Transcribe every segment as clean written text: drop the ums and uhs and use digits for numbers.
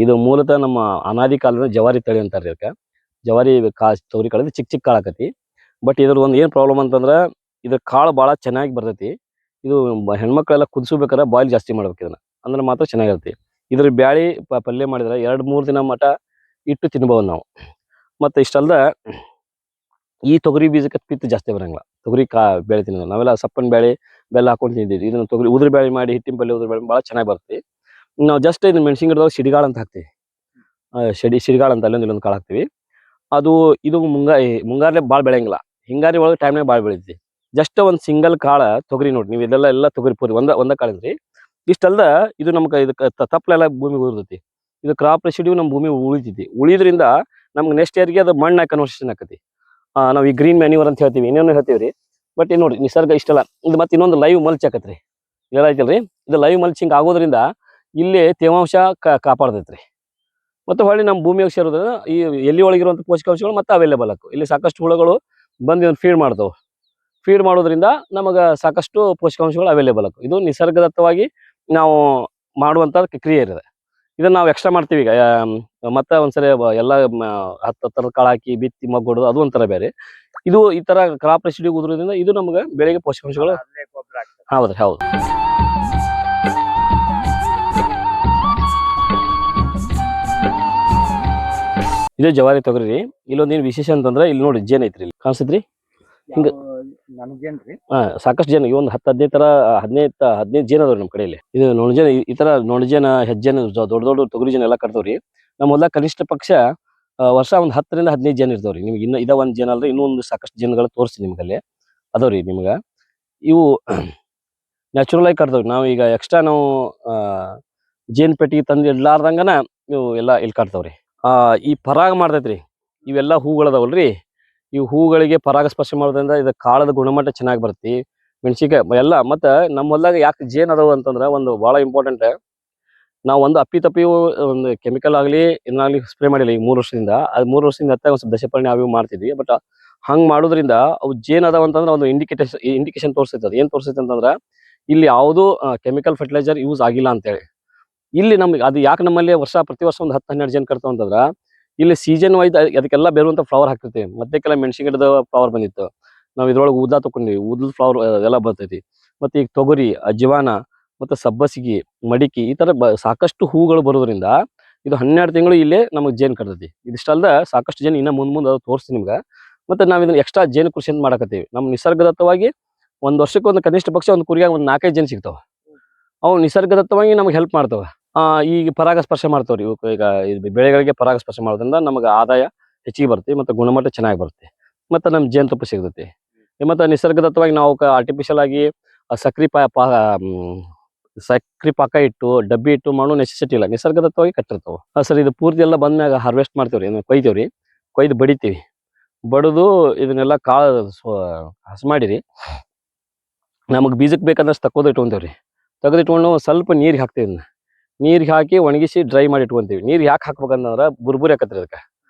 ಇದು ಮೂಲತಃ ನಮ್ಮ ಅನಾದಿ ಕಾಲದ ಜವಾರಿ ತಳಿ ಅಂತಾರೆ ಇದಕ್ಕೆ. ಜವಾರಿ ತೊಗರಿ ಕಾಳು ಚಿಕ್ಕ ಚಿಕ್ಕ ಕಾಳು ಆಕತಿ. ಬಟ್ ಇದ್ರ ಒಂದು ಏನು ಪ್ರಾಬ್ಲಮ್ ಅಂತಂದ್ರೆ ಇದ್ರ ಕಾಳು ಭಾಳ ಚೆನ್ನಾಗಿ ಬರ್ತೈತಿ. ಇದು ಹೆಣ್ಮಕ್ಳೆಲ್ಲ ಕುದಿಸ್ಬೇಕಾದ್ರೆ ಬಾಯ್ಲ್ ಜಾಸ್ತಿ ಮಾಡ್ಬೇಕು ಇದನ್ನ, ಅಂದ್ರೆ ಮಾತ್ರ ಚೆನ್ನಾಗಿರುತ್ತೆ. ಇದ್ರ ಬ್ಯಾಳಿ ಪಲ್ಯ ಮಾಡಿದ್ರೆ 2-3 ದಿನ ಮಟ ಇಟ್ಟು ತಿನ್ಬೋದು ನಾವು. ಮತ್ತು ಇಷ್ಟಲ್ದ ಈ ತೊಗರಿ ಬೀಜಕ್ಕೆ ಪಿತ್ತ ಜಾಸ್ತಿ ಬರಂಗಿಲ್ಲ. ತೊಗರಿ ಬೇಳೆ ತಿನ್ನೋದು ನಾವೆಲ್ಲ ಸಪ್ಪನ ಬ್ಯಾಳಿ ಬೆಲ್ಲ ಹಾಕೊಂಡು ತಿಂದಿದ್ವಿ. ಇದನ್ನ ತೊಗರಿ ಉದ್ರ ಬ್ಯಾಳಿ ಮಾಡಿ ಹಿಟ್ಟಿನ ಪಲ್ಯ ಉದ್ರ ಬ್ಯಾಳಿ ಭಾಳ ಚೆನ್ನಾಗಿ ಬರುತ್ತೆ. ನಾವು ಜಸ್ಟ್ ಇದನ್ನ ಮೆಣಸಿನ ಗಿಡದಾಗ ಸಿಡಿಗಾಳು ಅಂತ ಹಾಕ್ತೀವಿ. ಸಿಡಿಗಾಳು ಅಂತ ಅಲ್ಲೊಂದು ಕಾಳು ಹಾಕ್ತೀವಿ. ಅದು ಇದು ಮುಂಗಾರಲ್ಲೇ ಭಾಳ ಬೆಳೆಯಂಗಿಲ್ಲ, ಹಿಂಗಾರಿ ಒಳಗೆ ಟೈಮ್ನಾಗ ಭಾಳ ಬೆಳಿತೀವಿ. ಜಸ್ಟ್ ಒಂದು ಸಿಂಗಲ್ ಕಾಳು ತೊಗರಿ ನೋಡಿ ನೀವು, ಇದೆಲ್ಲ ತೊಗರಿ ಪೂರಿ ಒಂದ ಕಾಳಿದ್ರಿ. ಇಷ್ಟಲ್ದ ಇದು ನಮ್ಗೆ ಇದಕ್ಕೆ ತಪ್ಪಲೆಲ್ಲ ಭೂಮಿಗೆ ಉಳಿತೈತಿ. ಇದು ಕ್ರಾಪ್ ರೆಸಿಡ್ಯೂ ನಮ್ಮ ಭೂಮಿ ಉಳಿತೈತಿ. ಉಳಿದ್ರಿಂದ ನಮ್ಗೆ ನೆಕ್ಸ್ಟ್ ಇಯರ್ಗೆ ಅದು ಮಣ್ಣಾಗಿ ಕನ್ವರ್ಸೇಷನ್ ಆಕತಿ. ನಾವು ಈ ಗ್ರೀನ್ ಮ್ಯಾನ್ಯೂರ್ ಅಂತ ಹೇಳ್ತೀವಿ, ಇನ್ನೇನು ಹೇಳ್ತೀವಿ ರೀ. ಬಟ್ ಇದು ನೋಡಿ ನಿಸರ್ಗ ಇಷ್ಟಲ್ಲ. ಇದು ಮತ್ತೆ ಇನ್ನೊಂದು ಲೈವ್ ಮಲ್ಚ್ ಆಕತ್ರಿ, ಇದೆಲ್ಲ ಐತಲ್ರಿ. ಇದು ಲೈವ್ ಮಲ್ಚಿಂಗ್ ಆಗೋದ್ರಿಂದ ಇಲ್ಲಿ ತೇವಾಂಶ ಕಾಪಾಡ್ತೈತ್ರಿ. ಮತ್ತು ಹೊಳ್ಳಿ ನಮ್ಮ ಭೂಮಿಯಾಗ ಸೇರೋದ್ರಿಂದ ಈ ಎಲ್ಲಿ ಒಳಗಿರುವಂಥ ಪೋಷಕಾಂಶಗಳು ಮತ್ತೆ ಅವೈಲೇಬಲ್ ಆಕು. ಇಲ್ಲಿ ಸಾಕಷ್ಟು ಹುಳುಗಳು ಬಂದು ಇದನ್ನು ಫೀಡ್ ಮಾಡ್ತಾವೆ. ಫೀಡ್ ಮಾಡೋದ್ರಿಂದ ನಮಗೆ ಸಾಕಷ್ಟು ಪೋಷಕಾಂಶಗಳು ಅವೈಲೇಬಲ್ ಆಕು. ಇದು ನಿಸರ್ಗದತ್ತವಾಗಿ ನಾವು ಮಾಡುವಂಥ ಕ್ರಿಯೆ ಇರುತ್ತೆ. ಇದನ್ನು ನಾವು ಎಕ್ಸ್ಟ್ರಾ ಮಾಡ್ತೀವಿ. ಈಗ ಮತ್ತೆ ಒಂದ್ಸರಿ ಎಲ್ಲ 10 ಥರದ ಕಾಳು ಹಾಕಿ ಬಿತ್ತಿ ಮಗ್ಗೊಡೋದು ಅದು ಒಂಥರ ಬೇರೆ. ಇದು ಈ ಥರ ಕ್ರಾಪ್ ರೆಸಿಡ್ಯೂ ಉದುರೋದ್ರಿಂದ ಇದು ನಮ್ಗೆ ಬೆಳೆಗೆ ಪೋಷಕಾಂಶಗಳು. ಹೌದ್ರಿ, ಹೌದು. ಇದು ಜವಾರಿ ತೊಗರಿ ರೀ. ಇಲ್ಲೊಂದು ಏನು ವಿಶೇಷ ಅಂತಂದ್ರೆ ಇಲ್ಲಿ ನೋಡಿ ಜೇನ್ ಐತ್ರಿ, ಇಲ್ಲಿ ಕಾಣಿಸ್ತೈತ್ರಿ ಹಿಂಗ. ಸಾಕಷ್ಟು ಜನ ಈ ಒಂದು 10-15 ಥರ 15 ಜೇನ್ ಅದಾವ್ರಿ ನಮ್ಮ ಕಡೆಯಲ್ಲಿ. ಇದು ನೊಣಜೇನ, ಈ ಥರ ನೊಣಜೇನ ಹೆಜ್ಜೇನ ದೊಡ್ಡ ತೊಗರಿ ಜೇನ ಎಲ್ಲ ಕಟ್ತಾವ್ರಿ. ನಮ್ಮ ಹೊಲ್ದಾಗ ಕನಿಷ್ಠ ಪಕ್ಷ ವರ್ಷ ಒಂದು 10ರಿಂದ 15 ಜೇನ್ ಇರ್ತಾವ್ರಿ. ನಿಮ್ಗೆ ಇನ್ನು ಇದ ಒಂದು ಜೇನ್ ಅಲ್ರಿ, ಇನ್ನೊಂದು ಸಾಕಷ್ಟು ಜೇನ್ಗಳು ತೋರಿಸಿ ನಿಮ್ಗಲ್ಲಿ ಅದಾವ್ರಿ. ನಿಮ್ಗೆ ಇವು ನ್ಯಾಚುರಲ್ ಆಗಿ ಕಟ್ತಾವ್ರಿ. ನಾವು ಈಗ ಎಕ್ಸ್ಟ್ರಾ ನಾವು ಜೇನ್ ಪೆಟ್ಟಿಗೆ ತಂದು ಇಡ್ಲಾರ್ದಂಗನ ಇವು ಎಲ್ಲ ಇಲ್ಲಿ ಕಟ್ತಾವ್ರಿ. ಈ ಪರಾಗ ಮಾಡ್ತೈತ್ರಿ. ಇವೆಲ್ಲ ಹೂಗಳದಾವಲ್ರಿ, ಈ ಹೂಗಳಿಗೆ ಪರಾಗಸ್ಪರ್ಶ ಮಾಡೋದ್ರಿಂದ ಇದು ಕಾಳದ ಗುಣಮಟ್ಟ ಚೆನ್ನಾಗಿ ಬರುತ್ತೆ. ಮೆಣಸಿನ್ಕಾಯಿ ಎಲ್ಲ. ಮತ್ತು ನಮ್ಮ ಹೊಲ್ದಾಗ ಯಾಕೆ ಜೇನ್ ಅದಾವ ಅಂತಂದ್ರೆ ಒಂದು ಭಾಳ ಇಂಪಾರ್ಟೆಂಟ್. ನಾವು ಒಂದು ಅಪ್ಪಿತಪ್ಪಿ ಒಂದು ಕೆಮಿಕಲ್ ಆಗಲಿ ಏನಾಗಲಿ ಸ್ಪ್ರೇ ಮಾಡಿಲ್ಲ ಈ 3 ವರ್ಷದಿಂದ. ಅದು 3 ವರ್ಷದಿಂದ ಹತ್ತ ಒಂದು ಸ್ವಲ್ಪ ದಶಪರ್ಣಿ ಅವು ಮಾಡ್ತಿದ್ವಿ. ಬಟ್ ಹಂಗೆ ಮಾಡೋದ್ರಿಂದ ಅವು ಜೇನ್ ಅದಾವ ಅಂತಂದ್ರೆ ಒಂದು ಇಂಡಿಕೇಶನ್ ತೋರಿಸ್ತೈತೆ. ಅದು ಏನು ತೋರಿಸ್ತೈತೆ ಅಂತಂದ್ರೆ ಇಲ್ಲಿ ಯಾವುದೂ ಕೆಮಿಕಲ್ ಫರ್ಟಿಲೈಸರ್ ಯೂಸ್ ಆಗಿಲ್ಲ ಅಂತೇಳಿ. ಇಲ್ಲಿ ನಮ್ಗೆ ಅದು ಯಾಕೆ ನಮ್ಮಲ್ಲಿ ಪ್ರತಿ ವರ್ಷ ಒಂದು 10-12 ಜೇನ್ ಕಟ್ತಾವ ಅಂತಂದ್ರೆ ಇಲ್ಲಿ ಸೀಸನ್ ವೈಸ್ ಅದಕ್ಕೆಲ್ಲ ಬೇರುವಂಥ ಫ್ಲವರ್ ಹಾಕ್ತಿರ್ತೀವಿ. ಮತ್ತೆಲ್ಲ ಮೆಣಸಿನ ಗಿಡದ ಫ್ಲವರ್ ಬಂದಿತ್ತು. ನಾವು ಇದ್ರೊಳಗೆ ಊದಾ ತೊಗೊಂಡ್ವಿ, ಊದದ ಫ್ಲವರ್ ಎಲ್ಲ ಬರ್ತೈತಿ. ಮತ್ತು ಈಗ ತೊಗರಿ, ಅಜ್ವಾನ ಮತ್ತು ಸಬ್ಬಸಿಗೆ, ಮಡಿಕೆ ಈ ಥರ ಸಾಕಷ್ಟು ಹೂಗಳು ಬರೋದ್ರಿಂದ ಇದು 12 ತಿಂಗಳು ಇಲ್ಲೇ ನಮಗೆ ಜೇನು ಕಟ್ತೈತಿ. ಇದಿಷ್ಟಲ್ದ ಸಾಕಷ್ಟು ಜೇನು ಇನ್ನೂ ಮುಂದೆ ಅದು ತೋರಿಸ್ತೀನಿ ನಿಮ್ಗೆ. ಮತ್ತು ನಾವು ಇದನ್ನು ಎಕ್ಸ್ಟ್ರಾ ಜೇನು ಕೃಷಿ ಅಂತ ಮಾಡಕತ್ತೀವಿ. ನಮ್ಮ ನಿಸರ್ಗದತ್ತವಾಗಿ ಒಂದು ವರ್ಷಕ್ಕೆ ಒಂದು ಕನಿಷ್ಠ ಪಕ್ಷ ಒಂದು ಕುರಿಯಾಗ ಒಂದು 4-5 ಜೇನು ಸಿಗ್ತಾವೆ. ಅವು ನಿಸರ್ಗದತ್ತವಾಗಿ ನಮಗೆ ಹೆಲ್ಪ್ ಮಾಡ್ತಾವೆ. ಈಗ ಪರಾಗಸ್ಪರ್ಶ ಮಾಡ್ತಾವ್ರಿ. ಈಗ ಬೆಳೆಗಳಿಗೆ ಪರಾಗಸ್ಪರ್ಶ ಮಾಡೋದ್ರಿಂದ ನಮಗೆ ಆದಾಯ ಹೆಚ್ಚಿಗೆ ಬರುತ್ತೆ ಮತ್ತು ಗುಣಮಟ್ಟ ಚೆನ್ನಾಗಿ ಬರುತ್ತೆ. ಮತ್ತು ನಮ್ಮ ಜೇನುತುಪ್ಪ ಸಿಗ್ತೈತಿ. ಮತ್ತು ನಿಸರ್ಗದತ್ತವಾಗಿ ನಾವು ಆರ್ಟಿಫಿಷಿಯಲ್ ಆಗಿ ಸಕ್ರೆ ಪಾಕ ಇಟ್ಟು ಡಬ್ಬಿ ಇಟ್ಟು ಮಾಡೋ ನೆಸೆಸಿಟಿ ಇಲ್ಲ, ನಿಸರ್ಗದತ್ತವಾಗಿ ಕಟ್ಟಿರ್ತಾವೆ. ಸರ್ ಇದು ಪೂರ್ತಿ ಎಲ್ಲ ಬಂದ್ಮ್ಯಾಗ ಹಾರ್ವೆಸ್ಟ್ ಮಾಡ್ತೀವ್ರಿ, ಕೊಯ್ತೀವ್ರಿ. ಕೊಯ್ದು ಬಡಿತೀವಿ. ಬಡಿದು ಇದನ್ನೆಲ್ಲ ಕಾಳು ಹಸಿ ಮಾಡಿರಿ ನಮಗೆ ಬೀಜಕ್ಕೆ ಬೇಕಂದ್ರೆ ತಕ್ಕೋದು ಇಟ್ಕೊಂತೇವ್ರಿ. ತೆಗೆದಿಟ್ಕೊಂಡು ಸ್ವಲ್ಪ ನೀರಿಗೆ ಹಾಕ್ತೀವಿ. ಇದನ್ನ ನೀರಿಗೆ ಹಾಕಿ ಒಣಗಿಸಿ ಡ್ರೈ ಮಾಡಿ ಇಟ್ಕೊಂತೀವಿ. ನೀರು ಯಾಕೆ ಹಾಕ್ಬೇಕಂತಂದ್ರೆ ಬುರ್ಬುರಿ ಆಕತ್ರಿ ಅದಕ್ಕೆ.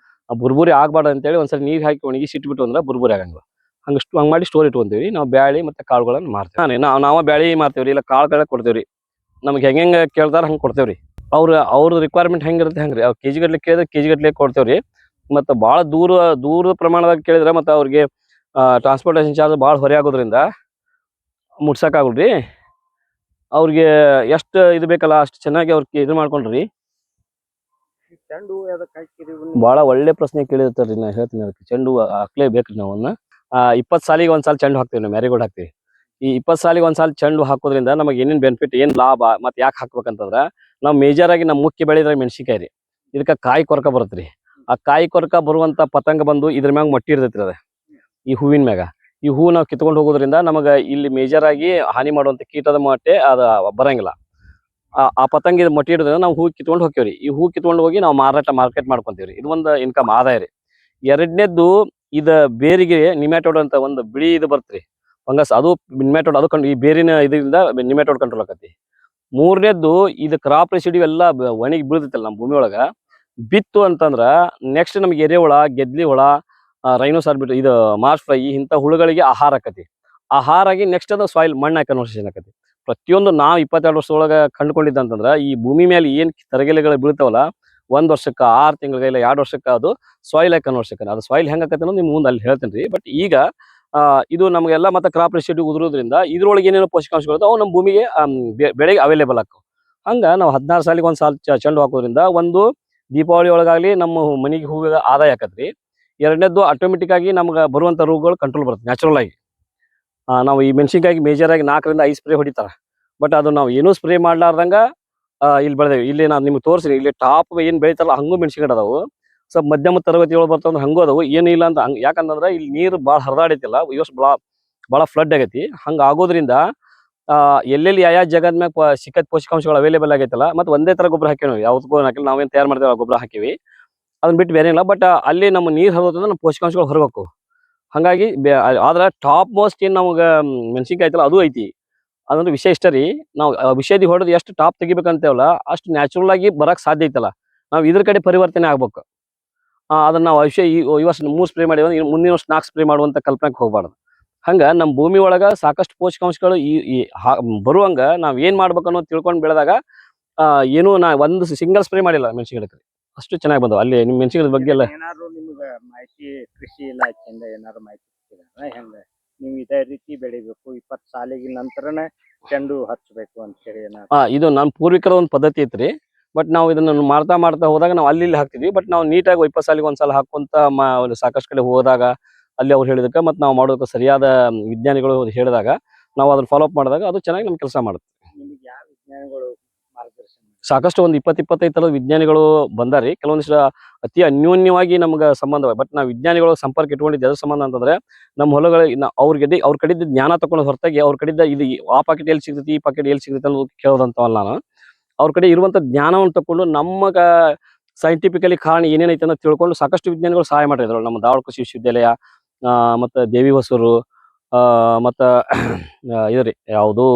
ಆ ಬುರ್ಬುರಿ ಆಗಬಾರ್ದು ಅಂತೇಳಿ ಒಂದ್ಸರಿ ನೀರು ಹಾಕಿ ಒಣಗಿಸಿ ಇಟ್ಬಿಟ್ಟು ಅಂದ್ರೆ ಬುರ್ಬುರಿ ಆಗಂಗಿಲ್ಲ. ಹಂಗೆ ಮಾಡಿ ಸ್ಟೋರ್ ಇಟ್ಕೊಂತೀವಿ. ನಾವು ಬ್ಯಾಳಿ ಮತ್ತು ಕಾಳುಗಳನ್ನು ಮಾರ್ತೀವಿ. ನಾವು ಬ್ಯಾಳಿ ಮಾರ್ತೀವಿ ರೀ, ಇಲ್ಲ ಕಾಳುಗಳ ಕೊಡ್ತೇವೆ ರೀ. ನಮ್ಗೆ ಹೆಂಗೆ ಕೇಳ್ತಾರೆ ಹಂಗೆ ಕೊಡ್ತೇವೆ ರೀ. ಅವ್ರದ್ದು ರಿಕ್ವೈರ್ಮೆಂಟ್ ಹೆಂಗಿರುತ್ತೆ ಹಂಗೆ ರೀ. ಅವ್ರು ಕೆ ಜಿ ಗಟ್ಲೆ ಕೇಳಿದ್ರೆ ಕೆ ಜಿ ಗಟ್ಲೆ ಕೊಡ್ತೇವೆ ರೀ. ಮತ್ತು ಭಾಳ ದೂರದ ಪ್ರಮಾಣದಾಗ ಕೇಳಿದ್ರೆ ಮತ್ತು ಅವ್ರಿಗೆ ಟ್ರಾನ್ಸ್ಪೋರ್ಟೇಷನ್ ಚಾರ್ಜ್ ಭಾಳ ಹೊರೆ ಆಗೋದ್ರಿಂದ ಮುಟ್ಸೋಕ್ಕಾಗಲ್ಲ ರೀ. ಅವ್ರಿಗೆ ಎಷ್ಟು ಇದು ಬೇಕಲ್ಲ ಅಷ್ಟು ಚೆನ್ನಾಗಿ ಅವ್ರಿಗೆ ಇದು ಮಾಡ್ಕೊಂಡ್ರಿ. ಭಾಳ ಒಳ್ಳೆ ಪ್ರಶ್ನೆ ಕೇಳಿರ್ತಾರೆ ರೀ. ನಾ ಹೇಳ್ತೀನಿ ಅದಕ್ಕೆ. ಚೆಂಡು ಹೂವು ಹಾಕ್ಲೇಬೇಕು ರೀ. ನಾವು 20 ಸಾಲಿಗೆ ಒಂದು ಸಾಲ ಚೆಂಡು ಹಾಕ್ತೀವಿ. ನಾವು ಮ್ಯಾರಿಗೋಲ್ಡ್ ಹಾಕ್ತೀವಿ. ಈ 20 ಸಾಲಿಗೆ ಒಂದು ಸಾಲ ಚೆಂಡು ಹಾಕೋದ್ರಿಂದ ನಮಗೆ ಏನೇನು ಬೆನಿಫಿಟ್, ಏನು ಲಾಭ ಮತ್ತು ಯಾಕೆ ಹಾಕ್ಬೇಕಂತಂದ್ರೆ ನಾವು ಮೇಜರಾಗಿ ನಮ್ಮ ಮುಖ್ಯ ಬೆಳೆದ್ರೆ ಮೆಣಸಿನ್ಕಾಯಿ ರೀ. ಇದಕ್ಕೆ ಕಾಯಿ ಕೊರಕ ಬರುತ್ತೆ ರೀ. ಆ ಕಾಯಿ ಕೊರಕ ಬರುವಂಥ ಪತಂಗ ಬಂದು ಇದ್ರ ಮ್ಯಾಗ ಮಟ್ಟಿ ಇರ್ತೈತಿ ರೀ. ಅದು ಈ ಹೂವಿನ ಮ್ಯಾಗ ಈ ಹೂವು ನಾವು ಕಿತ್ಕೊಂಡು ಹೋಗೋದ್ರಿಂದ ನಮಗೆ ಇಲ್ಲಿ ಮೇಜರಾಗಿ ಹಾನಿ ಮಾಡುವಂಥ ಕೀಟದ ಮಟ್ಟೆ ಅದು ಬರಂಗಿಲ್ಲ. ಆ ಪತಂಗ ಮಟ್ಟಿ ಹಿಡಿದ್ರೆ ನಾವು ಹೂ ಕಿತ್ಕೊಂಡು ಹೋಗ್ತೀವಿ ರೀ. ಈ ಹೂ ಕಿತ್ಕೊಂಡು ಹೋಗಿ ನಾವು ಮಾರ್ಕೆಟ್ ಮಾಡ್ಕೊತೀವಿ ರೀ. ಇದು ಒಂದು ಇನ್ಕಮ್ ಆದಾಯ ರೀ. ಎರಡನೇದ್ದು ಇದು ಬೇರಿಗೆ ನಿಮ್ಯಾಟೋಡ್ ಅಂತ ಒಂದು ಬಿಳಿ ಇದು ಬರ್ತರಿ ಫಂಗಸ್, ಅದು ನಿಮ್ಯಾಟೋಡ್. ಅದು ಈ ಬೇರಿನ ಇದರಿಂದ ನಿಮ್ಯಾಟೋಡ್ ಕಂಟ್ರೋಲ್ ಆಕತಿ. ಮೂರನೇದ್ದು ಇದು ಕ್ರಾಪ್ ರೆಸಿಡ್ಯೂ ಎಲ್ಲ ಒಣಗಿ ಬೀಳ್ತೈತಲ್ಲ ನಮ್ಮ ಭೂಮಿ ಒಳಗೆ ಬಿತ್ತು ಅಂತಂದ್ರೆ ನೆಕ್ಸ್ಟ್ ನಮಗೆ ಎರೆಹುಳ, ಗೆದ್ಲಿ ಹುಳ, ರೈನೋಸಾರ್ಬಿಟ್, ಇದು ಮಾರ್ಚ್ ಫ್ಲೈ ಇಂಥ ಹುಳುಗಳಿಗೆ ಆಹಾರ ಆಕತಿ. ಆಹಾರ ಆಗಿ ನೆಕ್ಸ್ಟ್ ಅದು ಸಾಯಿಲ್ ಮಣ್ಣಾಗಿ ಕನ್ವರ್ಸೇಷನ್ ಆಕತಿ. ಪ್ರತಿಯೊಂದು ನಾವು 22 ವರ್ಷದೊಳಗೆ ಕಂಡುಕೊಂಡಿದ್ದಂತಂದ್ರೆ ಈ ಭೂಮಿ ಮೇಲೆ ಏನು ತರಗೆಲೆಗಳು ಬೀಳ್ತಾವಲ್ಲ 1 ವರ್ಷಕ್ಕೆ 6 ತಿಂಗಳಿಗೆ ಇಲ್ಲ 2 ವರ್ಷಕ್ಕೆ ಅದು ಸಾಯಿಲ್ ಆಗಿ ಕನ್ವರ್ಷನ್ ಅದು ಸಾಯಿಲ್ ಹೆಂಗೆ ಆಕತ್ತೆ ಅನ್ನೋದು ನಿಮ್ಗೆ ಮುಂದೆ ಅಲ್ಲಿ ಹೇಳ್ತೀನಿ ರೀ. ಬಟ್ ಈಗ ಇದು ನಮಗೆಲ್ಲ ಮತ್ತೆ ಕ್ರಾಪ್ ರೆಸಿಡ್ಯೂ ಉದುರೋದ್ರಿಂದ ಇದ್ರೊಳಗೆ ಏನೇನು ಪೋಷಕಾಂಶಗಳು ಅವು ನಮ್ಮ ಭೂಮಿಗೆ ಬೆಳೆಗೆ ಅವೈಲೇಬಲ್ ಆಗ್ತವೆ. ಹಂಗೆ ನಾವು 16 ಸಾಲಿಗೆ ಒಂದು ಸಾಲು ಚೆಂಡು ಹಾಕೋದ್ರಿಂದ ಒಂದು ದೀಪಾವಳಿ ಒಳಗಾಗಲಿ ನಮ್ಮ ಮನೆಗೆ ಹೂವಿಗೆ ಆದಾಯ ಆಕತ್ರಿ. ಎರಡನೇದ್ದು ಆಟೋಮೆಟಿಕ್ ಆಗಿ ನಮ್ಗೆ ಬರುವಂಥ ರೋಗಗಳು ಕಂಟ್ರೋಲ್ ಬರುತ್ತೆ ನ್ಯಾಚುರಲ್ ಆಗಿ. ನಾವು ಈ ಮೆಣಸಿನ್ಕಾಯಿಗೆ ಮೇಜರ್ ಆಗಿ 4 ರಿಂದ 5 ಸ್ಪ್ರೇ ಹೊಡಿತಾರೆ. ಬಟ್ ಅದು ನಾವು ಏನೂ ಸ್ಪ್ರೇ ಮಾಡ್ಲಾರ್ದಂಗ ಇಲ್ಲಿ ಬೆಳೆದೇವೆ. ಇಲ್ಲಿ ನಾನು ನಿಮ್ಗೆ ತೋರಿಸ್ತೀನಿ, ಇಲ್ಲಿ ಟಾಪ್ ಏನು ಬೆಳಿತಾರಲ್ಲ ಹಂಗೂ ಮೆಣಸಿನ್ಕಾಯಿ ಅದಾವು. ಸ್ವಲ್ಪ ಮಧ್ಯಮ ತರಗತಿಯೊಳಗೆ ಬರ್ತಾವಂದ್ರೆ ಹಂಗೂ ಅದಾವು, ಏನೂ ಇಲ್ಲ ಅಂತ ಹಂಗೆ. ಯಾಕಂತಂದ್ರೆ ಇಲ್ಲಿ ನೀರು ಭಾಳ ಹರಿದಾಡೈತಿಲ್ಲ, ಇವಷ್ಟು ಭಾಳ ಫ್ಲಡ್ ಆಗೈತಿ. ಹಂಗೆ ಆಗೋದ್ರಿಂದ ಎಲ್ಲೆಲ್ಲಿ ಯಾವ ಜಾಗದ ಮ್ಯಾಗ ಸಿಕ್ಕತ್ ಪೋಷಕಾಂಶಗಳು ಅವೈಲೇಬಲ್ ಆಗೈತಲ್ಲ, ಮತ್ತು ಒಂದೇ ಥರ ಗೊಬ್ಬರ ಹಾಕಿ ನಾವು ಯಾವುದಕ್ಕೂ ಹಾಕಿಲ್ಲ, ನಾವೇನು ತಯಾರು ಮಾಡ್ತೇವೆ ಗೊಬ್ಬರ ಹಾಕಿವಿ, ಅದನ್ನ ಬಿಟ್ಟು ಬೇರೆ ಇಲ್ಲ. ಬಟ್ ಅಲ್ಲಿ ನಮ್ಮ ನೀರು ಹರಿದೋದ್ರಿಂದ ನಮ್ಮ ಪೋಷಕಾಂಶಗಳು ಹೊರಬೇಕು. ಹಾಗಾಗಿ ಆದ್ರೆ ಟಾಪ್ ಮೋಸ್ಟ್ ಏನು ನಮ್ಗೆ ಮೆಣಸಿನ್ಕಾಯಿ ಐತಲ್ಲ ಅದು ಐತಿ. ಅದಂದ್ರೆ ವಿಷಯ ಇಷ್ಟ ರೀ, ನಾವು ವಿಷಯದಿ ಹೊಡೆದು ಎಷ್ಟು ಟಾಪ್ ತೆಗಿಬೇಕಂತೇವಲ್ಲ ಅಷ್ಟು ನ್ಯಾಚುರಲ್ ಆಗಿ ಬರಕ್ಕೆ ಸಾಧ್ಯ ಐತಲ್ಲ, ನಾವು ಇದ್ರ ಕಡೆ ಪರಿವರ್ತನೆ ಆಗ್ಬೇಕು. ಅದನ್ನ ನಾವು ವಿಷಯ ಈ ವರ್ಷ 3 ಸ್ಪ್ರೇ ಮಾಡಿದ್ರೆ ಮುಂದಿನ ವರ್ಷ 4 ಸ್ಪ್ರೇ ಮಾಡುವಂಥ ಕಲ್ಪನೆಗೆ ಹೋಗ್ಬಾರ್ದು. ಹಂಗೆ ನಮ್ಮ ಭೂಮಿ ಒಳಗೆ ಸಾಕಷ್ಟು ಪೋಷಕಾಂಶಗಳು ಬರುವಂಗ ನಾವು ಏನು ಮಾಡ್ಬೇಕು ಅನ್ನೋದು ತಿಳ್ಕೊಂಡು ಬೆಳೆದಾಗ ಏನು ನಾ ಒಂದು ಸಿಂಗಲ್ ಸ್ಪ್ರೇ ಮಾಡಿಲ್ಲ ಮೆಣಸಿನ್ಕಾಯಿ, ಅಷ್ಟು ಚೆನ್ನಾಗಿ ಬಂದವು. ಅಲ್ಲಿ ನಿಮ್ಮ ಮೆಣಸಿನ್ಕಾಯಿ ಬಗ್ಗೆ ಎಲ್ಲ ಏನಾದ್ರು ನಿಮ್ಗೆ ಮಾಹಿತಿ ಕೃಷಿ ಇಲಾಖೆಯಿಂದ ಏನಾದ್ರು ಮಾಹಿತಿ ಸಿಕ್ಕಿದ್ರೆ ಹೆಂಗೆ ನೀವು ಇದೇ ರೀತಿ ಬೆಳಿಬೇಕು 20 ಸಾಲಿಗೆ ನಂತರನೇ ಚೆಂಡು ಹಚ್ಚಬೇಕು ಅಂತ ಹೇಳಿ ಏನಾದ್ರು? ಇದು ನಮ್ಮ ಪೂರ್ವಿಕರ ಒಂದು ಪದ್ಧತಿ ಐತ್ರಿ. ಬಟ್ ನಾವು ಇದನ್ನ ಮಾಡ್ತಾ ಹೋದಾಗ ನಾವು ಅಲ್ಲಿ ಇಲ್ಲಿ ಹಾಕ್ತಿದ್ವಿ. ಬಟ್ ನಾವು ನೀಟಾಗಿ 20 ಸಾಲಿಗೆ ಒಂದ್ಸಲ ಹಾಕೊಂತ ಸಾಕಷ್ಟು ಕಡೆ ಹೋದಾಗ ಅಲ್ಲಿ ಅವ್ರು ಹೇಳಿದಕ್ಕೆ ಮತ್ತು ನಾವು ಮಾಡೋದಕ್ಕೆ ಸರಿಯಾದ ವಿಜ್ಞಾನಿಗಳು ಹೇಳಿದಾಗ ನಾವು ಅದನ್ನ ಫಾಲೋ ಅಪ್ ಮಾಡಿದಾಗ ಅದು ಚೆನ್ನಾಗಿ ನಮ್ಮ ಕೆಲಸ ಮಾಡುತ್ತೆ. ನಿಮ್ಗೆ ಯಾವ ವಿಜ್ಞಾನಿಗಳು ಮಾರ್ಗದರ್ಶನ? ಸಾಕಷ್ಟು ಒಂದು 20-25 ಥರದ ವಿಜ್ಞಾನಿಗಳು ಬಂದಾರಿ. ಕೆಲವೊಂದಿಷ್ಟು ಅತಿ ಅನ್ಯೋನ್ಯವಾಗಿ ನಮ್ಗೆ ಸಂಬಂಧ. ಬಟ್ ನಾವು ವಿಜ್ಞಾನಿಗಳು ಸಂಪರ್ಕ ಇಟ್ಕೊಂಡಿದ್ದು ಎದ್ರ ಸಂಬಂಧ ಅಂತಂದ್ರೆ ನಮ್ಮ ಹೊಲಗಳಿಗೆ ಅವ್ರ ಕಡೆದ ಜ್ಞಾನ ತಗೊಂಡು ಹೊರತಾಗಿ ಅವ್ರ ಕಡೆದ ಇದು ಆ ಪಾಕೆಟ್ ಎಲ್ಲಿ ಸಿಗ್ತೈತಿ ಈ ಪಾಕೆಟ್ ಎಲ್ಲಿ ಸಿಗ್ತೈತಿ ಅನ್ನೋದು ಕೇಳೋದಂತವಲ್ಲ ನಾನು. ಅವ್ರ ಕಡೆ ಇರುವಂಥ ಜ್ಞಾನವನ್ನು ತಗೊಂಡು ನಮಗೆ ಸೈಂಟಿಫಿಕಲಿ ಕಾರಣ ಏನೇನೈತೆ ಅನ್ನೋದು ತಿಳ್ಕೊಂಡು ಸಾಕಷ್ಟು ವಿಜ್ಞಾನಿಗಳು ಸಹಾಯ ಮಾಡಿದ್ರು. ನಮ್ಮ ಧಾರವಾಡ ಕೃಷಿ ವಿಶ್ವವಿದ್ಯಾಲಯ, ಮತ್ತು ದೇವಿ ಹೊಸೂರು, ಮತ್ತು ಇದ್ರಿ ಯಾವುದು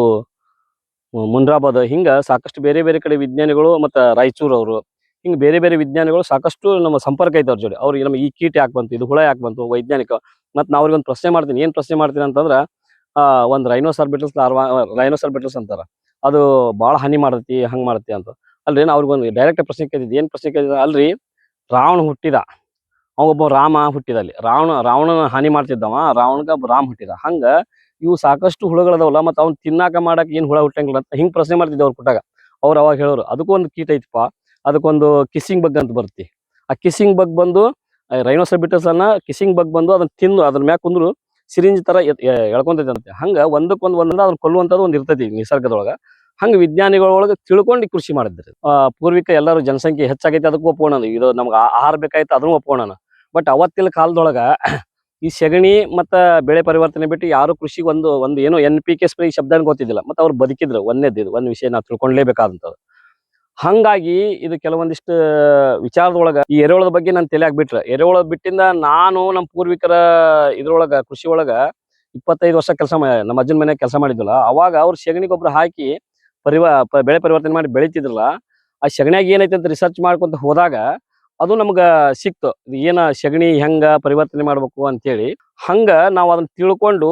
ಮುನ್ರಾಬಾದ್, ಹಿಂಗೆ ಸಾಕಷ್ಟು ಬೇರೆ ಬೇರೆ ಕಡೆ ವಿಜ್ಞಾನಿಗಳು, ಮತ್ತು ರಾಯಚೂರು ಅವರು, ಹಿಂಗೆ ಬೇರೆ ಬೇರೆ ವಿಜ್ಞಾನಿಗಳು ಸಾಕಷ್ಟು ನಮ್ಮ ಸಂಪರ್ಕ ಐತೆ ಅವ್ರ ಜೋಡಿ. ಅವ್ರಿಗೆ ನಮಗೆ ಈ ಕೀಟ ಯಾಕೆ ಬಂತು, ಇದು ಹುಳ ಯಾಕೆ ಬಂತು, ವೈಜ್ಞಾನಿಕ. ಮತ್ತು ನಾವು ಅವ್ರಿಗೆ ಒಂದು ಪ್ರಶ್ನೆ ಮಾಡ್ತೀನಿ. ಏನು ಪ್ರಶ್ನೆ ಮಾಡ್ತೀನಿ ಅಂತಂದ್ರೆ ಒಂದು ರೈನೋಸರ್ಬಿಟಲ್ಸ್ ಅಂತಾರೆ, ಅದು ಭಾಳ ಹಾನಿ ಮಾಡ್ತೈತಿ, ಹಂಗೆ ಮಾಡ್ತಿ ಅಂತ. ಅಲ್ರಿ ನಾ ಅವ್ರಿಗೊಂದು ಡೈರೆಕ್ಟ್ ಪ್ರಶ್ನೆ ಕೇಳಿದ್ದು. ಏನು ಪ್ರಶ್ನೆ ಕೇಳಿದ ಅಲ್ರಿ, ರಾವಣ ಹುಟ್ಟಿದ, ಅವೊಬ್ಬ ರಾಮ ಹುಟ್ಟಿದ. ಅಲ್ಲಿ ರಾವಣನ ಹಾನಿ ಮಾಡ್ತಿದ್ದವ, ರಾವಣಗ ರಾಮ್ ಹುಟ್ಟಿದ. ಹಂಗೆ ಇವು ಸಾಕಷ್ಟು ಹುಳುಗಳದಾವಲ್ಲ, ಮತ್ತು ಅವ್ನು ತಿನ್ನಾಕ ಮಾಡಕ್ಕೆ ಏನು ಹುಳ ಹುಟ್ಟಂಗಿಲ್ಲ ಅಂತ ಹಿಂಗೆ ಪ್ರಶ್ನೆ ಮಾಡ್ತಿದ್ದೆ ಅವ್ರು ಕೊಟ್ಟಾಗ. ಅವ್ರು ಅವಾಗ ಹೇಳೋರು ಅದಕ್ಕೂ ಒಂದು ಕೀಟ ಐತಪ್ಪ, ಅದಕ್ಕೊಂದು ಕಿಸ್ಸಿಂಗ್ ಬಗ್ ಅಂತ ಬರುತ್ತೆ. ಆ ಕಿಸ್ಸಿಂಗ್ ಬಗ್ ಬಂದು ರೈನೋಸರ್ಬಿಟಸ್ ಅನ್ನ ಕಿಸ್ಸಿಂಗ್ ಬಗ್ ಬಂದು ಅದನ್ನ ತಿಂದು ಅದ್ರ ಮ್ಯಾಗ ಕುಂದ್ರು ಸಿರಿಂಜ್ ತರ ಎಳ್ಕೊಂತೈತೆ ಅಂತೆ. ಹಂಗೆ ಒಂದಕ್ಕೊಂದು ಅದನ್ನ ಕೊಲ್ಲುವಂಥದ್ದು ಒಂದು ಇರ್ತೈತಿ ನಿಸರ್ಗದೊಳಗೆ. ಹಂಗೆ ವಿಜ್ಞಾನಿಗಳೊಳಗೆ ತಿಳ್ಕೊಂಡು ಕೃಷಿ ಮಾಡಿದ್ರಿ. ಪೂರ್ವಿಕ ಎಲ್ಲರೂ ಜನಸಂಖ್ಯೆ ಹೆಚ್ಚಾಗೈತೆ ಅದಕ್ಕೂ ಒಪ್ಕೋಣ, ಇದು ನಮ್ಗೆ ಆಹಾರ ಬೇಕಾಯ್ತು ಅದನ್ನು ಒಪ್ಕೋಣ. ಬಟ್ ಅವತ್ತಿನ ಕಾಲದೊಳಗ ಈ ಸೆಗಣಿ ಮತ್ತು ಬೆಳೆ ಪರಿವರ್ತನೆ ಬಿಟ್ಟು ಯಾರು ಕೃಷಿಗೆ ಒಂದು ಏನೋ NPK ಸ್ಪ್ರೇ ಈ ಶಬ್ದನ ಗೊತ್ತಿದ್ದಿಲ್ಲ. ಮತ್ತು ಅವ್ರು ಬದುಕಿದ್ರು. ಒಂದು ವಿಷಯ ನಾವು ತಿಳ್ಕೊಳ್ಳೇಬೇಕಾದಂಥದ್ದು. ಹಂಗಾಗಿ ಇದು ಕೆಲವೊಂದಿಷ್ಟು ವಿಚಾರದೊಳಗೆ ಈ ಎರೆಹುಳದ ಬಗ್ಗೆ ನಾನು ತಲೆಯಾಗಿ ಬಿಟ್ರೆ, ಎರೆಹುಳ ಬಿಟ್ಟಿಂದ ನಾನು ನಮ್ಮ ಪೂರ್ವಿಕರ ಇದ್ರೊಳಗೆ ಕೃಷಿ ಒಳಗೆ 25 ವರ್ಷ ನಮ್ಮ ಅಜ್ಜನ ಮನೆಯಾಗ ಕೆಲಸ ಮಾಡಿದ್ವಲ್ಲ, ಅವಾಗ ಅವ್ರು ಸೆಗಣಿ ಗೊಬ್ಬರ ಹಾಕಿ ಬೆಳೆ ಪರಿವರ್ತನೆ ಮಾಡಿ ಬೆಳಿತಿದ್ರಲ್ಲ. ಆ ಸೆಗಣಿಯಾಗ ಏನೈತೆ ಅಂತ ರಿಸರ್ಚ್ ಮಾಡ್ಕೊಂತ ಹೋದಾಗ ಅದು ನಮ್ಗೆ ಸಿಕ್ತು, ಏನ ಸೆಗಣಿ ಹೆಂಗ ಪರಿವರ್ತನೆ ಮಾಡ್ಬೇಕು ಅಂತೇಳಿ. ಹಂಗ ನಾವು ಅದನ್ನ ತಿಳ್ಕೊಂಡು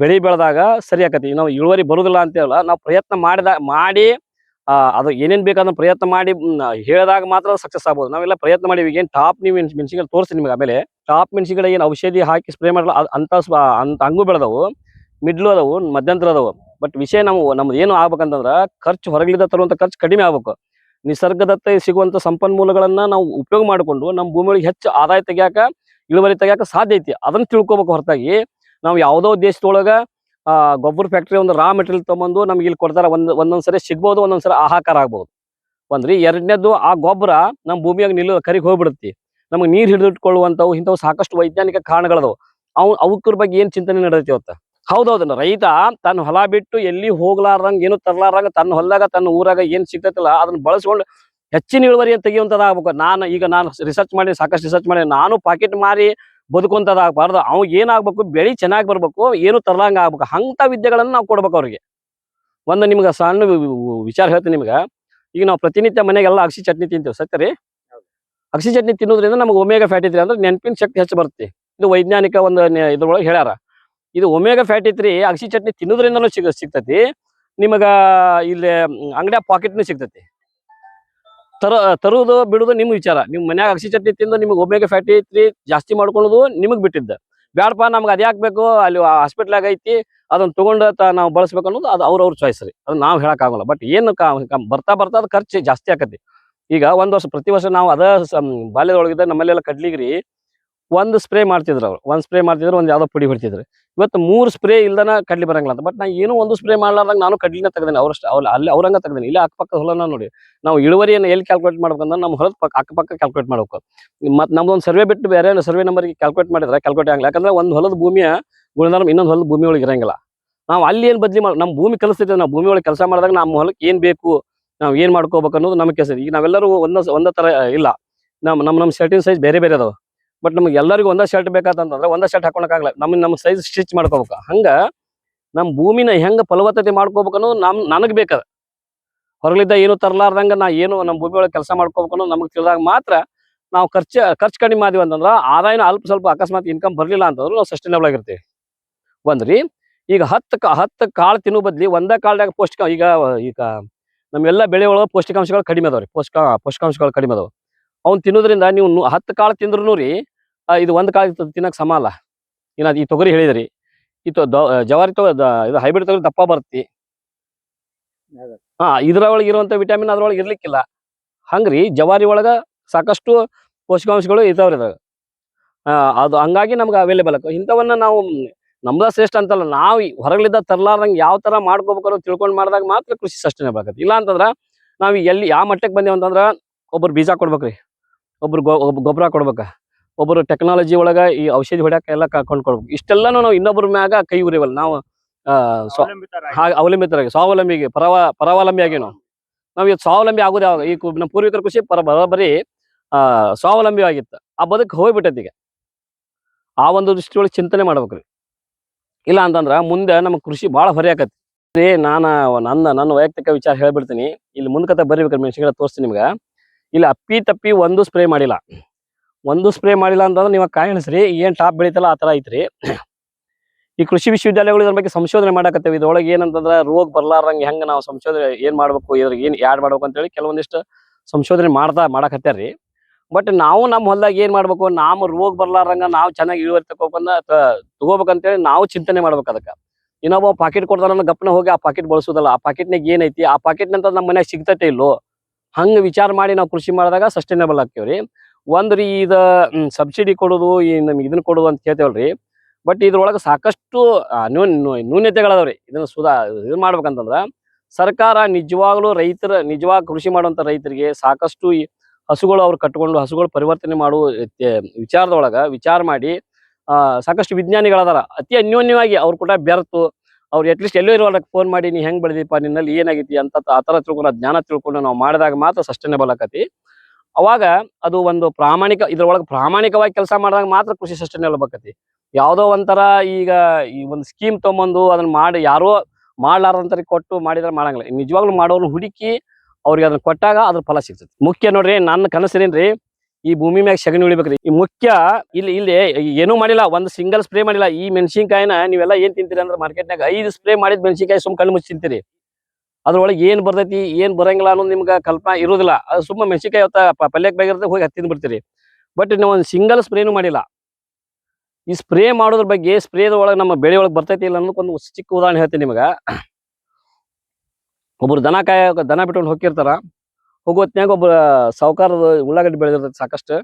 ಬೆಳೆ ಬೆಳೆದಾಗ ಸರಿ ಆಕತಿ. ನಾವು ಇಳುವರಿ ಬರುದಿಲ್ಲ ಅಂತೇವಲ್ಲ, ನಾವು ಪ್ರಯತ್ನ ಮಾಡಿ ಅದು ಏನೇನ್ ಬೇಕಾದ ಪ್ರಯತ್ನ ಮಾಡಿ ಹೇಳಿದಾಗ ಮಾತ್ರ ಸಕ್ಸಸ್ ಆಗ್ಬೋದು. ನಾವೆಲ್ಲ ಪ್ರಯತ್ನ ಮಾಡಿವಿ. ಏನು ಟಾಪ್ ನೀವು ಮೆಣಸಿನ್ಕಾಯಿ ತೋರಿಸಿ ನಿಮ್ಗೆ ಆಮೇಲೆ ಟಾಪ್ ಮೆಣಸಿನ್ಕಾಯಿ ಏನು ಔಷಧಿ ಹಾಕಿ ಸ್ಪ್ರೇ ಮಾಡಲ್ಲ ಅಂತ ಹಂಗೂ ಬೆಳೆದವು, ಮಿಡ್ಲು ಅದಾವು, ಮಧ್ಯಂತರ ಅದಾವು. ಬಟ್ ವಿಷಯ ನಮ್ದು ಏನು ಆಗ್ಬೇಕಂತಂದ್ರೆ ಖರ್ಚು ಹೊರಗಲಿಂದ ತರುವಂಥ ಖರ್ಚು ಕಡಿಮೆ ಆಗ್ಬೇಕು. ನಿಸರ್ಗದತ್ತ ಸಿಗುವಂಥ ಸಂಪನ್ಮೂಲಗಳನ್ನ ನಾವು ಉಪಯೋಗ ಮಾಡಿಕೊಂಡು ನಮ್ಮ ಭೂಮಿಯೊಳಗೆ ಹೆಚ್ಚು ಆದಾಯ ತೆಗಿಯಾಕ, ಇಳುವರಿ ತೆಗಿಯಾಕ ಸಾಧ್ಯ ಐತಿ. ಅದನ್ನ ತಿಳ್ಕೊಬೇಕು. ಹೊರತಾಗಿ ನಾವು ಯಾವುದೋ ದೇಶದೊಳಗೆ ಗೊಬ್ಬರ ಫ್ಯಾಕ್ಟ್ರಿ ಒಂದು ರಾ ಮೆಟೀರಿಯಲ್ ತೊಗೊಂಬಂದು ನಮ್ಗೆ ಇಲ್ಲಿ ಕೊಡ್ತಾರೆ. ಒಂದೊಂದ್ಸರಿ ಸಿಗ್ಬೋದು, ಒಂದೊಂದ್ಸರಿ ಆಹಾಕಾರ ಆಗ್ಬೋದು. ಒಂದ್ರಿ ಎರಡನೇದು ಆ ಗೊಬ್ಬರ ನಮ್ಮ ಭೂಮಿಯಾಗ ಕರಿಗೆ ಹೋಗ್ಬಿಡುತ್ತೆ. ನಮಗೆ ನೀರು ಹಿಡಿದಿಟ್ಕೊಳ್ಳುವಂಥವು ಇಂಥವು ಸಾಕಷ್ಟು ವೈಜ್ಞಾನಿಕ ಕಾರಣಗಳದವು. ಅವಕ್ರ ಬಗ್ಗೆ ಏನು ಚಿಂತನೆ ನಡೆದೈತಿ ಇವತ್ತು? ಹೌದೌದನ್ನ ರೈತ ತನ್ನ ಹೊಲ ಬಿಟ್ಟು ಎಲ್ಲಿ ಹೋಗ್ಲಾರ್ದಂಗೆ ಏನು ತರ್ಲಾರ್ದಂಗ ತನ್ನ ಹೊಲದಾಗ ತನ್ನ ಊರಾಗ ಏನು ಸಿಗ್ತೈತಲ್ಲ ಅದನ್ನ ಬಳಸ್ಕೊಂಡು ಹೆಚ್ಚಿನ ಇಳುವರಿ ಅಂತ ತೆಗಿಯುವಂಥದ್ದು ನಾನು ರಿಸರ್ಚ್ ಮಾಡಿ ಸಾಕಷ್ಟು ರಿಸರ್ಚ್ ಮಾಡಿ ನಾನು ಪಾಕೆಟ್ ಮಾರಿ ಬದುಕುವಂಥದ್ದು ಆಗ್ಬಾರ್ದು. ಅವ್ಗೆ ಏನಾಗಬೇಕು, ಬೆಳೆ ಚೆನ್ನಾಗಿ ಬರ್ಬೇಕು, ಏನು ತರ್ಲಂಗ ಆಗ್ಬೇಕು. ಅಂಥ ವಿದ್ಯೆಗಳನ್ನು ನಾವು ಕೊಡ್ಬೇಕು ಅವ್ರಿಗೆ. ಒಂದು ನಿಮ್ಗೆ ಸಣ್ಣ ವಿಚಾರ ಹೇಳ್ತೀನಿ ನಿಮ್ಗೆ. ಈಗ ನಾವು ಪ್ರತಿನಿತ್ಯ ಮನೆಗೆಲ್ಲ ಅಗಸಿ ಚಟ್ನಿ ತಿಂತೀವಿ, ಸತ್ಯ ರೀ. ಅಗಸಿ ಚಟ್ನಿ ತಿನ್ನೋದ್ರಿಂದ ನಮ್ಗೆ ಒಮೆಗಾ ಫ್ಯಾಟ್ ಐತ್ರಿ, ಅಂದ್ರೆ ನೆನಪಿನ ಶಕ್ತಿ ಹೆಚ್ಚು ಬರುತ್ತೆ. ಇದು ವೈಜ್ಞಾನಿಕ ಒಂದು ಇದ್ರೊಳಗೆ ಹೇಳ್ಯಾರ. ಇದು ಒಮೆಗಾ ಫ್ಯಾಟ್ ಐತ್ರಿ, ಅಗಸಿ ಚಟ್ನಿ ತಿನ್ನೋದ್ರಿಂದನೂ ಸಿಗ್ತೈತಿ. ನಿಮಗೆ ಇಲ್ಲಿ ಅಂಗಡಿಯ ಪಾಕೆಟ್ನು ಸಿಗ್ತೈತಿ. ತರುವುದು ಬಿಡುದು ನಿಮ್ ವಿಚಾರ. ನಿಮ್ ಮನ್ಯಾಗ ಅಗಸಿ ಚಟ್ನಿ ತಿಂದು ನಿಮ್ಗೆ ಒಮ್ಮೆಗೆ ಫ್ಯಾಟಿ ಐತ್ರಿ ಜಾಸ್ತಿ ಮಾಡ್ಕೊಳ್ಳೋದು ನಿಮಗ್ ಬಿಟ್ಟಿದ್ದ. ಬ್ಯಾಡಪ್ಪ ನಮ್ಗೆ ಅದ್ ಬೇಕೋ ಅಲ್ಲಿ ಹಾಸ್ಪಿಟ್ಲಾಗ ಐತಿ ಅದನ್ನ ತಗೊಂಡ ನಾವು ಬಳಸ್ಬೇಕು ಅನ್ನೋದು ಅದು ಅವ್ರವ್ರ ಚಾಯ್ಸ್ ರೀ. ಅದು ನಾವು ಹೇಳಕ್ ಆಗಲ್ಲ. ಬಟ್ ಏನು ಬರ್ತಾ ಬರ್ತಾ ಅದು ಖರ್ಚು ಜಾಸ್ತಿ ಆಕತಿ. ಈಗ ಒಂದ್ ವರ್ಷ ಪ್ರತಿ ವರ್ಷ ನಾವು ಬಾಲ್ಯದೊಳಗಿದ್ದ ನಮ್ಮಲ್ಲೆಲ್ಲ ಕಡ್ಲಿಗ್ರಿ ಒಂದು ಸ್ಪ್ರೇ ಮಾಡ್ತಿದ್ರು ಅವ್ರು. ಒಂದ್ ಸ್ಪ್ರೇ ಮಾಡ್ತಿದ್ರು, ಒಂದ್ ಯಾವ್ದೋ ಪುಡಿ ಹೊಡ್ತಿದ್ರು. ಇವತ್ತು 3 ಸ್ಪ್ರೇ ಇಲ್ದನ ಕಡ್ಲಿ ಬರಂಗಿಲ್ಲ ಅಂತ. ಬಟ್ ನಾ ಏನು ಒಂದು ಸ್ಪ್ರೇ ಮಾಡ್ಲಾರ್ದಾಗ ನಾನು ಕಡ್ಲಿನ ತೆಗ್ದೇನೆ. ಅಲ್ಲಿ ಅವ್ರಂಗ ತೆಗ್ದೇನೆ. ಇಲ್ಲ ಅಕ್ಕಪಕ್ಕ ಹೊಲನ ನೋಡಿ ನಾವು ಇಳುವರಿಯನ್ನು ಎಲ್ಲಿ ಕ್ಯಾಲ್ಕುಲೇಟ್ ಮಾಡ್ಬೇಕಂದ್ರೆ ನಮ್ಮ ಹೊಲದ ಅಕ್ಕಪಕ್ಕ ಕ್ಯಾಲ್ಕುಲೇಟ್ ಮಾಡ್ಬೇಕು. ಮತ್ ನಮ್ದೊಂದು ಸರ್ವೆ ಬಿಟ್ಟು ಬೇರೆ ಸರ್ವೆ ನಂಬರ್ ಕ್ಯಾಲ್ಕುಲೇಟ್ ಮಾಡಿದ್ರೆ ಕ್ಯಾಲ್ಕುಲೇಟ್ ಆಗಲ್ಲ. ಯಾಕಂದ್ರೆ ಒಂದು ಹೊಲದ ಭೂಮಿಯ ಗುಣಧರ್ಮ ಇನ್ನೊಂದು ಹೊಲದ ಭೂಮಿ ಒಳಗೆ ಇರಂಗಿಲ್ಲ. ನಾವು ಅಲ್ಲಿ ಏನ್ ಬದ್ಲಿ ನಮ್ಮ ಭೂಮಿ ಕಲಿಸ್ತಿದ್ದೇವೆ. ನಾವು ಭೂಮಿ ಒಳಗೆ ಕೆಲಸ ಮಾಡಿದಾಗ ನಮ್ಮ ಹೊಲಕ್ಕೆ ಏನ್ ಬೇಕು, ನಾವು ಏನ್ ಮಾಡ್ಕೋಬೇಕು ಅನ್ನೋದು ನಮಗೆ ಕೆಲಸ. ಈಗ ನಾವೆಲ್ಲರೂ ಒಂದೇ ತರ ಇಲ್ಲ. ನಮ್ಮ ಶರ್ಟಿನ ಸೈಜ್ ಬೇರೆ ಬೇರೆ ಅದಾವ. ಬಟ್ ನಮ್ಗೆ ಎಲ್ಲರಿಗೂ ಒಂದೇ ಶರ್ಟ್ ಬೇಕಂತಂದ್ರೆ ಒಂದೇ ಶರ್ಟ್ ಹಾಕೊಳಕ್ಕಾಗಲ್ಲ. ನಮ್ಮ ಸೈಜ್ ಸ್ಟಿಚ್ ಮಾಡ್ಕೋಬೇಕು. ಹಂಗ ನಮ್ಮ ಭೂಮಿನ ಹೆಂಗ ಫಲವತ್ತತೆ ಮಾಡ್ಕೋಬೇಕು ಅನ್ನೋದು ನನಗ್ ಬೇಕದ. ಹೊರಗಳಿದ್ದ ಏನು ತರಲಾರ್ದಂಗ ನಾ ಏನು ನಮ್ಮ ಭೂಮಿ ಒಳಗೆ ಕೆಲಸ ಮಾಡ್ಕೋಬೇಕು ಅನ್ನೋದು ನಮಗೆ ತಿಳಿದಾಗ ಮಾತ್ರ ನಾವು ಖರ್ಚು ಕಡಿಮೆ ಮಾಡಿದ್ವಿ ಅಂತಂದ್ರೆ ಆದಾಯನ ಅಲ್ಪ ಸ್ವಲ್ಪ ಅಕಸ್ಮಾತ್ ಇನ್ಕಮ್ ಬರ್ಲಿಲ್ಲ ಅಂತಂದ್ರೆ ನಾವು ಸಸ್ಟೈನಬಲ್ ಆಗಿರ್ತೀವಿ. ಒಂದ್ರಿ ಈಗ 10 ಕಾಳು ತಿನ್ನೋ ಬದ್ಲಿ ಒಂದೇ ಕಾಳ್ದಾಗ ಈಗ ನಮ್ಮೆಲ್ಲ ಬೆಳೆ ಒಳಗೆ ಪೌಷ್ಟಿಕಾಂಶಗಳು ಕಡಿಮೆ ಅದಾವ್ರಿ. ಪೋಷಕಾಂಶಗಳು ಕಡಿಮೆ ಅದಾವ. ಅವ್ನು ತಿನ್ನೋದ್ರಿಂದ ನೀವು 10 ಕಾಳು ತಿಂದ್ರು ರೀ ಇದು ಒಂದ್ ಕಾಳು ತಿನ್ನಕ್ ಸಮ ಅಲ್ಲ. ಈ ತೊಗರಿ ಹೇಳಿದ್ರಿ, ಜವಾರಿ ಇದು ಹೈಬ್ರಿಡ್ ತೊಗರಿ ದಪ್ಪ ಬರುತ್ತೆ. ಇದ್ರೊಳಗೆ ಇರುವಂತ ವಿಟಮಿನ್ ಅದ್ರೊಳಗೆ ಇರ್ಲಿಕ್ಕಿಲ್ಲ. ಹಂಗ್ರಿ ಜವಾರಿ ಒಳಗ ಸಾಕಷ್ಟು ಪೋಷಕಾಂಶಗಳು ಇರ್ತಾವ್ರಿ ಅದಾಗ. ಅದು ಹಂಗಾಗಿ ನಮ್ಗೆ ಅವೈಲೇಬಲ್ ಆಗ ಇಂಥವನ್ನ ನಾವು ನಮ್ದ ಶ್ರೇಷ್ಠ ಅಂತಲ್ಲ. ನಾವು ಹೊರಗಳಿದ್ದ ತರ್ಲಾರ್ದಂಗೆ ಯಾವ ತರ ಮಾಡ್ಕೋಬೇಕು ಅನ್ನೋದು ತಿಳ್ಕೊಂಡು ಮಾಡಿದಾಗ ಮಾತ್ರ ಕೃಷಿ ಸಸ್ಟೈನಬಲ್ ಆಗತ್ತೆ. ಇಲ್ಲ ಅಂತಂದ್ರ ನಾವ್ ಎಲ್ಲಿ ಯಾವ ಮಟ್ಟಕ್ಕೆ ಬಂದೇವ್ ಅಂತಂದ್ರ ಒಬ್ರು ಬೀಜ ಕೊಡ್ಬೇಕ್ರಿ, ಒಬ್ರು ಗೊಬ್ಬರ ಕೊಡ್ಬೇಕ, ಒಬ್ಬರು ಟೆಕ್ನಾಲಜಿ ಒಳಗ ಈ ಔಷಧಿ ಹೊಡ್ಯಾಕ ಎಲ್ಲ ಕೊಂಡ್ಕೊಡ್ಬೇಕು. ಇಷ್ಟೆಲ್ಲಾನು ನಾವು ಇನ್ನೊಬ್ಬರ ಮ್ಯಾಗ ಕೈ ಉರಿವಲ್ಲ. ನಾವು ಸ್ವಾವಲಂಬಿಗೆ ಪರಾವಲಂಬಿ ಆಗಿ ನಾವು ಇವತ್ತು ಸ್ವಾವಲಂಬಿ ಆಗೋದು ಯಾವಾಗ? ಈ ನಮ್ಮ ಪೂರ್ವಿಕರ ಕೃಷಿ ಬರೀ ಸ್ವಾವಲಂಬಿ ಆಗಿತ್ತು. ಆ ಬದುಕು ಹೋಗ್ಬಿಟ್ಟೈತಿ. ಈಗ ಆ ಒಂದು ದೃಷ್ಟಿ ಒಳಗೆ ಚಿಂತನೆ ಮಾಡ್ಬೇಕ್ರಿ. ಇಲ್ಲ ಅಂತಂದ್ರ ಮುಂದೆ ನಮ್ಮ ಕೃಷಿ ಬಹಳ ಹೊರೆ ಆಕತಿ. ನನ್ನ ವೈಯಕ್ತಿಕ ವಿಚಾರ ಹೇಳ್ಬಿಡ್ತೀನಿ. ಇಲ್ಲಿ ಮುಂದ್ಕತ ಬರೀಬೇಕ್ರಿ, ಮೆಣಸಿನಕಾಯಿ ತೋರಿಸ್ತೀನಿ ನಿಮ್ಗ. ಇಲ್ಲಿ ಅಪ್ಪಿ ತಪ್ಪಿ ಒಂದು ಸ್ಪ್ರೇ ಮಾಡಿಲ್ಲ ಅಂತಂದ್ರೆ ನೀವು ಕಾಯಿ ಎಣಿಸ್ರಿ ಏನ್ ಟಾಪ್ ಬೆಳಿತಲ್ಲ ಆ ತರ ಐತ್ರಿ. ಈ ಕೃಷಿ ವಿಶ್ವವಿದ್ಯಾಲಯಗಳು ಇದ್ರ ಬಗ್ಗೆ ಸಂಶೋಧನೆ ಮಾಡಕತ್ತೇವೆ. ಇದ್ರೊಳಗೆ ಏನಂತಂದ್ರೆ ರೋಗ ಬರ್ಲಾರಂಗೆ ಹೆಂಗ ನಾವು ಸಂಶೋಧನೆ ಏನ್ ಮಾಡ್ಬೇಕು, ಇದ್ರಿಗೆ ಏನ್ ಯಾಡ್ ಮಾಡ್ಬೇಕು ಅಂತ ಹೇಳಿ ಕೆಲವೊಂದಿಷ್ಟು ಸಂಶೋಧನೆ ಮಾಡಕತ್ತಾರ್ರಿ. ಬಟ್ ನಾವು ನಮ್ಮ ಹೊಲದಾಗ ಏನ್ ಮಾಡ್ಬೇಕು, ನಾವು ರೋಗ ಬರ್ಲಾರಂಗ ನಾವು ಚೆನ್ನಾಗಿ ಇಳುವರಿ ತಗೋಬೇಕಂತೇಳಿ ನಾವು ಚಿಂತನೆ ಮಾಡ್ಬೇಕು. ಅದಕ್ಕೆ ಇನ್ನೊಬ್ಬ ಪಾಕೆಟ್ ಕೊಡ್ತಾನ ಗಪ್ಪನ ಹೋಗಿ ಆ ಪಾಕೆಟ್ ಬಳಸೋದಲ್ಲ. ಆ ಪಾಕೆಟ್ನಾಗ ಏನೈತಿ, ಆ ಪಾಕೆಟ್ ನಂತರ ನಮ್ಮ ಮನ್ಯಾಗ ಸಿಗ್ತೈತೆ ಇಲ್ಲೋ, ಹಂಗ ವಿಚಾರ ಮಾಡಿ ನಾವು ಕೃಷಿ ಮಾಡಿದಾಗ ಸಸ್ಟೈನಬಲ್ ಆಗ್ತೇವ್ರಿ. ಒಂದ್ರಿ ಇದ ಸಬ್ಸಿಡಿ ಕೊಡೋದು ನಮ್ಗೆ ಇದನ್ನ ಕೊಡೋದು ಅಂತ ಕೇಳ್ತೇವಲ್ರಿ. ಬಟ್ ಇದ್ರೊಳಗೆ ಸಾಕಷ್ಟು ನ್ಯೂನ್ಯತೆಗಳದಾವ್ರಿ. ಇದನ್ನ ಮಾಡ್ಬೇಕಂತಂದ್ರ ಸರ್ಕಾರ ನಿಜವಾಗ ಕೃಷಿ ಮಾಡುವಂತ ರೈತರಿಗೆ ಸಾಕಷ್ಟು ಈ ಹಸುಗಳು ಅವ್ರು ಕಟ್ಕೊಂಡು ಹಸುಗಳು ಪರಿವರ್ತನೆ ಮಾಡುವ ವಿಚಾರ ಮಾಡಿ ಸಾಕಷ್ಟು ವಿಜ್ಞಾನಿಗಳದಾರ. ಅತಿ ಅನ್ಯೋನ್ಯವಾಗಿ ಅವ್ರು ಕೂಡ ಬೆರೆತು ಅವ್ರು ಅಟ್ಲೀಸ್ಟ್ ಎಲ್ಲೋ ಇರೋದಕ್ಕೆ ಫೋನ್ ಮಾಡಿ ನೀ ಹೆಂಗ್ ಬೆಳೆದಿಪ್ಪ, ನಿನ್ನಲ್ಲಿ ಏನಾಗೈತಿ ಅಂತ ಆ ತರ ತಿಳ್ಕೊಂಡು ಜ್ಞಾನ ತಿಳ್ಕೊಂಡು ನಾವು ಮಾಡಿದಾಗ ಮಾತ್ರ ಸಸ್ಟೈನಬಲ್ ಆಕತಿ. ಅವಾಗ ಅದು ಒಂದು ಇದ್ರೊಳಗೆ ಪ್ರಾಮಾಣಿಕವಾಗಿ ಕೆಲಸ ಮಾಡಿದಾಗ ಮಾತ್ರ ಕೃಷಿ ಸಸ್ಟೈನಬಲ್ ಆಕತಿ. ಯಾವ್ದೋ ಒಂಥರ ಈಗ ಈ ಒಂದು ಸ್ಕೀಮ್ ತಗೊಂಬಂದು ಅದನ್ನ ಮಾಡಿ ಯಾರೋ ಮಾಡ್ಲಾರಂತರಿಗೆ ಕೊಟ್ಟು ಮಾಡಿದ್ರೆ ಮಾಡಂಗಿಲ್ಲ. ನಿಜವಾಗ್ಲೂ ಮಾಡೋರು ಹುಡುಕಿ ಅವ್ರಿಗೆ ಅದನ್ನ ಕೊಟ್ಟಾಗ ಅದ್ರ ಫಲ ಸಿಗ್ತದೆ. ಮುಖ್ಯ ನೋಡ್ರಿ, ನನ್ನ ಕನಸೇನ್ರಿ ಈ ಭೂಮಿ ಮ್ಯಾಗ ಸಗಣಿ ಉಳಿಬೇಕ್ರಿ. ಈ ಮುಖ್ಯ ಇಲ್ಲಿ ಏನೂ ಮಾಡಿಲ್ಲ, ಒಂದು ಸಿಂಗಲ್ ಸ್ಪ್ರೇ ಮಾಡಿಲ್ಲ. ಈ ಮೆಣಸಿನ್ಕಾಯಿನ ನೀವೆಲ್ಲ ಏನ್ ತಿಂತೀರಿ ಅಂದ್ರೆ ಮಾರ್ಕೆಟ್ನಾಗ 5 ಸ್ಪ್ರೇ ಮಾಡಿದ ಮೆಣಸಿನ್ಕಾಯಿ ಸುಮ್ ಕಣ್ಣು ಮುಚ್ಚಿ ತಿಂತೀರಿ. ಅದ್ರೊಳಗೆ ಏನ್ ಬರ್ತೈತಿ ಏನ್ ಬರಂಗಿಲ್ಲ ಅನ್ನೋದು ನಿಮ್ಗೆ ಕಲ್ಪನಾ ಇರೋದಿಲ್ಲ. ಅದು ಸುಮ್ಮ ಮೆಣಸಿನ್ಕಾಯಿ ಪಲ್ಯಕ್ಕೆ ಬೇಗಿರುತ್ತೆ ಹೋಗಿ ಹತ್ತಿಂದ್ ಬಿಡ್ತೀರಿ. ಬಟ್ ನಾವು ಒಂದು ಸಿಂಗಲ್ ಸ್ಪ್ರೇನು ಮಾಡಿಲ್ಲ. ಈ ಸ್ಪ್ರೇ ಮಾಡೋದ್ರ ಬಗ್ಗೆ ಸ್ಪ್ರೇದ ಒಳಗೆ ನಮ್ಮ ಬೆಳೆ ಒಳಗೆ ಬರ್ತೈತಿ ಇಲ್ಲ ಅನ್ನೋದಕ್ಕೊಂದು ಚಿಕ್ಕ ಉದಾಹರಣೆ ಹೇಳ್ತೀನಿ ನಿಮ್ಗ. ಒಬ್ರು ದನ ಬಿಟ್ಕೊಂಡು ಹೋಗಿರ್ತಾರ. ಹೋಗೋತ್ನ್ಯಾಗ ಒಬ್ಬ ಸಾವುಕಾರದ ಉಳ್ಳಾಗಡ್ಡಿ ಬೆಳೆದಿರ್ತೈತಿ, ಸಾಕಷ್ಟು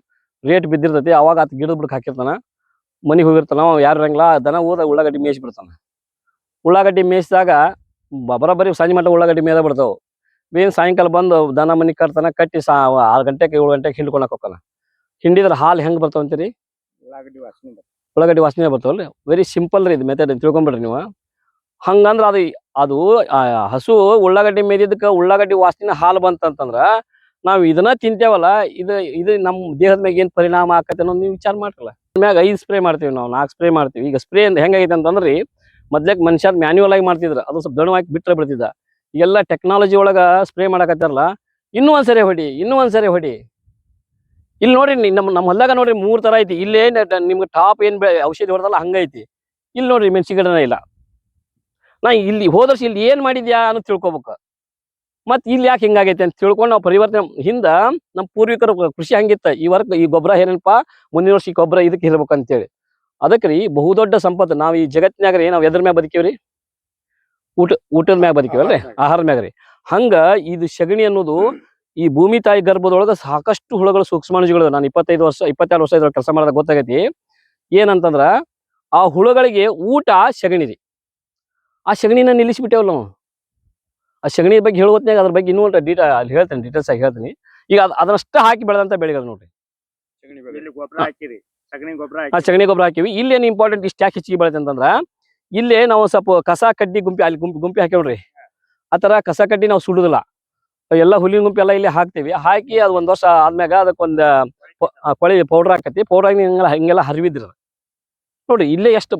ರೇಟ್ ಬಿದ್ದಿರ್ತೈತಿ. ಅವಾಗ ಆತ ಗಿಡದ ಬಿಡಕ್ ಹಾಕಿರ್ತಾನ, ಮನಿಗೆ ಹೋಗಿರ್ತಾನ. ಯಾರು ಇರಂಗಿಲ್ಲ, ದನ ಉಳ್ಳಾಗಡ್ಡಿ ಮೇಯಿಸಿ ಬಿಡ್ತಾನ. ಉಳ್ಳಾಗಡ್ಡಿ ಮೇಯಿಸಿದಾಗ ಬರೋಬ್ಬರಿ ಸಂಜೆ ಮಟ್ಟ ಉಳ್ಳಾಗಡ್ಡಿ ಮೇಯ್ದ ಬಿಡ್ತಾವ. ಬೇನ್ ಸಾಯಂಕಾಲ ಬಂದು ದನ ಮನಿಗೆ ಕಟ್ತಾನ, ಕಟ್ಟಿ 6 ಗಂಟೆಗೆ 7 ಗಂಟೆಗೆ ಹಿಂಡ್ಕೊಳಕ್ ಹೋಗ್ತಾನ. ಹಿಂಡಿದ್ರ ಹಾಲು ಹೆಂಗ್ ಬರ್ತಾವ ಅಂತೀರಿ? ಉಳ್ಳಾಗಡ್ಡಿ ವಾಸನೆ ಬರ್ತಾವಲ್ರಿ. ವೆರಿ ಸಿಂಪಲ್ ರೀ ಇದು ಮೆಥಡ್, ತಿಳ್ಕೊಂಬಿಡ್ರಿ ನೀವು. ಹಂಗಂದ್ರ ಅದು ಹಸು ಉಳ್ಳಾಗಡ್ಡಿ ಮೇದಿದ್ದಕ್ಕೆ ಉಳ್ಳಾಗಡ್ಡಿ ವಾಸನೆ ಹಾಲು ಬಂತಂತಂದ್ರ ನಾವ್ ಇದನ್ನ ತಿಂತೇವಲ್ಲ, ಇದು ನಮ್ಮ ದೇಹದ ಮ್ಯಾಗ ಏನ್ ಪರಿಣಾಮ ಆಕತಿ ಅನ್ನೋದು ನೀವು ವಿಚಾರ ಮಾಡ್ರಲ್ಲ. ಮ್ಯಾಗ 5 ಸ್ಪ್ರೇ ಮಾಡ್ತೀವಿ, ನಾವು 4 ಸ್ಪ್ರೇ ಮಾಡ್ತೀವಿ. ಈಗ ಸ್ಪ್ರೇ ಹೆಂಗೈತೆ ಅಂತಂದ್ರಿ, ಮೊದ್ಲೇಕ್ ಮನುಷ್ಯರ್ ಮ್ಯಾನ್ಯುವಲ್ ಆಗಿ ಮಾಡ್ತಿದ್ರ, ಅದು ಸ್ವಲ್ಪ ದಣವಾಗಿ ಬಿಟ್ರೆ ಬಿಡ್ತಿದ್ದ. ಈಗೆಲ್ಲ ಟೆಕ್ನಾಲಜಿ ಒಳಗ ಸ್ಪ್ರೇ ಮಾಡಕತ್ತಾರಲ್ಲ, ಇನ್ನೂ ಒಂದ್ಸರಿ ಹೊಡಿ. ಇಲ್ಲಿ ನೋಡ್ರಿ, ನಮ್ಮ ಹೊಲ್ದಾಗ ನೋಡ್ರಿ 3 ತರ ಐತಿ. ಇಲ್ಲೇ ನಿಮ್ಗೆ ಟಾಪ್ ಏನ್ ಔಷಧಿ ಹೊಡೆದಲ್ಲ ಹಂಗೈತಿ. ಇಲ್ಲಿ ನೋಡ್ರಿ ಮೆಣಸಿನ ಗಿಡನ ಇಲ್ಲ. ನಾ ಇಲ್ಲಿ ಹೋದರ್ಷ ಇಲ್ಲಿ ಏನ್ ಮಾಡಿದ್ಯಾ ಅನ್ನೋದು ತಿಳ್ಕೊಬೇಕು. ಮತ್ತೆ ಇಲ್ಲಿ ಯಾಕೆ ಹಿಂಗಾಗೈತೆ ಅಂತ ತಿಳ್ಕೊಂಡು ನಾವು ಪರಿವರ್ತನೆ ಹಿಂದ ನಮ್ಮ ಪೂರ್ವಿಕರು ಕೃಷಿ ಹಂಗಿತ್ತ ಈ ಗೊಬ್ಬರ ಏನಪ್ಪ ಮುಂದಿನ ವರ್ಷ ಈ ಗೊಬ್ಬರ ಇದಕ್ಕೆ ಇರ್ಬೇಕು ಅಂತೇಳಿ. ಅದಕ್ಕೆ ರೀ ಬಹುದೊಡ್ಡ ಸಂಪತ್ತು ನಾವು ಈ ಜಗತ್ತಿನಾಗ ರೀ ನಾವು ಎದ್ರ ಮ್ಯಾಗ ಬದುಕೇವ್ರಿ, ಊಟದ ಮ್ಯಾಗ ಬದುಕೇವಲ್ರಿ, ಆಹಾರದ ಮ್ಯಾಗ ರೀ. ಹಂಗ ಇದು ಸಗಣಿ ಅನ್ನೋದು ಈ ಭೂಮಿ ತಾಯಿ ಗರ್ಭದೊಳಗ ಸಾಕಷ್ಟು ಹುಳುಗಳು ಸೂಕ್ಷ್ಮಾಣುಜೀಗಳು. ನಾನು 22 ವರ್ಷ ಇದ್ರೊಳಗೆ ಕೆಲಸ ಮಾಡಿದಾಗ ಗೊತ್ತಾಗೈತಿ ಏನಂತಂದ್ರ ಆ ಹುಳುಗಳಿಗೆ ಊಟ ಸಗಣಿ ರೀ. ಆ ಸಗಣಿನ ನಿಲ್ಲಿಸ್ಬಿಟ್ಟೇವಲ್ಲ ನಾವು. ಆ ಸಗಣಿ ಬಗ್ಗೆ ಹೇಳುವತ್ನಾಗ ಅದ್ರ ಬಗ್ಗೆ ಇನ್ನೂ ಡೀಟೇಲ್ಸ್ ಆಗಿ ಹೇಳ್ತೀನಿ. ಈಗ ಅದನ್ನಷ್ಟ ಹಾಕಿ ಬೆಳೆದಂತ ಬೆಳೆಗಳು ನೋಡ್ರಿ. ಗೊಬ್ಬರ ಹಾಕಿರಿ, ಸಗಣಿ ಗೊಬ್ಬರ ಆ ಸಗಣಿ ಗೊಬ್ಬರ ಹಾಕಿವಿ. ಇಲ್ಲೇನು ಇಂಪಾರ್ಟೆಂಟ್ ಇಷ್ಟ ಯಾಕೆ ಹೆಚ್ಚಿಗೆ ಬೆಳೆದ ಅಂತಂದ್ರ ಇಲ್ಲೇ ನಾವು ಸ್ವಲ್ಪ ಕಸ ಕಡ್ಡಿ ಗುಂಪಿ ಹಾಕ್ಯವ್ರಿ. ಆ ತರ ಕಸ ಕಡ್ಡಿ ನಾವು ಸುಡುದಿಲ್ಲ, ಎಲ್ಲ ಹುಲ್ಲಿನ ಗುಂಪಿ ಎಲ್ಲ ಇಲ್ಲಿ ಹಾಕ್ತಿವಿ. ಹಾಕಿ ಅದು ಒಂದ್ ವರ್ಷ ಆದ್ಮ್ಯಾಗ ಅದಕ್ಕೊಂದ್ ಕೊಳಿ ಪೌಡರ್ ಹಾಕತಿ. ಪೌಡರ್ ಆಗಿ ಹಿಂಗೆಲ್ಲ ಹರಿವಿದ್ರ ನೋಡ್ರಿ. ಇಲ್ಲೇ ಎಷ್ಟು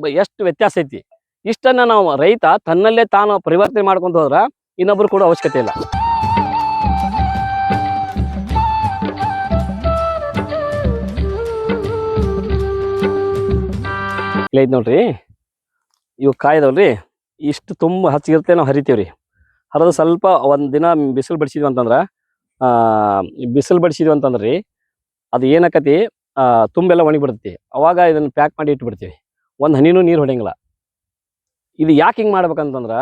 ವ್ಯತ್ಯಾಸ ಐತಿ. ಇಷ್ಟನ್ನ ನಾವು ರೈತ ತನ್ನಲ್ಲೇ ತಾನು ಪರಿವರ್ತನೆ ಮಾಡ್ಕೊಂತ ಹೋದ್ರ ಇನ್ನೊಬ್ರು ಕೂಡ ಅವಶ್ಯಕತೆ ಇಲ್ಲ. ಇಲ್ಲ ಐತ್ ನೋಡ್ರಿ, ಇವು ಕಾಯ್ದವಲ್ರಿ, ಇಷ್ಟು ತುಂಬ ಹಚ್ಚಿರುತ್ತೆ. ನಾವು ಹರಿತೀವ್ರಿ. ಹರಿದು ಸ್ವಲ್ಪ ಒಂದ್ ದಿನ ಬಿಸಿಲು ಬಡಿಸಿದ್ವಿ ಅಂತಂದ್ರಿ ಅದು ಏನಾಕತಿ ತುಂಬೆಲ್ಲ ಒಣಗಿಬಿಡ್ತೈತಿ. ಅವಾಗ ಇದನ್ನ ಪ್ಯಾಕ್ ಮಾಡಿ ಇಟ್ಬಿಡ್ತೀವಿ. ಒಂದ್ ಹನಿನೂ ನೀರು ಹೊಡೆಯಂಗಿಲ್ಲ. ಇದು ಯಾಕೆ ಹಿಂಗೆ ಮಾಡ್ಬೇಕಂತಂದ್ರ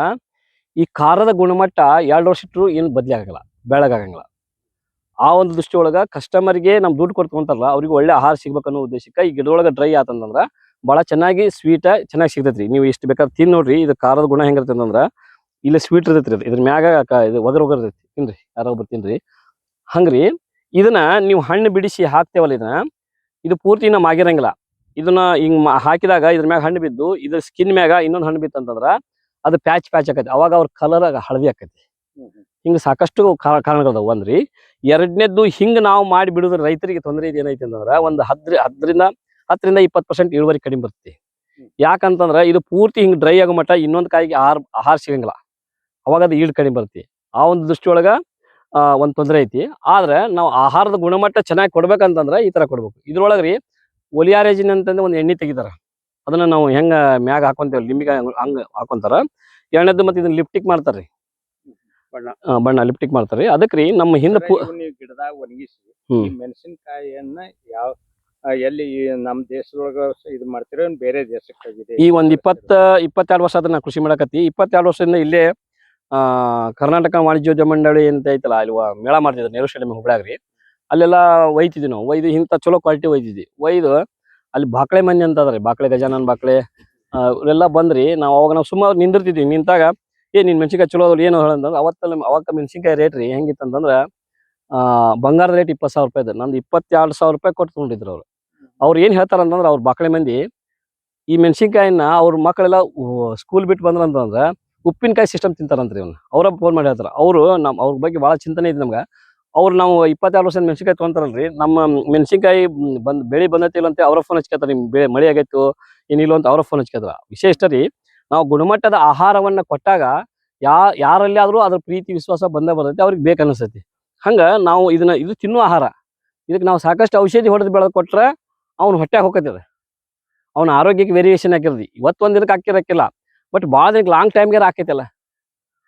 ಈ ಖಾರದ ಗುಣಮಟ್ಟ 2 ವರ್ಷ ಇಟ್ಟರು ಏನು ಬದಲಿ ಆಗಲ್ಲ, ಬೆಳಗಾಗಂಗಿಲ್ಲ. ಆ ಒಂದು ದೃಷ್ಟಿ ಒಳಗ ಕಸ್ಟಮರ್ಗೆ ನಮ್ ದುಡ್ಡು ಕೊಡ್ಕೊಂತಾರಲ್ಲ ಅವ್ರಿಗೆ ಒಳ್ಳೆ ಆಹಾರ ಸಿಗ್ಬೇಕನ್ನೋ ಉದ್ದೇಶಕ್ಕೆ ಈ ಗಿಡದೊಳಗ ಡ್ರೈ ಆತಂದ್ರ ಭಾಳ ಚೆನ್ನಾಗಿ ಚೆನ್ನಾಗಿ ಸಿಗ್ತೈತ್ರಿ. ನೀವು ಇಷ್ಟು ಬೇಕಾದ್ರೆ ತಿನ್ ನೋಡ್ರಿ. ಇದು ಖಾರದ ಗುಣ ಹೆಂಗಿರ್ತೈತೆ ಅಂತಂದ್ರ ಇಲ್ಲಿ ಸ್ವೀಟ್ ಇರ್ತೈತ್ರಿ. ಇದ್ರ ಮ್ಯಾಗ ಇದು ಒಗರ್ ಇರ್ತೈತಿ. ತಿನ್ರಿ, ಯಾರೋ ಒಬ್ರು ತಿನ್ರಿ. ಹಂಗ್ರಿ ಇದನ್ನ ನೀವು ಹಣ್ಣು ಬಿಡಿಸಿ ಹಾಕ್ತೇವಲ್ಲ, ಇದು ಪೂರ್ತಿ ನಮ್ಮ ಆಗಿರಂಗಿಲ್ಲ. ಇದನ್ನ ಹಿಂಗ್ ಹಾಕಿದಾಗ ಇದ್ರ ಮ್ಯಾಗ ಹಣ್ಣು ಬಿದ್ದು ಇದ್ರ ಸ್ಕಿನ್ ಮ್ಯಾಗ ಇನ್ನೊಂದು ಹಣ್ಣು ಬಿತ್ತಂತಂದ್ರ ಅದು ಪ್ಯಾಚ್ ಆಕೈತಿ. ಅವಾಗ ಅವ್ರ ಕಲರ್ ಹಳದಿ ಆಕೈತಿ. ಹಿಂಗ ಸಾಕಷ್ಟು ಕಾರಣಗಳದಾವ. ಒಂದ್ರಿ. ಎರಡನೇದ್ದು ಹಿಂಗ್ ನಾವು ಮಾಡಿ ಬಿಡುದ್ರ ರೈತರಿಗೆ ತೊಂದರೆ ಏನೈತಿ ಅಂತಂದ್ರ ಒಂದು 10ರಿಂದ 20% ಇಳುವರಿ ಕಡಿಮೆ ಬರ್ತೈತಿ. ಯಾಕಂತಂದ್ರ ಇದು ಪೂರ್ತಿ ಹಿಂಗ್ ಡ್ರೈ ಆಗೋ ಮಟ್ಟ ಇನ್ನೊಂದು ಕಾಯಿಗೆ ಆಹಾರ ಸಿಗಂಗಿಲ್ಲ. ಅವಾಗ ಅದು ಈಲ್ಡ್ ಕಡಿಮೆ ಬರ್ತೈತಿ. ಆ ಒಂದು ದೃಷ್ಟಿಯೊಳಗ ಒಂದ್ ತೊಂದರೆ ಐತಿ. ಆದ್ರೆ ನಾವು ಆಹಾರದ ಗುಣಮಟ್ಟ ಚೆನ್ನಾಗಿ ಕೊಡ್ಬೇಕಂತಂದ್ರ ಈ ತರ ಕೊಡ್ಬೇಕು. ಇದ್ರೊಳಗ್ರಿ ಒಲಿಯಾರೇಜಿನ್ ಅಂತಂದ್ರೆ ಒಂದು ಎಣ್ಣೆ ತೆಗಿತಾರ. ಅದನ್ನ ನಾವು ಹೆಂಗ ಮ್ಯಾಗ ಹಾಕೊಂತೇವೆ ಲಿಂಬಿಗೆ ಹಂಗ ಹಾಕೊಂತಾರ. ಎರಡನೇದ್ದು ಮತ್ತೆ ಇದನ್ನ ಲಿಪ್ಟಿಕ್ ಮಾಡ್ತಾರ್ರಿ, ಬಣ್ಣ ಲಿಪ್ಟಿಕ್ ಮಾಡ್ತಾರ್ರಿ. ಅದಕ್ರಿ ನಮ್ಮ ಹಿಂದ ಗಿಡದಾಗ ಒಣಗಿಸಿ ಈ ಮೆಣಸಿನಕಾಯಿಯನ್ನ ಯಾವ ಎಲ್ಲಿ ನಮ್ಮ ದೇಶದೊಳಗ ಇದು ಮಾಡ್ತೀರ ಬೇರೆ ದೇಶಕ್ಕೆ? ಈ ಒಂದ್ 22 ವರ್ಷ ಆದ್ರೆ ನಾ ಕೃಷಿ ಮಾಡಕತ್ತಿ. 22 ವರ್ಷದಿಂದ ಇಲ್ಲೇ ಕರ್ನಾಟಕ ವಾಣಿಜ್ಯೋದ್ಯಮ ಮಂಡಳಿ ಅಂತ ಐತಲ್ಲ, ಅಲ್ಲಿ ಮೇಳ ಮಾಡ್ತಿದ್ರು ನೆಹರು ಸ್ಟೇಡಿಯಂ ಹುಬ್ಳ್ಯಾಗ್ರಿ. ಅಲ್ಲೆಲ್ಲ ಒಯ್ತಿದ್ವಿ ನಾವು. ಒಯ್ದು ಇಂಥ ಚಲೋ ಕ್ವಾಲಿಟಿ ಒಯ್ತಿದ್ವಿ. ಒಯ್ದು ಅಲ್ಲಿ ಬಾಕ್ಳೆ ಮಂದಿ ಅಂತ ಅದ್ರಿ, ಬಾಕ್ಳೆ ಗಜಾನನ್ ಬಾಕ್ಳೆ ಇವರೆಲ್ಲ ಬಂದ್ರಿ. ನಾವು ಸುಮಾರು ನಿಂದಿರ್ತಿದ್ವಿ. ನಿಂತಾಗ ನಿನ್ ಮೆಣಸಿನ್ಕಾಯಿ ಚಲೋ ಏನು ಹೇಳಂತಂದ್ರೆ ಅವಾಗ ಮೆಣಸಿನ್ಕಾಯಿ ರೇಟ್ ರೀ ಹೆಂಗಿತ್ತಂತಂದ್ರ ಬಂಗಾರದ ರೇಟ್ 20,000 ರೂಪಾಯಿ ಇದೆ. ನಂದು 22,000 ರೂಪಾಯಿ ಕೊಟ್ಟು ತಗೊಂಡಿದ್ರು ಅವ್ರು. ಅವ್ರು ಏನ್ ಹೇಳ್ತಾರಂತಂದ್ರ ಅವ್ರ ಬಾಕ್ಳೆ ಮಂದಿ ಈ ಮೆಣಸಿನ್ಕಾಯಿನ ಅವ್ರ ಮಕ್ಕಳೆಲ್ಲ ಸ್ಕೂಲ್ ಬಿಟ್ಟು ಬಂದ್ರಂತಂದ್ರ ಉಪ್ಪಿನಕಾಯಿ ಸಿಸ್ಟಮ್ ತಿಂತಾರಂತ್ರಿ. ಅವ್ರ ಫೋನ್ ಮಾಡಿ ಹೇಳ್ತಾರ. ಅವ್ರ ಬಗ್ಗೆ ಬಹಳ ಚಿಂತನೆ ಇದೆ ನಮ್ಗೆ. ನಾವು 22 ವರ್ಷದ ಮೆಣಸಿನ್ಕಾಯಿ ತೊಗೊಂತಾರಲ್ರಿ, ನಮ್ಮ ಮೆಣಸಿನ್ಕಾಯಿ ಬೆಳೆ ಬಂದೈತಿಲ್ಲ ಅಂತ ಅವ್ರ ಫೋನ್ ಹಚ್ಕೋತಾರ. ನಿಮ್ ಬೆಳೆ ಮಳೆ ಆಗೈತು ಏನಿಲ್ಲ ಅಂತ ಅವ್ರ ಫೋನ್ ಹಚ್ಕೋತಾರ. ವಿಶೇಷ ಇಷ್ಟ ರೀ, ನಾವು ಗುಣಮಟ್ಟದ ಆಹಾರವನ್ನ ಕೊಟ್ಟಾಗ ಯಾರಲ್ಲಿ ಆದ್ರೂ ಅದ್ರ ಪ್ರೀತಿ ವಿಶ್ವಾಸ ಬರ್ತೈತಿ, ಅವ್ರಿಗೆ ಬೇಕನ್ನಿಸ್ತೈತಿ. ಹಂಗ ನಾವು ಇದು ತಿನ್ನೋ ಆಹಾರ. ಇದಕ್ಕೆ ನಾವು ಸಾಕಷ್ಟು ಔಷಧಿ ಹೊಡೆದು ಬೆಳೆದು ಕೊಟ್ರೆ ಅವ್ನ ಹೊಟ್ಟೆಗೆ ಹೋಗತ್ತದ. ಅವ್ನ ಆರೋಗ್ಯಕ್ಕೆ ವೇರಿಯೇಷನ್ ಹಾಕಿರ್ದಿ. ಇವತ್ತೊಂದ್ ದಿನಕ್ಕೆ ಹಾಕಿರಕ್ಕಿಲ್ಲ, ಬಟ್ ಭಾಳ ದಿನಕ್ಕೆ ಲಾಂಗ್ ಟೈಮ್ಗೆ ಹಾಕೈತಲ್ಲ.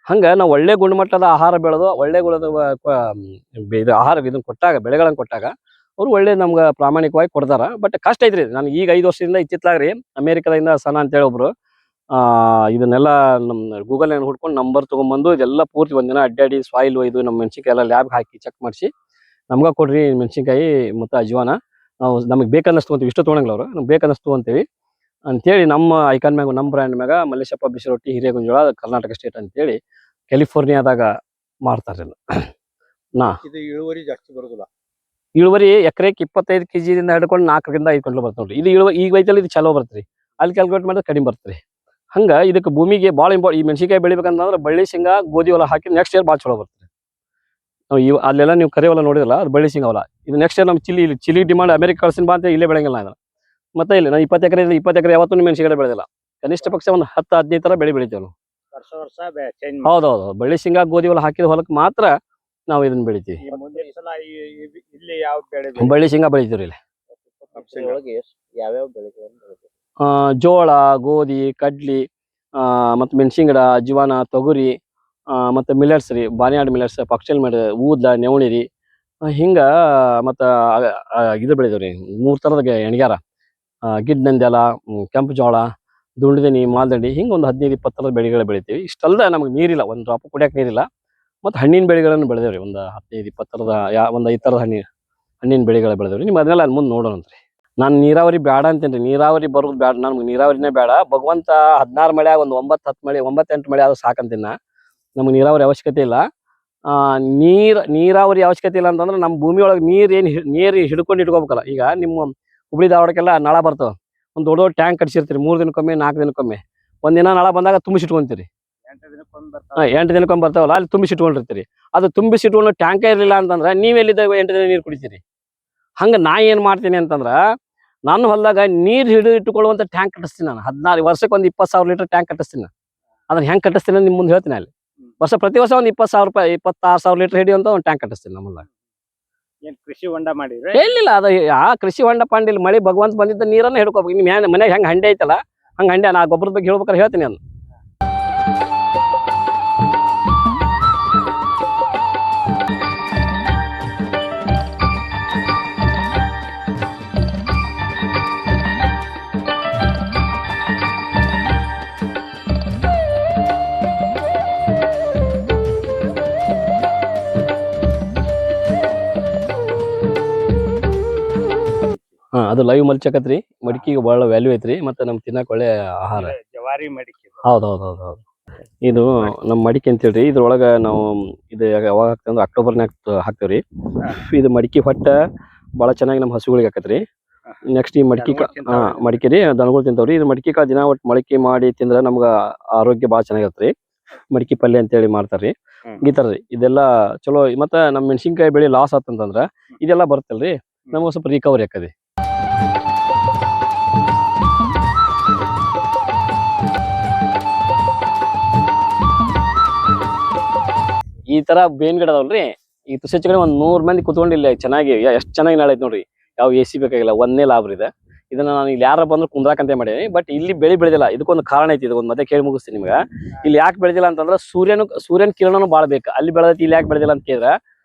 ಹಂಗ ನಾವು ಒಳ್ಳೆ ಗುಣಮಟ್ಟದ ಆಹಾರ ಬೆಳೆದು ಒಳ್ಳೆ ಗುಣದ ಆಹಾರ ಇದನ್ನ ಕೊಟ್ಟಾಗ, ಬೆಳೆಗಳನ್ನ ಕೊಟ್ಟಾಗ ಅವ್ರು ಒಳ್ಳೆ ನಮ್ಗೆ ಪ್ರಾಮಾಣಿಕವಾಗಿ ಕೊಡ್ತಾರ. ಬಟ್ ಕಷ್ಟ ಐತ್ರಿ. ನಾನು ಈಗ 5 ವರ್ಷದಿಂದ ಇತ್ತಿತ್ಲಾಗ್ರಿ ಅಮೇರಿಕಾದಿಂದ ಸನ ಅಂತೇಳಿ ಒಬ್ರು ಇದನ್ನೆಲ್ಲ ನಮ್ಮ ಗೂಗಲ್ ಹುಡ್ಕೊಂಡು ನಂಬರ್ ತೊಗೊಂಡ್ಬಂದು ಇದೆಲ್ಲ ಪೂರ್ತಿ ಒಂದಿನ ಅಡ್ಡಾಡಿ ಸಾಯಿಲ್ ಒಯ್ದು ನಮ್ಮ ಮೆಣಸಿನ್ಕಾಯಿ ಎಲ್ಲ ಲ್ಯಾಬ್ಗೆ ಹಾಕಿ ಚೆಕ್ ಮಾಡಿಸಿ ನಮ್ಗೆ ಕೊಡ್ರಿ ಮೆಣಸಿನ್ಕಾಯಿ ಮತ್ತು ಅಜ್ವಾನ, ನಾವು ನಮಗೆ ಬೇಕನ್ನಷ್ಟು ಅಂತೀವಿ. ಇಷ್ಟು ತೊಗೊಳಂಗಿಲ್ಲ ಅವರು, ನಮ್ಗೆ ಬೇಕನ್ನಷ್ಟು ಅಂತೀವಿ ಅಂತೇಳಿ ನಮ್ಮ ಐಕಾನ್ ಮ್ಯಾಗ, ನಮ್ಮ ಬ್ರ್ಯಾಂಡ್ ಮ್ಯಾಗ ಮಲ್ಲೇಶಪ್ಪ ಬಿಸಿ ರೊಟ್ಟಿ ಹಿರೇಗುಂಜೋಳ ಕರ್ನಾಟಕ ಸ್ಟೇಟ್ ಅಂತೇಳಿ ಕ್ಯಾಲಿಫೋರ್ನಿಯಾದಾಗ ಮಾಡ್ತಾರೆ. ಇದು ಇಳುವರಿ ಜಾಸ್ತಿ ಬರೋದಿಲ್ಲ. ಇಳುವರಿ ಎಕರೆಗೆ 25 kgದಿಂದ ಹಿಡ್ಕೊಂಡು 4ರಿಂದ 5 ಕ್ವಿಂಟಲ್ ಬರ್ತದೆ ನೋಡ್ರಿ. ಇದು ಈಗ ಐತಲ್ಲಿ ಇದು ಚಲೋ ಬರ್ತರಿ. ಅಲ್ಲಿ ಕ್ಯಾಲ್ಕುಲೇಟ್ ಮಾಡಿದ್ರೆ ಕಡಿಮೆ ಬರ್ತರಿ. ಹಂಗ ಇದಕ್ಕೆ ಭೂಮಿಗೆ ಭಾಳ ಈ ಮೆಣಸಿನ್ಕಾಯಿ ಬೆಳಿಬೇಕಂತಂದ್ರೆ ಬಳ್ಳಿ ಶೇಂಗಾ ಗೋಧಿ ಹೊಲ ಹಾಕಿ ನೆಕ್ಸ್ಟ್ ಇಯರ್ ಭಾಳ ಚಲೋ ಬರ್ತದೆ. ಅಲ್ಲೆಲ್ಲ ನೀವು ಕರಿ ಹೊಲ ನೋಡಿರಲ್ಲ, ಅದು ಬಳ್ಳಿ ಶೇಂಗಾ ಹೊಲ. ಇದು ನೆಕ್ಸ್ಟ್ ಇಯರ್ ನಮ್ಮ ಚಿಲಿ ಡಿಮಾಂಡ್ ಅಮೆರಿಕ ಕಳ್ಸಿನ ಬಾ ಅಂತ ಇಲ್ಲೇ ಬೆಳಂಗಿಲ್ಲ ನಾನು. ಮತ್ತೆ ಇಲ್ಲಿ ನಾನು 20 ಎಕರೆ ಯಾವತ್ತೂ ಮೆಣಸಿನ್ಕಾಯಿ ಬೆಳೆದಿಲ್ಲ. ಕನಿಷ್ಠ ಪಕ್ಷ ಒಂದು 10-15 ಥರ ಬೆಳೆ ಬೆಳಿತೇವೆ ನಾವು. ಹೌದೌದು, ಬಳ್ಳಿ ಶೇಂಗಾ ಗೋಧಿ ಹೊಲ ಹಾಕಿದ ಹೊಲಕ್ಕೆ ಮಾತ್ರ ನಾವು ಇದನ್ನ ಬೆಳಿತೀವಿ. ಬಳ್ಳಿ ಶೇಂಗಾ ಬೆಳಿತೀವ್ರಿ ಇಲ್ಲಿ. ಜೋಳ, ಗೋಧಿ, ಕಡ್ಲಿ, ಮತ್ತು ಮೆಣಸಿನ ಗಿಡ, ಅಜ್ವಾನ, ತೊಗರಿ, ಮತ್ತು ಮಿಲೆಟ್ಸ್ ರೀ, ಬಾನಿಯಾಡ್ ಮಿಲೆಟ್ಸ್, ಪಕ್ಚಲ್ ಮಿಲೆಟ್, ಊದ್ಲ, ನೆವಣಿ ರೀ, ಹಿಂಗೆ ಮತ್ತು ಇದು ಬೆಳೆದೇವೆ ರೀ 3 ಥರದ ಎಣ್ಗ್ಯಾರ, ಗಿಡ್ ನಂದ್ಯಾಲ, ಕೆಂಪು ಜೋಳ, ದುಂಡದನಿ, ಮಾಲ್ದಂಡಿ, ಹಿಂಗೆ ಒಂದು 15-20 ಥರದ ಬೆಳೆಗಳು ಬೆಳಿತೀವಿ. ಇಷ್ಟಲ್ದ ನಮಗೆ ನೀರಿಲ್ಲ, ಒಂದು ಡ್ರಾಪ್ ಕುಡಿಯೋಕೆ ನೀರಿಲ್ಲ. ಮತ್ತು ಹಣ್ಣಿನ ಬೆಳೆಗಳನ್ನು ಬೆಳೆದೇವೆ ರೀ, ಒಂದು 15-20 ಥರದ ಒಂದು 5 ಥರದ ಹಣ್ಣಿನ ಬೆಳೆಗಳು ಬೆಳೆದೇವೆ ರೀ. ನಿಮ್ಮ ಅದನ್ನೆಲ್ಲ ಅಲ್ಲಿ ಮುಂದೆ ನೋಡೋಣಂತ್ರಿ. ನಾನು ನೀರಾವರಿ ಬೇಡ ಅಂತೇನೆ ರೀ, ನೀರಾವರಿ ಬರೋದು ಬೇಡ, ನಮ್ಗೆ ನೀರಾವರಿನೇ ಬೇಡ. ಭಗವಂತ 16 ಮಳೆ, ಒಂದು 9-10 ಮಳೆ, 9-8 ಮಳೆ ಆದ್ರೂ ಸಾಕಂತೀನಿ. ನಮ್ಗೆ ನೀರಾವರಿ ಅವಶ್ಯಕತೆ ಇಲ್ಲ. ನೀರಾವರಿ ಅವಶ್ಯಕತೆ ಇಲ್ಲ ಅಂತಂದ್ರೆ ನಮ್ಮ ಭೂಮಿ ಒಳಗೆ ನೀರು ಹಿಡ್ಕೊಂಡು ಇಟ್ಕೋಬೇಕಲ್ಲ. ಈಗ ನಿಮ್ಮ ಹುಬ್ಳಿ ಧಾರವಾಡಕ್ಕೆಲ್ಲ ನಳ ಬರ್ತಾವೆ, ಒಂದು ದೊಡ್ಡ ಟ್ಯಾಂಕ್ ಕಟ್ಸಿರ್ತೀರಿ, 3 ದಿನಕ್ಕೊಮ್ಮೆ 4 ದಿನಕ್ಕೊಮ್ಮೆ. ಒಂದಿನ ನಳ ಬಂದಾಗ ತುಂಬಿಸಿಟ್ಕೊಂತೀರಿ, 8 ದಿನಕ್ಕೊಮ್ಮೆ ಬರ್ತಾವಲ್ಲ, ಅಲ್ಲಿ ತುಂಬಿಸಿಟ್ಕೊಂಡಿರ್ತೀರಿ. ಅದು ತುಂಬಿಸಿಟ್ಕೊಂಡು ಟ್ಯಾಂಕ ಇರಲಿಲ್ಲ ಅಂತಂದ್ರೆ ನೀವೆಲ್ಲಿದ್ದ 8 ದಿನ ನೀರು ಕುಡಿತೀರಿ. ಹಂಗೆ ನಾ ಏನು ಮಾಡ್ತೀನಿ ಅಂತಂದ್ರೆ, ನಾನು ಹೊಲದಾಗ ನೀರು ಇಟ್ಟುಕೊಳ್ಳುವಂಥ ಟ್ಯಾಂಕ್ ಕಟ್ಟಿಸ್ತೀನಿ. ನಾನು 14 ವರ್ಷಕ್ಕೆ ಒಂದು 20,000 ಲೀಟರ್ ಟ್ಯಾಂಕ್ ಕಟ್ಟಿಸ್ತೀನಿ. ಅದನ್ನ ಹೆಂಗೆ ಕಟ್ಟಿಸ್ತೀನಿ ಅಂತ ನಿಮ್ಮ ಮುಂದೆ ಹೇಳ್ತೀನಿ. ಅಲ್ಲಿ ಪ್ರತಿ ವರ್ಷ ಒಂದು 20,000 ರೂಪಾಯಿ, 26,000 ಲೀಟರ್ ಹಿಡಿಯುವಂತ ಒಂದು ಟ್ಯಾಂಕ್ ಕಟ್ಟಿಸ್ತೀನಿ ನಮ್ಮಲ್ಲ. ಕೃಷಿ ಹೊಂಡ ಮಾಡಿದ್ರೆ ಎಲ್ಲಿಲ್ಲ, ಅದು ಆ ಕೃಷಿ ಹೊಂಡ ಪಾಂಡಿಲ್ ಮಳೆ ಭಗವಂತ ಬಂದಿದ್ದ ನೀರನ್ನ ಹಿಡ್ಕೋಬೇಕು. ನಿಮ್ಮ ಮನೆಗೆ ಹೆಂಗೆ ಹಂಡೆ ಐತಲ್ಲ, ಹಂಗೆ ಹಂಡೆ. ನಾ ಗೊಬ್ಬರದ ಬಗ್ಗೆ ಹೇಳ್ಬೇಕಾರೆ ಹೇಳ್ತೀನಿ. ನಾನು ಅದು ಲೈವ್ ಮಲ್ಚಕತ್ರಿ, ಮಡಿಕೆಗೆ ಭಾಳ ವ್ಯಾಲ್ಯೂ ಐತ್ರಿ, ಮತ್ತು ನಮ್ಗೆ ತಿನ್ನಕ್ಕೆ ಒಳ್ಳೆ ಆಹಾರ. ಜವಾರಿ ಮಡಿಕೆ. ಹೌದು. ಇದು ನಮ್ಮ ಮಡಿಕೆ ಅಂತ ಹೇಳ್ರಿ. ಇದ್ರೊಳಗೆ ನಾವು ಇದು ಯಾವಾಗ ಹಾಕ್ತೇವೆ ಅಂದ್ರೆ ಅಕ್ಟೋಬರ್ನಾಗ ಹಾಕ್ತೇವೆ ರೀ. ಇದು ಮಡಿಕೆ ಹೊಟ್ಟ ಭಾಳ ಚೆನ್ನಾಗಿ ನಮ್ಮ ಹಸುಗಳಿಗೆ ಹಾಕತ್ರಿ. ನೆಕ್ಸ್ಟ್ ಈ ಮಡಿಕೆ ರೀ ದನಗಳು ತಿಂತಾವ್ರಿ. ಇದು ಮಡಿಕೆ ಕಾಳು ದಿನ ಒಟ್ಟು ಮೊಳಕೆ ಮಾಡಿ ತಿಂದ್ರೆ ನಮ್ಗೆ ಆರೋಗ್ಯ ಭಾಳ ಚೆನ್ನಾಗಿರುತ್ತೆ ರೀ. ಮಡಿಕೆ ಪಲ್ಯ ಅಂತೇಳಿ ಮಾಡ್ತಾರ್ರಿ. ಈ ಥರ ರೀ ಇದೆಲ್ಲ ಚಲೋ. ಮತ್ತು ನಮ್ಮ ಮೆಣಸಿನ್ಕಾಯಿ ಬೆಳೆ ಲಾಸ್ ಆತಂತಂದ್ರೆ ಇದೆಲ್ಲ ಬರುತ್ತಲ್ರಿ, ನಮ್ಗೆ ಸ್ವಲ್ಪ ರಿಕವರಿ ಆಕದಿ. ಈ ತರ ಬೇವಿನ ಗಿಡ ಅದಾವಲ್ರಿ, ಈ ತುಸೆ ಕಡೆ ಒಂದು 100 ಮಂದಿ ಕುತ್ಕೊಂಡಿಲ್ಲ ಚೆನ್ನಾಗಿ. ಎಷ್ಟು ಚೆನ್ನಾಗಿ ನಾಳೈತೆ ನೋಡ್ರಿ, ಯಾವ AC ಬೇಕಾಗಿಲ್ಲ, ಒಂದೇ ಲಾಭ ಇದೆ. ಇದನ್ನ ನಾನು ಇಲ್ಲಿ ಯಾರ ಬಂದ್ರು ಕುಂದ್ರಾಕಂತ ಮಾಡೀನಿ. ಬಟ್ ಇಲ್ಲಿ ಬೆಳೆದಿಲ್ಲ, ಇದಕ್ಕೊಂದು ಕಾರಣ ಐತಿ. ಇದೊಂದು ಮತ್ತೆ ಕೇಳಿ ಮುಗಿಸ್ತೀನಿ ನಿಮ್ಗೆ. ಇಲ್ಲಿ ಯಾಕೆ ಬೆಳೆದಿಲ್ಲ ಅಂತಂದ್ರೆ ಸೂರ್ಯನ ಕಿರಣನು ಭಾಳ ಬೇಕು. ಅಲ್ಲಿ ಬೆಳೆದೈತಿ, ಇಲ್ಲಿ ಯಾಕೆ ಬೆಳೆದಿಲ್ಲ ಅಂತ ಕೇಳಿದ್ರೆ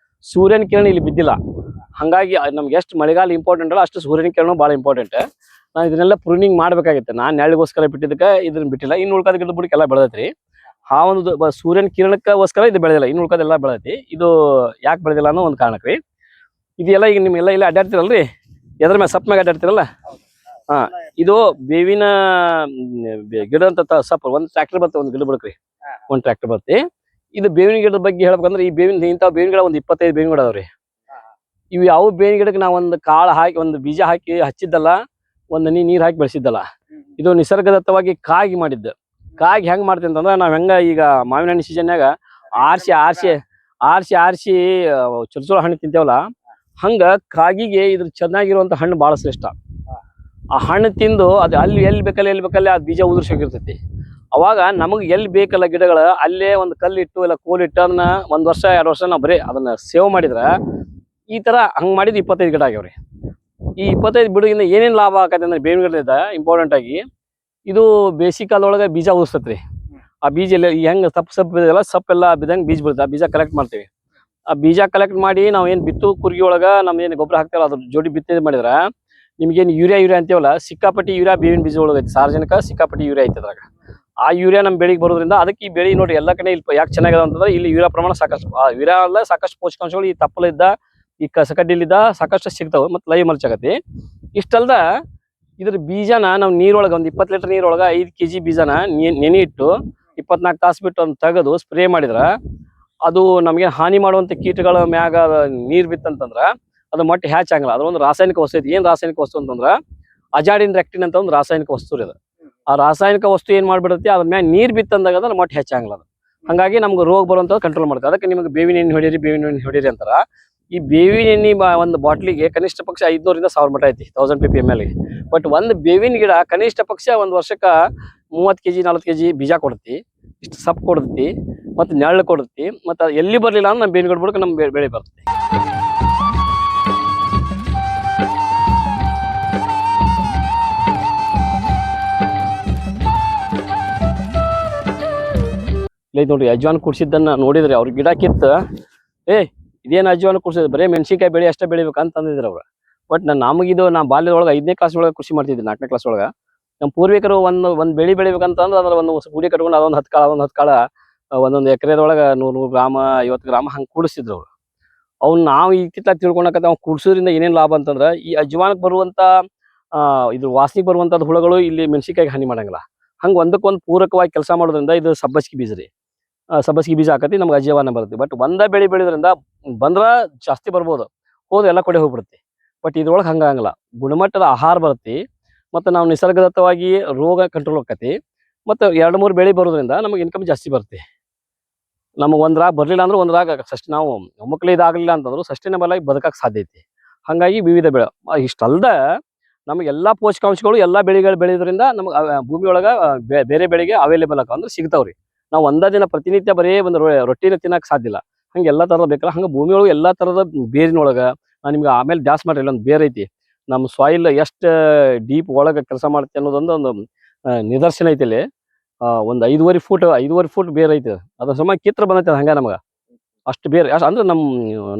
ಸೂರ್ಯನ ಕಿರಣ ಇಲ್ಲಿ ಬಿದ್ದಿಲ್ಲ. ಹಾಗಾಗಿ ನಮ್ಗೆ ಎಷ್ಟು ಮಳೆಗಾಲ ಇಂಪಾರ್ಟೆಂಟ್ ಅಲ್ಲ, ಅಷ್ಟು ಸೂರ್ಯನ ಕಿರಣ ಭಾಳ ಇಂಪಾರ್ಟೆಂಟ್. ನಾನು ಇದನ್ನೆಲ್ಲ ಪ್ರೂನಿಂಗ್ ಮಾಡ್ಬೇಕಾಗಿತ್ತು. ನಾನು ನೆರಳಿಗೋಸ್ಕರ ಬಿಟ್ಟಿದ್ದಕ್ಕೆ ಇದನ್ನ ಬಿಟ್ಟಿಲ್ಲ. ಇನ್ನು ಉಳ್ಕಾದ ಗಿಡದ ಬುಡಕ್ಕೆಲ್ಲ ಬೆಳೆದೈತ್ರಿ. ಆ ಒಂದು ಸೂರ್ಯನ ಕಿರಣಕ್ಕೋಸ್ಕರ ಇದು ಬೆಳೆದಿಲ್ಲ, ಇನ್ನು ಉಳ್ಕೋದೆಲ್ಲ ಬೆಳೆದೈತಿ. ಇದು ಯಾಕೆ ಬೆಳೆದಿಲ್ಲ ಅನ್ನೋ ಒಂದು ಕಾರಣಕ್ಕೆ ರೀ. ಇದೆಲ್ಲ ಈಗ ನಿಮ್ಗೆಲ್ಲ ಇಲ್ಲ ಅಡ್ಡಾಡ್ತಿರಲ್ರಿ, ಎದ್ರ ಮೇಲೆ ಸಪ್ ಮ್ಯಾಗ ಅಡ್ಡಾಡ್ತಿರಲ್ಲ. ಇದು ಬೇವಿನ ಗಿಡ ಅಂತ ಸಪ್ ಒಂದು ಟ್ರ್ಯಾಕ್ಟರ್ ಬರ್ತದೆ, ಒಂದು ಗಿಡ ಬುಡಕ್ರಿ ಒಂದು ಟ್ರ್ಯಾಕ್ಟರ್ ಬರ್ತದೆ. ಇದು ಬೇವಿನ ಗಿಡದ ಬಗ್ಗೆ ಹೇಳ್ಬೇಕಂದ್ರೆ ಈ ಇಂಥ ಬೇವಿನ ಗಿಡ ಒಂದು 25 ಬೇವಿನ ಗಿಡ ಅದಾವ್ರಿ. ಇವು ಯಾವ ಬೇವಿನ ಗಿಡಕ್ಕೆ ನಾವು ಒಂದು ಕಾಳು ಹಾಕಿ, ಒಂದು ಬೀಜ ಹಾಕಿ ಹಚ್ಚಿದ್ದಲ್ಲ, ಒಂದು ನೀರು ಹಾಕಿ ಬೆಳೆಸಿದ್ದಲ್ಲ. ಇದು ನಿಸರ್ಗದತ್ತವಾಗಿ ಕಾಗಿ ಮಾಡಿದ್ದು. ಕಾಗಿ ಹೆಂಗ್ ಮಾಡ್ತೀವಿ ಅಂತಂದ್ರೆ, ನಾವ್ ಹೆಂಗ ಈಗ ಮಾವಿನ ಹಣ್ಣು ಸೀಸನ್ಯಾಗ ಆರ್ಸಿ ಚುರುಚುರು ಹಣ್ಣು ತಿಂತೇವಲ್ಲ, ಹಂಗ ಕಾಗಿಗೆ ಇದ್ರ ಚೆನ್ನಾಗಿರುವಂತ ಹಣ್ಣು ಬಹಳ ಶ್ರೇಷ್ಠ. ಆ ಹಣ್ಣು ತಿಂದು ಅದು ಎಲ್ಲಿ ಬೇಕಲ್ಲಿ ಆ ಬೀಜ ಉದುರ್ಸಿ ಹೋಗಿರ್ತೈತಿ. ಅವಾಗ ನಮಗೆ ಎಲ್ಲಿ ಬೇಕಲ್ಲ ಗಿಡಗಳ ಅಲ್ಲೇ ಒಂದು ಕಲ್ಲಿಟ್ಟು ಇಲ್ಲ ಕೋಲಿಟ್ಟು ಅದನ್ನ 1 ವರ್ಷ 2 ವರ್ಷ ನಾವು ಬರೀ ಅದನ್ನ ಸೇವ್ ಮಾಡಿದ್ರ, ಈ ತರ ಹಂಗ್ ಮಾಡಿದ್ 25 ಗಿಡ ಆಗ್ಯಾವ್ರಿ. ಈ 25 ಬಿಡುಗಿಂದ ಏನೇನ್ ಲಾಭ ಆಕತಿ ಅಂದ್ರೆ ಬೇವಿನ ಗಿಡದಿಂದ ಇಂಪಾರ್ಟೆಂಟ್ ಆಗಿ ಇದು ಬೇಸಿಗೆ ಕಾಲದೊಳಗೆ ಬೀಜ ಉದಿಸ್ತೈತ್ರಿ. ಆ ಬೀಜ ಎಲ್ಲ ಹೆಂಗ್ ಸಪ್ ಬಿದ್ದಲ್ಲ, ಸಪ್ಪೆಲ್ಲ ಬಿದ್ದಂಗೆ ಬೀಜ ಬೀಳುತ್ತೆ. ಆ ಬೀಜ ಕಲೆಕ್ಟ್ ಮಾಡ್ತೀವಿ. ಆ ಬೀಜ ಕಲೆಕ್ಟ್ ಮಾಡಿ ನಾವ್ ಏನ್ ಬಿತ್ತು ಕುರ್ಗಿ ಒಳಗ ನಮ್ದೇನು ಗೊಬ್ಬರ ಹಾಕ್ತೇವಲ್ಲ ಅದ್ರ ಜೋಡಿ ಬಿತ್ತಿದ್ ಮಾಡಿದ್ರ ನಿಮ್ಗೇನು ಯೂರಿಯಾ ಅಂತೀವಲ್ಲ, ಸಿಕ್ಕಾಪಟ್ಟಿ ಯೂರಿಯಾ ಬೇವಿನ ಬೀಜ ಒಳಗೆ ಐತಿ. ಸಾರ್ವಜನಿಕ ಸಿಕ್ಕಾಪಟ್ಟಿ ಯೂರಿಯಾ ಐತಿ ಅದ್ರಾಗ. ಆ ಯೂರಿಯಾ ನಮ್ಮ ಬೆಳೆಗೆ ಬರೋದ್ರಿಂದ ಅದಕ್ಕೆ ಈ ಬೆಳೆ ನೋಡಿ ಎಲ್ಲ ಕಡೆ ಇಲ್ಲಿ ಯಾಕೆ ಚೆನ್ನಾಗಿದೆ ಅಂತಂದ್ರೆ ಇಲ್ಲಿ ಯೂರಿಯಾ ಪ್ರಮಾಣ ಸಾಕಷ್ಟು, ಯೂರಿಯಾ ಅಲ್ಲ ಸಾಕಷ್ಟು ಪೋಷಕಾಂಶಗಳು ಈ ತಪ್ಪಲಿದ್ದ ಈ ಕಸಕಡ್ಡಿಲಿದ್ದ ಸಾಕಷ್ಟು ಸಿಗ್ತಾವೆ. ಮತ್ತು ಲೈವ್ ಮಲ್ಚ್ ಆಗತಿ. ಇಷ್ಟಲ್ದ ಇದ್ರ ಬೀಜನ ನಾವು ನೀರೊಳಗೆ ಒಂದು 20 ಲೀಟರ್ ನೀರೊಳಗೆ 5 kg ಬೀಜನ ನೆನೆ ಇಟ್ಟು 24 ತಾಸು ಬಿಟ್ಟು ಒಂದು ತೆಗೆದು ಸ್ಪ್ರೇ ಮಾಡಿದ್ರ ಅದು ನಮಗೆ ಹಾನಿ ಮಾಡುವಂತ ಕೀಟಗಳ ಮ್ಯಾಗ ನೀರ್ ಬಿತ್ತಂತಂದ್ರ ಅದು ಮೊಟ್ಟೆ ಹ್ಯಾಚ್ ಆಗಲ್ಲ. ಅದ್ರ ಒಂದು ರಾಸಾಯನಿಕ ವಸ್ತು ಐತಿ. ಏನ್ ರಾಸಾಯನಿಕ ವಸ್ತು ಅಂತಂದ್ರ ಅಜಾಡಿನ್ ರೆಕ್ಟಿನ್ ಅಂತ ಒಂದು ರಾಸಾಯನಿಕ ವಸ್ತು ಇದೆ. ಆ ರಾಸಾಯನಿಕ ವಸ್ತು ಏನ್ ಮಾಡ್ಬಿಡುತ್ತೆ, ಅದ್ರ ಮ್ಯಾಗ ನೀರ್ ಬಿತ್ತಂದಾಗ ಅದ್ರ ಮೊಟ್ಟೆ ಹೆಚ್ಚಾಗಲ್ಲ. ಅದು ಹಂಗಾಗಿ ನಮ್ಗೆ ರೋಗ ಬರುವಂತ ಕಂಟ್ರೋಲ್ ಮಾಡ್ತಾರೆ. ಅದಕ್ಕೆ ನಿಮ್ಗೆ ಬೇವಿನ ಎಣ್ಣೆ ಹೊಡೀರಿ ಅಂತಾರ. ಈ ಬೇವಿನ ಎಣ್ಣೆ ಒಂದು ಬಾಟ್ಲಿಗೆ ಕನಿಷ್ಠ ಪಕ್ಷ 500 ರಿಂದ 1000 ಮಟ ಐತಿ, 1000 ppm. ಬಟ್ ಒಂದು ಬೇವಿನ ಗಿಡ ಕನಿಷ್ಠ ಪಕ್ಷ ಒಂದು ವರ್ಷಕ್ಕ 30 kg 40 kg ಬೀಜ ಕೊಡ್ತಿ, ಇಷ್ಟು ಸಪ್ ಕೊಡ್ತಿ, ಮತ್ತೆ ನೆರಳು ಕೊಡ್ತಿ. ಮತ್ತೆ ಎಲ್ಲಿ ಬರ್ಲಿಲ್ಲ ಅಂದ್ರೆ ನಮ್ಮ ಬೇವಿನ ಗಿಡ ಬುಡಕ್ಕೆ ನಮ್ಮ ಬೆಳೆ ಬರ್ತದೆ. ಇಲ್ಲ ನೋಡ್ರಿ ಅಜ್ವಾನ್ ಕುಡ್ಸಿದ್ದನ್ನ ನೋಡಿದ್ರಿ ಅವ್ರ ಗಿಡ ಕಿತ್ತ ಇದೇನು ಅಜ್ವಾನ್ ಕುಡ್ಸಿದ್ ಬರೀ ಮೆಣಸಿನ್ಕಾಯಿ ಬೆಳೆ ಅಷ್ಟೇ ಬೆಳಿಬೇಕಂತ ಅಂದಿದ್ರು ಅವ್ರು. ಬಟ್ ನಮಗಿದು ನಾ ಬಾಲ್ಯದೊಳಗೆ 5ನೇ ಕ್ಲಾಸ್ ಒಳಗೆ ಕೃಷಿ ಮಾಡ್ತಿದ್ದೆ, 4ನೇ ಕ್ಲಾಸ್ ಒಳಗೆ. ನಮ್ಮ ಪೂರ್ವಿಕರು ಒಂದ್ ಬೆಳಿ ಬೆಳಿಬೇಕಂತಂದ್ರೆ ಅದ್ರ ಒಂದು ಗುಡಿ ಕಟ್ಕೊಂಡು ಅದೊಂದು 10 ಕಾಳ ಒಂದೊಂದು ಎಕರೆದೊಳಗೆ 100 ಗ್ರಾಮ 50 ಗ್ರಾಮ ಹಂಗೆ ಕೂಡಿಸ್ತಿದ್ರು ಅವ್ರು. ಅವ್ನು ನಾವು ಇತ್ತಿತ್ತ ತಿಳ್ಕೊಳಕತ್ತ ಅವ್ನು ಕೂಡ್ಸೋದ್ರಿಂದ ಏನೇನು ಲಾಭ ಅಂತಂದ್ರೆ ಈ ಅಜ್ವಾನಕ್ಕೆ ಬರುವಂತ ಇದು ವಾಸನೆಗೆ ಬರುವಂತದ್ದು ಹುಳುಗಳು ಇಲ್ಲಿ ಮೆಣಸಿನ್ಕಾಯಿಗೆ ಹಾನಿ ಮಾಡಂಗಿಲ್ಲ. ಹಂಗೆ ಒಂದಕ್ಕೊಂದು ಪೂರಕವಾಗಿ ಕೆಲಸ ಮಾಡೋದ್ರಿಂದ ಇದು ಸಬ್ಬಸಿಗೆ ಬೀಜ ರೀ. ಸಬ್ಬಸಿಗೆ ಬೀಜ ಹಾಕತಿ ನಮ್ಗೆ ಅಜ್ವಾನ ಬರುತ್ತೆ. ಬಟ್ ಒಂದೇ ಬೆಳೆ ಬೆಳೆಯೋದ್ರಿಂದ ಬಂದ್ರೆ ಜಾಸ್ತಿ ಬರ್ಬೋದು, ಹೋದ್ರೆ ಎಲ್ಲ ಕಡೆ ಹೋಗ್ಬಿಡುತ್ತೆ. ಬಟ್ ಇದ್ರೊಳಗೆ ಹಂಗಾಗಲ್ಲ, ಗುಣಮಟ್ಟದ ಆಹಾರ ಬರುತ್ತೆ ಮತ್ತು ನಾವು ನಿಸರ್ಗದತ್ತವಾಗಿ ರೋಗ ಕಂಟ್ರೋಲ್ ಆಕತಿ ಮತ್ತು 2-3 ಬೆಳೆ ಬರೋದ್ರಿಂದ ನಮಗೆ ಇನ್ಕಮ್ ಜಾಸ್ತಿ ಬರುತ್ತೆ. ನಮಗೆ ಒಂದ್ರಾಗ ಬರಲಿಲ್ಲ ಅಂದ್ರೆ ಒಂದ್ರಾಗ ನಾವು ಒಮ್ಮಕ್ಳು ಇದಾಗಲಿಲ್ಲ ಅಂತಂದ್ರು ಸಸ್ಟೈನಬಲ್ ಆಗಿ ಬದುಕಕ್ಕೆ ಸಾಧ್ಯ ಐತಿ. ಹಾಗಾಗಿ ವಿವಿಧ ಬೆಳೆ ಇಷ್ಟಲ್ದ ನಮಗೆ ಎಲ್ಲ ಪೋಷಕಾಂಶಗಳು ಎಲ್ಲ ಬೆಳೆಗಳು ಬೆಳೆಯೋದ್ರಿಂದ ನಮಗೆ ಭೂಮಿ ಒಳಗೆ ಬೇರೆ ಬೆಳೆಗೆ ಅವೈಲೇಬಲ್ ಅಂದ್ರೆ ಸಿಗ್ತಾವ್ರಿ. ನಾವು ಒಂದೇ ದಿನ ಪ್ರತಿನಿತ್ಯ ಬರೀ ಒಂದು ರೊಟ್ಟಿನ ತಿನ್ನಕ್ಕೆ ಸಾಧ್ಯ ಇಲ್ಲ, ಹಂಗೆ ಎಲ್ಲ ಥರದ ಬೇಕಲ್ಲ. ಹಂಗೆ ಭೂಮಿ ಒಳಗೆ ಎಲ್ಲ ಥರದ ಬೇರಿನೊಳಗೆ ನಿಮ್ಗೆ ಆಮೇಲೆ ಜಾಸ್ ಮಾಡ್ರಿ ಇಲ್ಲೊಂದು ಬೇರೆ ಐತಿ. ನಮ್ಮ ಸಾಯಿಲ್ ಎಷ್ಟು ಡೀಪ್ ಒಳಗೆ ಕೆಲಸ ಮಾಡುತ್ತೆ ಅನ್ನೋದೊಂದು ನಿದರ್ಶನ ಐತಿ ಇಲ್ಲಿ. ಒಂದು 5.5 ಫೂಟ್ ಬೇರೆ ಐತಿ. ಅದ್ರ ಸಮ ಕಿತ್ರ ಬಂದೈತೆ ಹಂಗೆ ನಮಗೆ ಅಷ್ಟು ಬೇರೆ ಅಂದ್ರೆ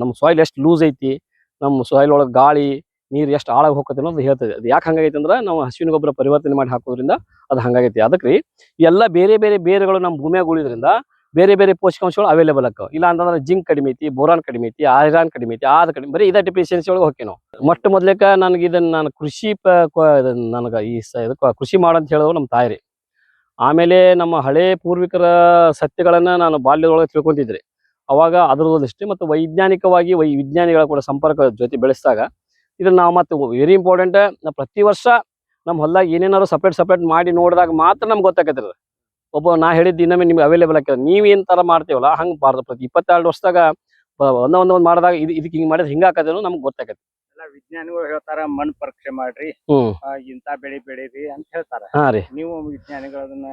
ನಮ್ಮ ಸಾಯಿಲ್ ಎಷ್ಟು ಲೂಸ್ ಐತಿ, ನಮ್ಮ ಸಾಯಿಲ್ ಒಳಗೆ ಗಾಳಿ ನೀರು ಎಷ್ಟು ಆಳಾಗಿ ಹೋಗ್ತದೆ ಅನ್ನೋದು ಹೇಳ್ತದೆ. ಅದು ಯಾಕೆ ಹಂಗಾಗೈತೆ ಅಂದ್ರೆ ನಾವು ಹಸುವಿನ ಗೊಬ್ಬರ ಪರಿವರ್ತನೆ ಮಾಡಿ ಹಾಕೋದ್ರಿಂದ ಅದು ಹಂಗಾಗೈತಿ. ಅದಕ್ಕೆ ರೀ ಎಲ್ಲ ಬೇರೆ ಬೇರೆ ಬೇರುಗಳು ನಮ್ಮ ಭೂಮಿಯಾಗ ಉಳಿದ್ರಿಂದ ಬೇರೆ ಬೇರೆ ಪೋಷಕಾಂಶಗಳು ಅವೈಲೇಬಲ್ ಆಗ್ತಾವೆ. ಇಲ್ಲ ಅಂತಂದ್ರೆ ಜಿಂಕ್ ಕಡಿಮೆ ಐತಿ, ಬೋರಾನ್ ಕಡಿಮೆ ಐತಿ, ಐರನ್ ಕಡಿಮೆ ಐತಿ, ಆದ ಕಡಿಮೆ, ಬರೀ ಇದೇ ಡೆಫಿಷಿಯನ್ಸಿ ಒಳಗೆ ಹೋಗ್ತೀವಿ ನಾವು. ಮೊದಲೇಕ ನನಗೆ ನಾನು ಕೃಷಿ ನನಗೆ ಕೃಷಿ ಮಾಡಂತ ಹೇಳೋದು ನಮ್ಮ ತಾಯಿ ರೀ. ಆಮೇಲೆ ನಮ್ಮ ಹಳೆ ಪೂರ್ವಿಕರ ಸತ್ಯಗಳನ್ನು ನಾನು ಬಾಲ್ಯದೊಳಗೆ ತಿಳ್ಕೊತಿದ್ರಿ. ಅವಾಗ ಅದರದಷ್ಟೇ ಮತ್ತು ವೈಜ್ಞಾನಿಕವಾಗಿ ವಿಜ್ಞಾನಿಗಳ ಕೂಡ ಸಂಪರ್ಕ ಜೊತೆ ಬೆಳೆಸಿದಾಗ ಇದನ್ನು ನಾವು ಮತ್ತು ವೆರಿ ಇಂಪಾರ್ಟೆಂಟ್ ಪ್ರತಿ ವರ್ಷ ನಮ್ಮ ಹೊಲದಾಗ ಏನೇನಾದ್ರು ಸಪ್ರೇಟ್ ಮಾಡಿ ನೋಡಿದಾಗ ಮಾತ್ರ ನಮ್ಗೆ ಗೊತ್ತಾಗತ್ತೆ. ನಾ ಹೇಳಿದ್ದು ಇನ್ನೊಮ್ಮೆ ನಿಮ್ಗೆ ಅವೈಲೇಬಲ್ ಆಗ್ತದೆ. ನೀವೇನು ಥರ ಮಾಡ್ತೀವಲ್ಲ ಹಂಗೆ ಬಾರ್ದು ಪ್ರತಿ 22 ವರ್ಷದಾಗ ಒಂದೊಂದು ಮಾಡಿದಾಗ ಇದಕ್ಕೆ ಹಿಂಗೆ ಮಾಡಿದ್ರೆ ಹಿಂಗೆ ಹಾಕೋದೇನೋ ನಮ್ಗೆ ಗೊತ್ತಾಗತ್ತೆ. ಎಲ್ಲ ವಿಜ್ಞಾನಿಗಳು ಹೇಳ್ತಾರ ಮಣ್ಣು ಪರೀಕ್ಷೆ ಮಾಡ್ರಿ, ಇಂಥ ಬೆಳೆ ಬೆಳೀರಿ ಅಂತ ಹೇಳ್ತಾರ. ಹಾಂ ರೀ, ನೀವು ವಿಜ್ಞಾನಿಗಳು ಅದನ್ನ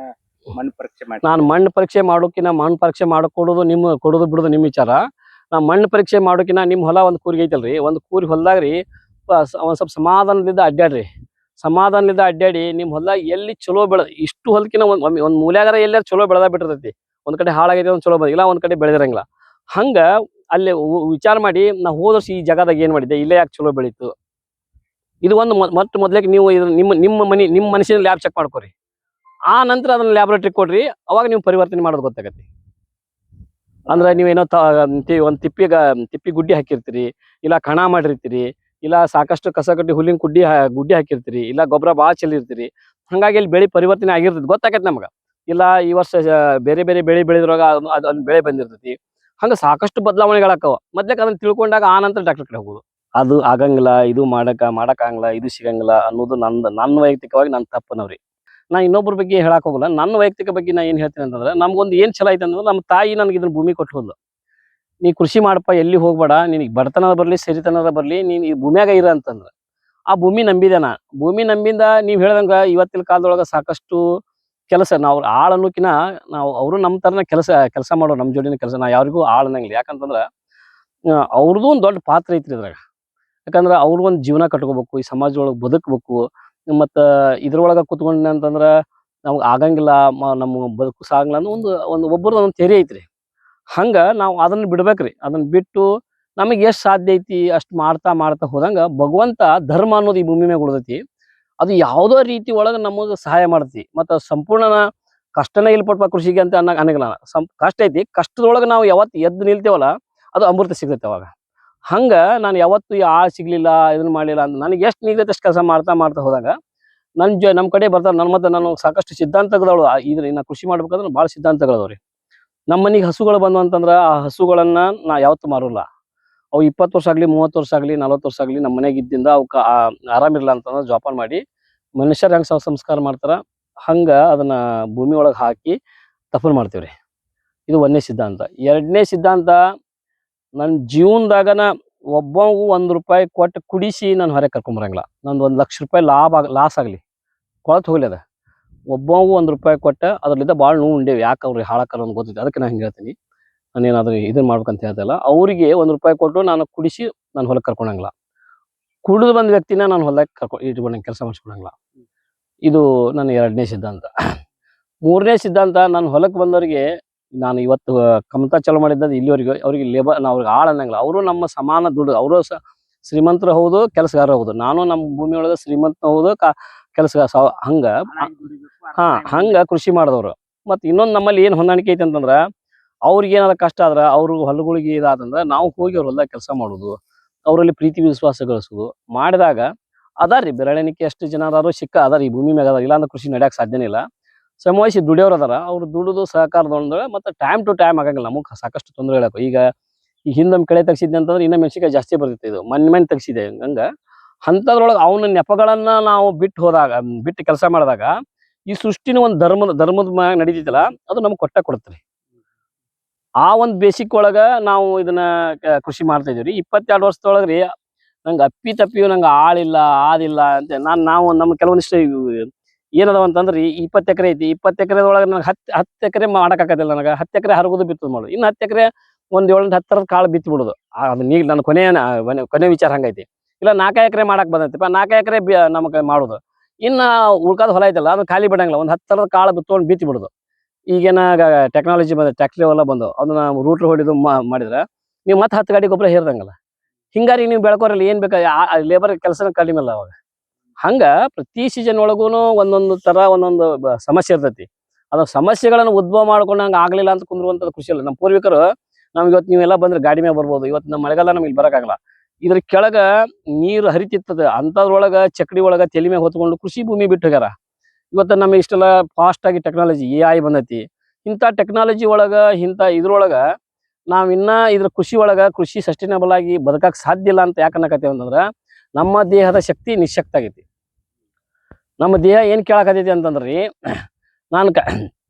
ಮಣ್ಣು ಪರೀಕ್ಷೆ ಮಾಡಿ ನಾನು ಮಣ್ಣು ಪರೀಕ್ಷೆ ಮಾಡೋಕಿನ ಮಣ್ಣು ಪರೀಕ್ಷೆ ಮಾಡಿಕೊಡೋದು ಕೊಡೋದು ಬಿಡೋದು ನಿಮ್ಮ ವಿಚಾರ. ನಾ ಮಣ್ಣು ಪರೀಕ್ಷೆ ಮಾಡೋಕಿನ ನಿಮ್ಮ ಹೊಲ ಒಂದು ಕೂರಿಗೆ ಐತಲ್ರಿ, ಒಂದು ಕೂರಿ ಹೊಲದಾಗ ರೀ ಒಂದು ಸ್ವಲ್ಪ ಸಮಾಧಾನದಿಂದ ಅಡ್ಡಾಡಿ ನಿಮ್ಮ ಹೊಲ ಎಲ್ಲಿ ಚಲೋ ಇಷ್ಟು ಹೊಲಕಿನ ಒಂದು ಮೂಲ್ಯಾಗಾರ ಎಲ್ಲಾರು ಚಲೋ ಬೆಳೆದ ಬಿಟ್ಟಿರ್ತೈತಿ. ಒಂದು ಕಡೆ ಹಾಳಾಗೈತೆ, ಒಂದು ಚಲೋ ಇಲ್ಲ, ಒಂದು ಕಡೆ ಬೆಳೆದಿರಂಗಿಲ್ಲ. ಹಂಗೆ ಅಲ್ಲಿ ವಿಚಾರ ಮಾಡಿ ನಾ ಹೋದ ವರ್ಷ ಈ ಜಾಗದಾಗ ಏನು ಮಾಡಿದ್ದೆ, ಇಲ್ಲೇ ಯಾಕೆ ಚಲೋ ಬೆಳೀತು, ಇದು ಒಂದು ಮೊದಲೇಗೆ ನೀವು ನಿಮ್ಮ ಮನಸ್ಸಿನ ಲ್ಯಾಬ್ ಚೆಕ್ ಮಾಡ್ಕೊರಿ. ಆ ನಂತರ ಅದನ್ನ ಲ್ಯಾಬ್ರೇಟರಿ ಕೊಡ್ರಿ, ಅವಾಗ ನೀವು ಪರಿವರ್ತನೆ ಮಾಡೋದು ಗೊತ್ತಾಗತ್ತೆ. ಅಂದ್ರೆ ನೀವೇನೋ ಒಂದು ತಿಪ್ಪಿ ಗುಡ್ಡಿ ಹಾಕಿರ್ತೀರಿ, ಇಲ್ಲ ಕಣ ಮಾಡಿರ್ತೀರಿ, ಇಲ್ಲ ಸಾಕಷ್ಟು ಕಸ ಕಟ್ಟಿ ಹುಲ್ಲಿನ ಗುಡ್ಡಿ ಹಾಕಿರ್ತೀರಿ, ಇಲ್ಲ ಗೊಬ್ಬರ ಭಾಳ ಚೆಲ್ಲಿರ್ತೀರಿ. ಹಂಗಾಗಿ ಅಲ್ಲಿ ಬೆಳೆ ಪರಿವರ್ತನೆ ಆಗಿರ್ತೈತಿ, ಗೊತ್ತಾಗತ್ತೆ ನಮ್ಗೆ. ಇಲ್ಲ ಈ ವರ್ಷ ಬೇರೆ ಬೇರೆ ಬೆಳೆ ಬೆಳೆದ್ರಾಗ ಅದನ್ನ ಬೆಳೆ ಬಂದಿರ್ತೈತಿ. ಹಂಗೆ ಸಾಕಷ್ಟು ಬದಲಾವಣೆಗಳಾಕ್ಕವ. ಮೊದ್ಲೇಕ ಅದನ್ನ ತಿಳ್ಕೊಂಡಾಗ ಆ ನಂತರ ಡಾಕ್ಟರ್ ಕಡೆ ಹೋಗೋದು. ಅದು ಆಗಂಗಿಲ್ಲ, ಇದು ಮಾಡಕ್ಕಾಗಂಗಿಲ್ಲ, ಇದು ಸಿಗಂಗಿಲ್ಲ ಅನ್ನೋದು ನನ್ನ ವೈಯಕ್ತಿಕವಾಗಿ ನನ್ನ ತಪ್ಪನವ್ರಿ. ನಾ ಇನ್ನೊಬ್ಬರ ಬಗ್ಗೆ ಹೇಳಕ್ ಹೋಗಲ್ಲ. ನನ್ನ ವೈಯಕ್ತಿಕ ಬಗ್ಗೆ ನಾ ಏನು ಹೇಳ್ತೀನಿ ಅಂತಂದ್ರೆ, ನಮ್ಗೊಂದು ಏನು ಛಲ ಐತೆ ಅಂದ್ರೆ ನಮ್ಮ ತಾಯಿ ನನಗೆ ಇದನ್ನ ಭೂಮಿ ಕೊಟ್ಟು ಹೋದ್ಲು. ನೀ ಕೃಷಿ ಮಾಡಪ್ಪ, ಎಲ್ಲಿ ಹೋಗ್ಬೇಡ, ನಿನಗೆ ಬಡತನದ ಬರಲಿ ಸಿರಿತನದ ಬರಲಿ, ನೀನು ಈ ಭೂಮಿಯಾಗ ಇರ ಅಂತಂದ್ರೆ ಆ ಭೂಮಿ ನಂಬಿದೆ ನಾ. ಭೂಮಿ ನಂಬಿಂದ ನೀವು ಹೇಳ್ದಂಗೆ ಇವತ್ತಿನ ಕಾಲದೊಳಗೆ ಸಾಕಷ್ಟು ಕೆಲಸ ನಾವು ಆಳು ಅನ್ನೋಕಿನ ಅವರು ನಮ್ಮ ಥರನ ಕೆಲಸ ಮಾಡೋ ನಮ್ಮ ಜೋಡಿನ ಕೆಲಸ. ನಾ ಯಾರಿಗೂ ಆಳು ಅನ್ನಂಗಿಲ್ಲ. ಯಾಕಂತಂದ್ರೆ ಅವ್ರದ್ದು ಒಂದು ದೊಡ್ಡ ಪಾತ್ರ ಐತ್ರಿ ಇದ್ರಾಗ. ಯಾಕಂದ್ರೆ ಅವ್ರು ಒಂದು ಜೀವನ ಕಟ್ಕೋಬೇಕು, ಈ ಸಮಾಜದೊಳಗೆ ಬದುಕಬೇಕು. ಮತ್ತು ಇದ್ರೊಳಗೆ ಕೂತ್ಕೊಂಡೆ ಅಂತಂದ್ರೆ ನಮ್ಗೆ ಆಗಂಗಿಲ್ಲ, ನಮ್ಮ ಬದುಕು ಸಾಗಲ್ಲ ಅನ್ನೋ ಒಂದು ಒಬ್ಬರದ್ದು ಒಂದು ತೆರೆ ಐತ್ರಿ. ಹಂಗೆ ನಾವು ಅದನ್ನು ಬಿಡ್ಬೇಕ್ರಿ. ಅದನ್ನು ಬಿಟ್ಟು ನಮಗೆ ಎಷ್ಟು ಸಾಧ್ಯ ಐತಿ ಅಷ್ಟು ಮಾಡ್ತಾ ಹೋದಂಗೆ ಭಗವಂತ ಧರ್ಮ ಅನ್ನೋದು ಈ ಭೂಮಿ ಮ್ಯಾಗ ಉಳಿದೈತಿ. ಅದು ಯಾವುದೋ ರೀತಿ ಒಳಗೆ ನಮಗೆ ಸಹಾಯ ಮಾಡ್ತಿ. ಮತ್ತು ಸಂಪೂರ್ಣ ಕಷ್ಟನೇ ಇಲ್ಪಟ್ಟ ಕೃಷಿಗೆ ಅಂತ ಅನ್ನಂಗಿಲ್ಲ. ಕಷ್ಟ ಐತಿ, ಕಷ್ಟದೊಳಗೆ ನಾವು ಯಾವತ್ತು ಎದ್ದು ನಿಲ್ತೇವಲ್ಲ ಅದು ಅಮೃತ ಸಿಗ್ತೈತೆ ಅವಾಗ. ಹಂಗೆ ನಾನು ಯಾವತ್ತು ಸಿಗಲಿಲ್ಲ, ಇದನ್ನ ಮಾಡಲಿಲ್ಲ ಅಂತ ನನಗೆ ಎಷ್ಟು ನಿಗತ್ತೆ ಅಷ್ಟು ಕೆಲಸ ಮಾಡ್ತಾ ಹೋದಾಗ ನಮ್ಮ ಕಡೆ ಬರ್ತಾರೆ. ನಾನು ಸಾಕಷ್ಟು ಸಿದ್ಧಾಂತಗಳವಳು ನಾ ಕೃಷಿ ಮಾಡ್ಬೇಕಂದ್ರೆ ಭಾಳ ಸಿದ್ಧಾಂತಗಳದವ್ರಿ. ನಮ್ಮ ಮನೆಗೆ ಹಸುಗಳು ಬಂದು ಅಂತಂದ್ರೆ ಆ ಹಸುಗಳನ್ನು ನಾ ಯಾವತ್ತೂ ಮಾರೋಲ್ಲ. ಅವು 20 ವರ್ಷ ಆಗಲಿ, 30 ವರ್ಷ ಆಗಲಿ, 40 ವರ್ಷ ಆಗಲಿ ನಮ್ಮ ಮನೆಗೆ ಇದ್ದಿಂದ ಅವಕ್ಕೆ ಆರಾಮಿರಲ್ಲ ಅಂತಂದ್ರೆ ಜೋಪಾನ ಮಾಡಿ ಮನುಷ್ಯರು ಹೆಂಗೆ ಸಂಸ್ಕಾರ ಮಾಡ್ತಾರೆ ಹಂಗೆ ಅದನ್ನು ಭೂಮಿ ಒಳಗೆ ಹಾಕಿ ದಫನ್ ಮಾಡ್ತೀವಿ ರೀ. ಇದು 1ನೇ ಸಿದ್ಧಾಂತ. 2ನೇ ಸಿದ್ಧಾಂತ, ನನ್ನ ಜೀವನದಾಗನ ಒಬ್ಬನಿಗೂ ₹1 ಕೊಟ್ಟು ಕುಡಿಸಿ ನಾನು ಹೊರಗೆ ಕರ್ಕೊಂಬರಂಗಿಲ್ಲ. ನಂದು ₹1,00,000 ಲಾಸ್ ಆಗಲಿ, ಕೊಳತು ಹೋಗಲಿ, ಅದು ಒಬ್ಬನಿಗೂ ₹1 ಕೊಟ್ಟು ಅದರಲ್ಲಿದ್ದ ಭಾಳ ನೋವು ಉಂಡೇವಿ. ಯಾಕೆ ಅವ್ರಿಗೆ ಹಾಳಾಕಾರ ಅಂತ ಗೊತ್ತಿದೆ, ಅದಕ್ಕೆ ನಾನು ಹಿಂಗೆ ಹೇಳ್ತೀನಿ. ನಾನೇನಾದರೂ ಇದನ್ನು ಮಾಡ್ಬೇಕಂತ ಹೇಳ್ತಾಯಿಲ್ಲ. ಅವರಿಗೆ ₹1 ಕೊಟ್ಟು ನಾನು ಕುಡಿಸಿ ನಾನು ಹೊಲಕ್ಕೆ ಕರ್ಕೊಳಂಗಿಲ್ಲ. ಕುಡಿದು ಬಂದ ವ್ಯಕ್ತಿನ ನಾನು ಹೊಲಕ್ಕೆ ಇಟ್ಕೊಂಡು ಕೆಲಸ ಮಾಡಿಸ್ಕೊಳಂಗಿಲ್ಲ. ಇದು ನನ್ನ 2ನೇ ಸಿದ್ಧಾಂತ. 3ನೇ ಸಿದ್ಧಾಂತ, ನಾನು ಹೊಲಕ್ಕೆ ಬಂದವರಿಗೆ ನಾನು ಇವತ್ತು ಕಮತ ಚಾಲೂ ಮಾಡಿದ್ದದು ಇಲ್ಲಿವರೆಗೂ ಅವ್ರಿಗೆ ಲೇಬರ್ ನಾವು ಅವ್ರಿಗೆ ಆಳ್ ಅನ್ನಂಗಿಲ್ಲ. ಅವರು ನಮ್ಮ ಸಮಾನ ದುಡ್ಡು, ಅವರು ಶ್ರೀಮಂತರು ಹೌದು, ಕೆಲಸಗಾರ ಹೌದು. ನಾನು ನಮ್ಮ ಭೂಮಿ ಒಳಗೆ ಶ್ರೀಮಂತ ಹೌದು, ಕೆಲಸಗಾರ ಹಂಗ ಹಂಗ ಕೃಷಿ ಮಾಡಿದವ್ರು. ಮತ್ತು ಇನ್ನೊಂದು ನಮ್ಮಲ್ಲಿ ಏನು ಹೊಂದಾಣಿಕೆ ಐತೆ ಅಂತಂದ್ರೆ, ಅವ್ರಿಗೆ ಏನಾರ ಕಷ್ಟ ಆದ್ರೆ, ಅವ್ರ ಹೊಲಗಳಿಗೆ ಇದಾದಂದ್ರೆ ನಾವು ಹೋಗಿ ಅವ್ರ ಹೊಲ್ದಾಗ ಕೆಲಸ ಮಾಡೋದು, ಅವರಲ್ಲಿ ಪ್ರೀತಿ ವಿಶ್ವಾಸ ಗಳಿಸೋದು ಮಾಡಿದಾಗ ಅದಾರಿ ಬೆರಳೆಣಿಕೆ ಎಷ್ಟು ಜನ ಅದಾರು ಸಿಕ್ಕ ಅದಾರ ಈ ಭೂಮಿ ಮ್ಯಾಗ ಅದಾರ. ಇಲ್ಲಾಂದ್ರೆ ಕೃಷಿ ನಡೆಯಕ್ಕೆ ಸಾಧ್ಯನೇ ಇಲ್ಲ. ಶ್ರಮವಹಿಸಿ ದುಡಿಯೋರು ಅದಾರ. ಅವ್ರು ದುಡಿದು ಸಹಕಾರದೊಂದಿಗೆ ಮತ್ತು ಟೈಮ್ ಟು ಟೈಮ್ ಆಗಂಗಿಲ್ಲ. ನಮಗೆ ಸಾಕಷ್ಟು ತೊಂದರೆ ಹೇಳಕ್ಕೆ ಈಗ ಹಿಂದೊಮ್ಮೆ ಕಳೆ ತೆಗ್ಸಿದ್ದೆ ಅಂತಂದ್ರೆ ಇನ್ನೂ ಮೆಣಸಿನ್ಕಾಯಿ ಜಾಸ್ತಿ ಬರ್ತಿತ್ತು. ಇದು ಮಣ್ಣು ತೆಗ್ಸಿದೆ ಹಂಗೆ. ಅಂಥದ್ರೊಳಗೆ ಅವನ ನೆಪಗಳನ್ನ ನಾವು ಬಿಟ್ಟು ಕೆಲಸ ಮಾಡಿದಾಗ ಈ ಸೃಷ್ಟಿನ ಒಂದು ಧರ್ಮದ ಮ್ಯಾಗ ನಡೀತಿತ್ತಲ್ಲ, ಅದು ನಮ್ಗೆ ಕೊಡುತ್ತೆ. ಆ ಒಂದು ಬೇಸಿಕ್ ಒಳಗೆ ನಾವು ಇದನ್ನ ಕೃಷಿ ಮಾಡ್ತಾ ಇದೀವಿ ರೀ. 22 ವರ್ಷದೊಳಗೆ ರೀ ನಂಗೆ ಅಪ್ಪಿ ನಂಗೆ ಆಳಿಲ್ಲ ಆದಿಲ್ಲ ಅಂತ ನಾವು ನಮ್ಮ ಕೆಲವೊಂದಿಷ್ಟು ಏನದಾವ ಅಂತಂದ್ರೆ 20 ಎಕರೆ ಐತಿ. 20 ಎಕರೆದೊಳಗೆ ನನಗೆ 10 ಎಕರೆ ಮಾಡೋಕ್ಕಾಗತ್ತಿಲ್ಲ. ನನಗೆ 10 ಎಕರೆ ಹರಗೋದು ಬಿತ್ತೋದು ಮಾಡೋದು. ಇನ್ನು 10 ಎಕರೆ ಒಂದು 7-10 ಕಾಳು ಬಿತ್ತಿ ಬಿಡೋದು. ಅದು ನೀಗ ನನ್ನ ಕೊನೆ ವಿಚಾರ ಹಂಗೈತಿ. ಇಲ್ಲ 4 ಎಕರೆ ಮಾಡಕ್ಕೆ ಬಂದೈತಿಪ್ಪ, 4 ಎಕರೆ ನಮಗೆ ಮಾಡೋದು. ಇನ್ನು ಉಳ್ಕಾದ ಹೊಲ ಐತಲ್ಲ ಅದು ಖಾಲಿ ಬಿಡಂಗಿಲ್ಲ. ಒಂದು 10 ಥರದ ಕಾಳು ಬಿತ್ಕೊಂಡು ಬಿತ್ತಿ ಬಿಡೋದು. ಈಗೇನ ಟೆಕ್ನಾಲಜಿ ಬಂದ ಟ್ಯಾಕ್ಟ್ರಿ ಎಲ್ಲ ಬಂದು ಅದನ್ನ ರೂಟ್ರ್ ಹೊಡಿದು ಮಾಡಿದ್ರೆ ನೀವು ಮತ್ತೆ 10 ಗಾಡಿ ಗೊಬ್ಬರ ಹೇರ್ದಂಗಲ್ಲ. ಹಿಂಗಾರಿ ನೀವು ಬೆಳ್ಕೋರಲ್ಲಿ ಏನು ಬೇಕಾ ಲೇಬರ್ ಕೆಲಸನ ಕಡಿಮೆ ಅಲ್ಲ ಅವಾಗ. ಹಂಗೆ ಪ್ರತಿ ಸೀಸನ್ ಒಳಗೂ ಒಂದೊಂದು ಥರ ಒಂದೊಂದು ಸಮಸ್ಯೆ ಇರ್ತೈತಿ. ಅದು ಸಮಸ್ಯೆಗಳನ್ನು ಉದ್ಭವ ಮಾಡ್ಕೊಂಡು ಹಂಗೆ ಆಗಲಿಲ್ಲ ಅಂತ ಕುಂದ್ರುವಂಥದ್ದು ಖುಷಿ ಅಲ್ಲ. ನಮ್ಮ ಪೂರ್ವಿಕರು ನಮ್ಗೆ ಇವತ್ತು ನೀವೆಲ್ಲ ಬಂದ್ರೆ ಗಾಡಿ ಮೇಲೆ ಬರ್ಬೋದು. ಇವತ್ತು ನಮ್ಮ ಮಳೆಗಾಲ ನಮ್ಗೆ ಇಲ್ಲಿ ಬರೋಕ್ಕಾಗಲ್ಲ. ಇದ್ರ ಕೆಳಗೆ ನೀರು ಹರಿತಿರ್ತದೆ. ಅಂಥದ್ರೊಳಗೆ ಚಕ್ಡಿ ಒಳಗೆ ತಲೆ ಮೇಲೆ ಹೊತ್ಕೊಂಡು ಕೃಷಿ ಭೂಮಿ ಬಿಟ್ಟು ಹೋಗ್ಯಾರ. ಇವತ್ತು ನಮಗೆ ಇಷ್ಟೆಲ್ಲ ಫಾಸ್ಟಾಗಿ ಟೆಕ್ನಾಲಜಿ AI ಬಂದೈತಿ. ಇಂಥ ಟೆಕ್ನಾಲಜಿ ಒಳಗೆ ಇದ್ರೊಳಗೆ ನಾವು ಇನ್ನೂ ಇದ್ರ ಕೃಷಿ ಸಸ್ಟೈನಬಲ್ ಆಗಿ ಬದುಕಕ್ಕೆ ಸಾಧ್ಯ ಇಲ್ಲ ಅಂತ ಯಾಕೆ ಅನ್ನಕತ್ತೇವೆ ಅಂತಂದ್ರೆ, ನಮ್ಮ ದೇಹದ ಶಕ್ತಿ ನಿಶಕ್ತ ಆಗೈತಿ. ನಮ್ಮ ದೇಹ ಏನು ಕೇಳಕತ್ತೈತಿ ಅಂತಂದ್ರೆ ರೀ, ನಾನು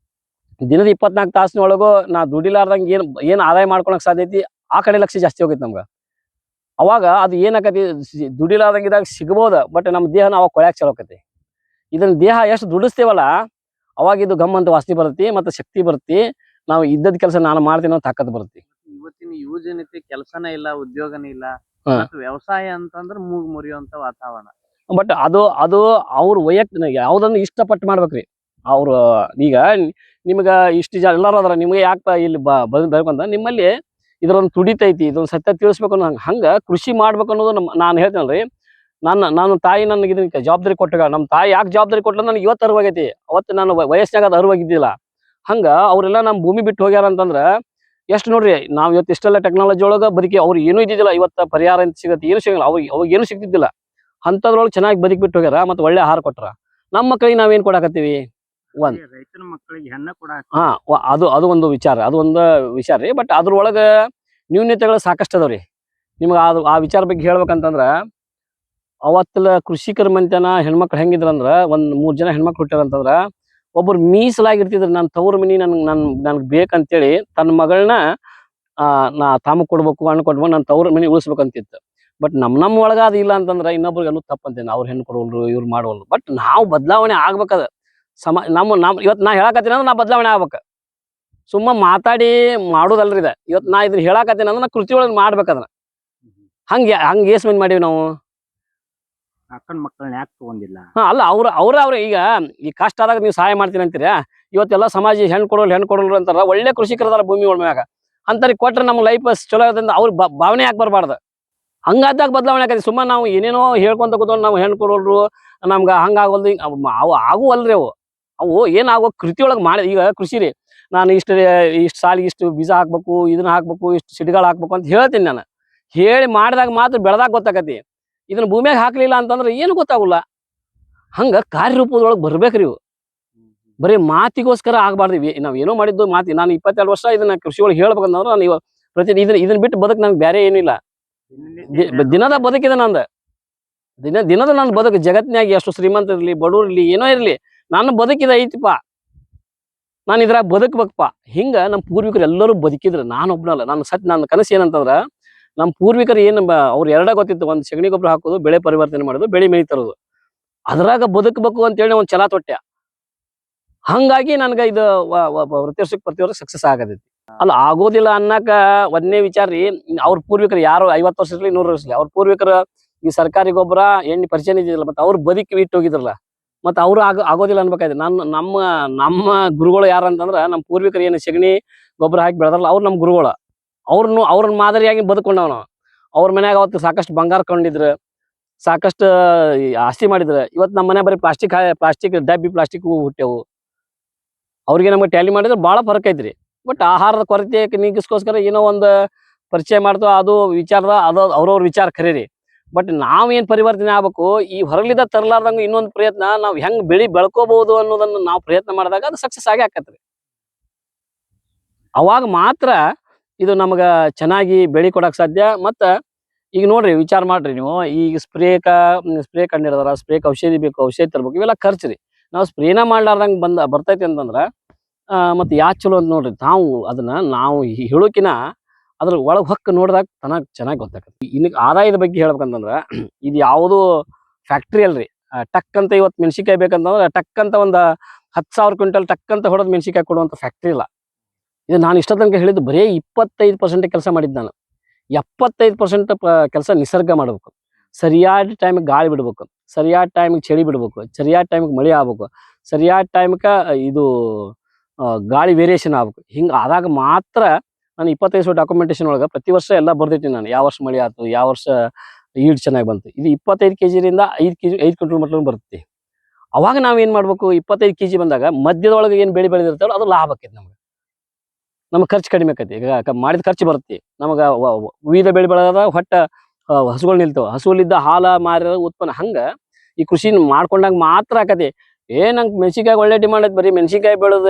ದಿನದ 24 ತಾಸಿನೊಳಗೂ ನಾ ದುಡಿಲಾರ್ದಂಗೆ ಏನು ಆದಾಯ ಮಾಡ್ಕೊಳಕ್ಕೆ ಸಾಧ್ಯ ಐತಿ, ಆ ಕಡೆ ಲಕ್ಷ್ಯ ಜಾಸ್ತಿ ಹೋಗೈತಿ ನಮ್ಗೆ. ಅವಾಗ ಅದು ಏನಾಕತಿ, ದುಡಿಲಾರ್ದಂಗಿದಾಗ ಸಿಗ್ಬೋದು, ಬಟ್ ನಮ್ಮ ದೇಹನ ಅವಾಗ ಕೊಳ್ಯಾಕೆ ಚಲೋ ಆಕತಿ. ಇದನ್ನ ದೇಹ ಎಷ್ಟು ದುಡಿಸ್ತೇವಲ್ಲ ಅವಾಗ ಇದು ಗಮ್ ಅಂತ ವಾಸನೆ ಬರುತ್ತೆ ಮತ್ತು ಶಕ್ತಿ ಬರುತ್ತೆ. ನಾವು ಇದ್ದದ ಕೆಲಸ ನಾನು ಮಾಡ್ತೀನಿ ಅನ್ನೋ ತಾಕತ್ ಬರುತ್ತೆ. ಇವತ್ತಿನ ಯುವ ಜನತೆ ಕೆಲಸನೇ ಇಲ್ಲ, ಉದ್ಯೋಗನೇ ಇಲ್ಲ, ಹಾ. ಮತ್ತು ವ್ಯವಸಾಯ ಅಂತಂದ್ರೆ ಮೂಗ್ ಮುರಿಯುವಂತ ವಾತಾವರಣ. ಬಟ್ ಅದು ಅವ್ರ ವೈಯಕ್ತಿಕ ಯಾವುದನ್ನು ಇಷ್ಟಪಟ್ಟು ಮಾಡ್ಬೇಕ್ರಿ. ಅವ್ರು ಈಗ ನಿಮ್ಗೆ ಇಷ್ಟು ಜನ ಎಲ್ಲರೂ ಅದಾರ, ನಿಮಗೆ ಯಾಕೆ ಇಲ್ಲಿ ಬರ್ಬೇಕಂತ ನಿಮ್ಮಲ್ಲಿ ಇದರೊಂದು ತುಡಿತೈತಿ, ಇದೊಂದು ಸತ್ಯ ತಿಳಿಸ್ಬೇಕು ಅನ್ನೋ ಹಂಗೆ ಕೃಷಿ ಮಾಡ್ಬೇಕು ಅನ್ನೋದು ನಾನು ಹೇಳ್ತೇನಲ್ರಿ. ನಾನು ತಾಯಿ ನನಗೆ ಇದಕ್ಕೆ ಜವಾಬ್ದಾರಿ ಕೊಟ್ಟಾಗ, ನಮ್ಮ ತಾಯಿ ಯಾಕೆ ಜವಾಬ್ದಾರಿ ಕೊಟ್ಟಲ್ಲ ನನಗೆ ಇವತ್ತು ಅರಿವಾಗೈತಿ. ಅವತ್ತು ನಾನು ವಯಸ್ಸಿನಾಗ ಅದು ಅರಿವಾಗಿದ್ದಿಲ್ಲ. ಹಂಗೆ ಅವರೆಲ್ಲ ನಮ್ಮ ಭೂಮಿ ಬಿಟ್ಟು ಹೋಗ್ಯಾರ ಅಂತಂದ್ರೆ ಎಷ್ಟು ನೋಡ್ರಿ. ನಾವು ಇವತ್ತು ಇಷ್ಟೆಲ್ಲ ಟೆಕ್ನಾಲಜಿ ಒಳಗೆ ಬದುಕಿ ಅವ್ರು ಏನೂ ಇದ್ದಿದ್ದಿಲ್ಲ. ಇವತ್ತು ಪರಿಹಾರ ಅಂತ ಸಿಗತ್ತೆ, ಏನು ಸಿಗಲ್ಲ. ಅವಾಗ ಏನೂ ಸಿಗ್ತಿದ್ದಿಲ್ಲ. ಅಂಥದ್ರೊಳಗೆ ಚೆನ್ನಾಗಿ ಬದುಕಿ ಬಿಟ್ಟು ಹೋಗ್ಯಾರ ಮತ್ತು ಒಳ್ಳೆ ಆಹಾರ ಕೊಟ್ಟಾರ. ನಮ್ಮ ಮಕ್ಕಳಿಗೆ ನಾವೇನು ಕೊಡಾಕತ್ತೀವಿ? ರೈತರ ಮಕ್ಕಳಿಗೆ ಹೆಣ್ಣ ಕೂಡ ಅದು ಒಂದು ವಿಚಾರ, ರೀ. ಬಟ್ ಅದ್ರೊಳಗೆ ನ್ಯೂನ್ಯತೆಗಳು ಸಾಕಷ್ಟು ಅದಾವ್ರಿ. ನಿಮ್ಗೆ ಆ ವಿಚಾರ ಬಗ್ಗೆ ಹೇಳ್ಬೇಕಂತಂದ್ರೆ, ಅವತ್ತಲ್ಲ ಕೃಷಿಕರ ಮಂತ್ಯಾನ ಹೆಣ್ಮಕ್ಳು ಹೆಂಗಿದ್ರಂದ್ರೆ, ಒಂದು 3 ಜನ ಹೆಣ್ಮಕ್ಳು ಹುಟ್ಟಾರಂತಂದ್ರೆ ಒಬ್ಬರು ಮೀಸಲಾಗಿರ್ತಿದ್ರು. ನನ್ನ ತವ್ರ ಮನಿ ನನ್ಗೆ ಬೇಕಂತೇಳಿ ತನ್ನ ಮಗಳನ್ನ ತಾಮಗ್ ಕೊಡ್ಬೇಕು, ಹಣ್ಣು ಕೊಡ್ಬೇಕು, ನನ್ನ ತವ್ರ ಮನಿ ಉಳಿಸ್ಬೇಕಂತಿತ್ತು. ಬಟ್ ನಮ್ಮ ಒಳಗ ಅದು ಇಲ್ಲ ಅಂತಂದ್ರೆ ಇನ್ನೊಬ್ರಿಗೆ ಎಲ್ಲೂ ತಪ್ಪಂತೇನೆ. ಅವ್ರು ಹೆಣ್ಣು ಕೊಡೋಲ್ರು, ಇವ್ರು ಮಾಡೋಲ್ರು. ಬಟ್ ನಾವು ಬದಲಾವಣೆ ಆಗ್ಬೇಕದ. ಇವತ್ತು ನಾ ಹೇಳಕತ್ತೀನಿ ಅಂದ್ರೆ ನಾ ಬದಲಾವಣೆ ಆಗ್ಬೇಕು. ಸುಮ್ಮ ಮಾತಾಡಿ ಮಾಡೋದಲ್ರಿ ಇದೆ. ಇವತ್ತು ನಾ ಇದನ್ನ ಹೇಳಕತ್ತೀನಿ ಅಂದ್ರೆ ನಾ ಕೃತಿ ಒಳಗೆ ಮಾಡ್ಬೇಕದನ್ನ. ಹಂಗೆ ಏಸ್ ಮಂದಿ ಮಾಡೀವಿ ನಾವು. ಅಕ್ಕನ ಮಕ್ಕಳನ್ನ ಯಾಕೆ ತಗೊಂಡಿಲ್ಲ? ಅಲ್ಲ ಅವ್ರ ಈಗ ಈ ಕಷ್ಟ ಆದಾಗ ನೀವು ಸಹಾಯ ಮಾಡ್ತೀನಿ ಅಂತೀರ. ಇವತ್ತೆಲ್ಲ ಸಮಾಜ ಹೆಣ್ಣು ಕೊಡೋಲ್ರು ಅಂತಾರ. ಒಳ್ಳೆ ಕೃಷಿಕರದಾರ ಭೂಮಿ ಒಳಮ್ಯಾಗ. ಅಂತಾರಿಗೆ ಕೊಟ್ರೆ ನಮ್ಮ ಲೈಫ್ ಚಲೋ ಆಗೋದ್ರಿಂದ ಅವ್ರ ಭಾವನೆ ಯಾಕೆ ಬರಬಾರ್ದು? ಹಂಗಾದಾಗ ಬದಲಾವಣೆ ಆಗೈತಿ. ಸುಮ್ಮ ನಾವು ಏನೇನೋ ಹೇಳ್ಕೊಂತ ಕೂತ್ಕೊಂಡು ನಾವು ಹೆಣ್ಣು ಕೊಡೋಲ್ರು, ನಮ್ಗೆ ಹಂಗಾಗೋಲ್ದು, ಅವು ಆಗುವಲ್ರಿ. ಅವು ಏನಾಗೋ ಕೃತಿ ಒಳಗೆ ಮಾಡಿ. ಈಗ ಕೃಷಿ ರೀ, ನಾನು ಇಷ್ಟು ಸಾಲಿಗೆ ಇಷ್ಟು ಬೀಜ ಹಾಕ್ಬೇಕು, ಇದನ್ನ ಹಾಕ್ಬೇಕು, ಇಷ್ಟು ಸಿಡಿಗಳು ಹಾಕ್ಬೇಕು ಅಂತ ಹೇಳ್ತೀನಿ. ನಾನು ಹೇಳಿ ಮಾಡಿದಾಗ ಮಾತ್ರ ಬೆಳೆದಾಗ ಗೊತ್ತಾಗತಿ. ಇದನ್ನ ಭೂಮಿಯಾಗ ಹಾಕ್ಲಿಲ್ಲ ಅಂತಂದ್ರೆ ಏನು ಗೊತ್ತಾಗಲ್ಲ. ಹಂಗ ಕಾರ್ಯರೂಪದೊಳಗೆ ಬರ್ಬೇಕ್ರಿ ಇವು. ಬರೀ ಮಾತಿಗೋಸ್ಕರ ಆಗ್ಬಾರ್ದಿವಿ. ನಾವ್ ಏನೋ ಮಾಡಿದ್ದು ಮಾತಿ. ನಾನು 22 ವರ್ಷ ಇದನ್ನ ಕೃಷಿ ಒಳಗೆ ಹೇಳ್ಬೇಕಂದ್ರೆ ನಾನು ಇದನ್ನ ಬಿಟ್ಟು ಬದುಕು ನಂಗೆ ಬೇರೆ ಏನಿಲ್ಲ. ದಿನದ ಬದುಕಿದೆ ನಂದು. ದಿನದ ನನ್ನ ಬದುಕು. ಜಗತ್ತಿನಾಗ ಎಷ್ಟು ಶ್ರೀಮಂತ ಇರ್ಲಿ, ಬಡವ್ರು ಇರ್ಲಿ, ಏನೋ ಇರ್ಲಿ, ನಾನು ಬದುಕಿದ ಐತಿಪ್ಪ. ನಾನು ಇದ್ರಾಗ ಬದುಕ್ಬೇಕಪ್ಪ. ಹಿಂಗ ನಮ್ಮ ಪೂರ್ವಿಕರು ಎಲ್ಲರೂ ಬದುಕಿದ್ರು. ನಾನೊಬ್ನಲ್ಲ. ನನ್ನ ಕನಸು ಏನಂತಂದ್ರ, ನಮ್ಮ ಪೂರ್ವಿಕರು ಏನು ಅವ್ರು ಎರಡ ಗೊತ್ತಿತ್ತು. ಒಂದು ಸಗಣಿ ಗೊಬ್ಬರ ಹಾಕೋದು, ಬೆಳೆ ಪರಿವರ್ತನೆ ಮಾಡೋದು, ಬೆಳೆ ಮೇಳಿ ತರೋದು. ಅದ್ರಾಗ ಬದುಕಬೇಕು ಅಂತೇಳಿ ಒಂದು ಛಲ ತೊಟ್ಟೆ. ಹಂಗಾಗಿ ನನ್ಗೆ ಇದು ಪ್ರತಿ ವರ್ಷ ಸಕ್ಸಸ್ ಆಗತೈತಿ. ಅಲ್ಲ ಆಗೋದಿಲ್ಲ ಅನ್ನಕ ಒಂದನೇ ವಿಚಾರ ರೀ. ಅವ್ರ ಪೂರ್ವಿಕರು ಯಾರು 50 ವರ್ಷ ಇರ್ಲಿ, 100 ವರ್ಷ ಇರ್ಲಿ, ಅವ್ರ ಪೂರ್ವಿಕರು ಈ ಸರ್ಕಾರಿ ಗೊಬ್ಬರ ಎಣ್ಣೆ ಪರಿಚಯ ಇದ್ದಿಲ್ಲ, ಮತ್ತೆ ಅವ್ರು ಬದುಕಿ ಇಟ್ಟು ಹೋಗಿದ್ರಲ್ಲ. ಮತ್ತು ಅವರು ಆಗೋದಿಲ್ಲ ಅನ್ಬೇಕಾಯ್ತು. ನಮ್ಮ ಗುರುಗಳು ಯಾರು ಅಂತಂದ್ರೆ ನಮ್ಮ ಪೂರ್ವಿಕರು ಏನು ಸಗಣಿ ಗೊಬ್ಬರ ಹಾಕಿ ಬೆಳೆದ್ರಲ್ಲ ಅವ್ರು ನಮ್ಮ ಗುರುಗಳು. ಅವ್ರನ್ನ ಮಾದರಿಯಾಗಿ ಬದುಕೊಂಡವ್ ನಾವು. ಅವ್ರ ಮನ್ಯಾಗ ಅವತ್ತು ಸಾಕಷ್ಟು ಬಂಗಾರ ಕೊಂಡಿದ್ರು, ಸಾಕಷ್ಟು ಆಸ್ತಿ ಮಾಡಿದ್ರು. ಇವತ್ತು ನಮ್ಮ ಮನೆ ಬರೀ ಪ್ಲಾಸ್ಟಿಕ್ ಡಬ್ಬಿ ಪ್ಲಾಸ್ಟಿಕ್ ಹುಟ್ಟೆವು. ಅವ್ರಿಗೆ ನಮ್ಗೆ ಟ್ಯಾಲಿ ಮಾಡಿದ್ರೆ ಭಾಳ ಫರಕ್ ಐತ್ರಿ. ಬಟ್ ಆಹಾರದ ಕೊರತೆ ನೀಗಿಸ್ಕೋಸ್ಕರ ಏನೋ ಒಂದು ಪರಿಚಯ ಮಾಡ್ತೋ ಅದು ವಿಚಾರದ ಅದು ಅವ್ರವ್ರ ವಿಚಾರ ಖರೀ ರೀ. ಬಟ್ ನಾವೇನು ಪರಿವರ್ತನೆ ಆಗ್ಬೇಕು, ಈ ಹೊರಲಿದ್ದ ತರಲಾರ್ದಂಗ ಇನ್ನೊಂದು ಪ್ರಯತ್ನ ನಾವು ಹೆಂಗ್ ಬೆಳ್ಕೋಬಹುದು ಅನ್ನೋದನ್ನ ನಾವು ಪ್ರಯತ್ನ ಮಾಡಿದಾಗ ಅದು ಸಕ್ಸಸ್ ಆಗೇ ಆಕತ್ರಿ. ಅವಾಗ ಮಾತ್ರ ಇದು ನಮ್ಗೆ ಚೆನ್ನಾಗಿ ಬೆಳಿ ಕೊಡಕ್ ಸಾಧ್ಯ. ಮತ್ತು ಈಗ ನೋಡ್ರಿ ವಿಚಾರ ಮಾಡ್ರಿ ನೀವು, ಈಗ ಸ್ಪ್ರೇ ಕಂಡಿಡ್ದಾರ, ಸ್ಪ್ರೇಕ್ ಔಷಧಿ ಬೇಕು, ಔಷಧಿ ತರ್ಬೇಕು, ಇವೆಲ್ಲ ಖರ್ಚು ರೀ. ನಾವು ಸ್ಪ್ರೇನ ಮಾಡ್ಲಾರ್ದಂಗೆ ಬರ್ತೈತಿ ಅಂತಂದ್ರೆ ಮತ್ತು ಯಾಕೆ ಚಲೋ ಅಂತ ನೋಡ್ರಿ. ನಾವು ಹೇಳೋಕಿನ ಅದ್ರ ಒಳಗೆ ಹೊಕ್ಕ ನೋಡಿದಾಗ ಚೆನ್ನಾಗಿ ಗೊತ್ತಾಗತ್ತೆ. ಇನ್ನು ಆದಾಯದ ಬಗ್ಗೆ ಹೇಳ್ಬೇಕಂತಂದ್ರೆ ಇದು ಯಾವುದು ಫ್ಯಾಕ್ಟ್ರಿ ಅಲ್ರಿ. ಟಕ್ ಅಂತ ಇವತ್ತು ಮೆಣಸಿನ್ಕಾಯಿ ಬೇಕಂತಂದ್ರೆ ಟಕ್ ಅಂತ ಒಂದು 10,000 ಕ್ವಿಂಟಲ್ ಟಕ್ ಅಂತ ಹೊಡೆದು ಮೆಣಸಿನ್ಕಾಯಿ ಕೊಡುವಂಥ ಫ್ಯಾಕ್ಟ್ರಿ ಇಲ್ಲ ಇದು. ನಾನು ಇಷ್ಟ ತನಕ ಹೇಳಿದ್ದು ಬರೀ 25% ಕೆಲಸ ಮಾಡಿದ್ದು ನಾನು. 75% ಕೆಲಸ ನಿಸರ್ಗ ಮಾಡ್ಬೇಕು. ಸರಿಯಾದ ಟೈಮಿಗೆ ಗಾಳಿ ಬಿಡ್ಬೇಕು, ಸರಿಯಾದ ಟೈಮಿಗೆ ಚಳಿ ಬಿಡ್ಬೇಕು, ಸರಿಯಾದ ಟೈಮಿಗೆ ಮಳೆ ಆಗ್ಬೇಕು, ಸರಿಯಾದ ಟೈಮ್ಗೆ ಇದು ಗಾಳಿ ವೇರಿಯೇಷನ್ ಆಗ್ಬೇಕು. ಹಿಂಗೆ ಆದಾಗ ಮಾತ್ರ ನಾನು 25 ಡಾಕ್ಯುಮೆಂಟೇಶನ್ ಒಳಗೆ ಪ್ರತಿ ವರ್ಷ ಎಲ್ಲ ಬರ್ದಿಟ್ಟಿನಿ ನಾನು. ಯಾವ ವರ್ಷ ಮಳೆ ಆಯ್ತು, ಯಾವ ವರ್ಷ ಈಡ್ ಚೆನ್ನಾಗಿ ಬಂತು. ಇದು 25 kgದಿಂದ 5 ಕ್ವಿಂಟಲ್ ಮಟ್ಟ ಬರುತ್ತೆ. ಅವಾಗ ನಾವೇನು ಮಾಡ್ಬೇಕು, 25 kg ಬಂದಾಗ ಮಧ್ಯದೊಳಗೆ ಏನು ಬೆಳೆದಿರ್ತಾವಲ್ಲ ಅದು ಲಾಭ ಆಕೈತಿ ನಮಗೆ ಖರ್ಚು ಕಡಿಮೆ ಆಕೈತಿ. ಈಗ ಮಾಡಿದ ಖರ್ಚು ಬರುತ್ತೆ ನಮಗೆ. ವಿವಿಧ ಬೆಳೆ ಬೆಳೆದಾಗ ಹಸುಗಳು ನಿಲ್ತಾವ, ಹಸುಲಿದ್ದ ಹಾಲ ಮಾರಿದ ಉತ್ಪನ್ನ. ಹಂಗೆ ಈ ಕೃಷಿ ಮಾಡ್ಕೊಂಡಾಗ ಮಾತ್ರ ಆಕತಿ. ನಂಗೆ ಮೆಣಸಿನ್ಕಾಯಿ ಒಳ್ಳೆ ಡಿಮಾಂಡ್ ಐತಿ, ಬರೀ ಮೆಣಸಿನ್ಕಾಯಿ ಬೆಳೆದ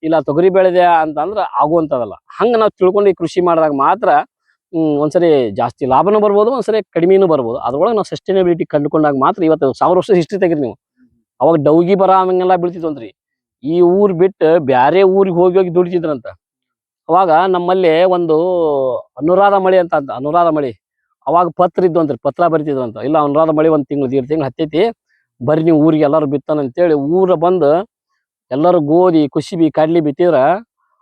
ಇಲ್ಲ ತೊಗರಿ ಬೆಳೆದೆ ಅಂತಂದ್ರೆ ಆಗುವಂಥದ್ದಲ್ಲ. ಹಂಗೆ ನಾವು ತಿಳ್ಕೊಂಡು ಈ ಕೃಷಿ ಮಾಡಿದಾಗ ಮಾತ್ರ ಒಂದ್ಸರಿ ಜಾಸ್ತಿ ಲಾಭನೂ ಬರ್ಬೋದು, ಒಂದ್ಸರಿ ಕಡಿಮೆನೂ ಬರ್ಬೋದು. ಅದ್ರೊಳಗೆ ನಾವು ಸಸ್ಟೈನಬಿಲಿಟಿ ಕಂಡುಕೊಂಡಾಗ ಮಾತ್ರ. ಇವತ್ತು 1000 ವರ್ಷ ಹಿಸ್ಟ್ರಿ ತೆಗಿರಿ ನೀವು, ಅವಾಗ ಡೌಗಿ ಬರ ಹಂಗೆಲ್ಲ ಬೀಳ್ತಿದ್ವಂತ್ರಿ. ಈ ಊರು ಬಿಟ್ಟು ಬೇರೆ ಊರಿಗೆ ಹೋಗಿ ದುಡಿತಿದ್ರಂತ. ಅವಾಗ ನಮ್ಮಲ್ಲಿ ಒಂದು ಅನುರಾಧ ಮಳೆ ಅಂತ ಅನುರಾಧ ಮಳೆ ಅವಾಗ ಪತ್ರ ಇದ್ವಂತ್ರಿ, ಪತ್ರ ಬರಿತಿದ್ವಂತ. ಇಲ್ಲ ಅನುರಾಧ ಮಳೆ 1 ತಿಂಗಳು 1.5 ತಿಂಗಳು ಹತ್ತೈತಿ, ಬರ್ರಿ ನೀವು ಊರಿಗೆ ಎಲ್ಲರೂ ಬಿತ್ತಾನಂತೇಳಿ ಊರ ಬಂದು ಎಲ್ಲರೂ ಗೋಧಿ ಕುಸಿಬಿ ಕಡ್ಲಿ ಬಿತ್ತಿದ್ರ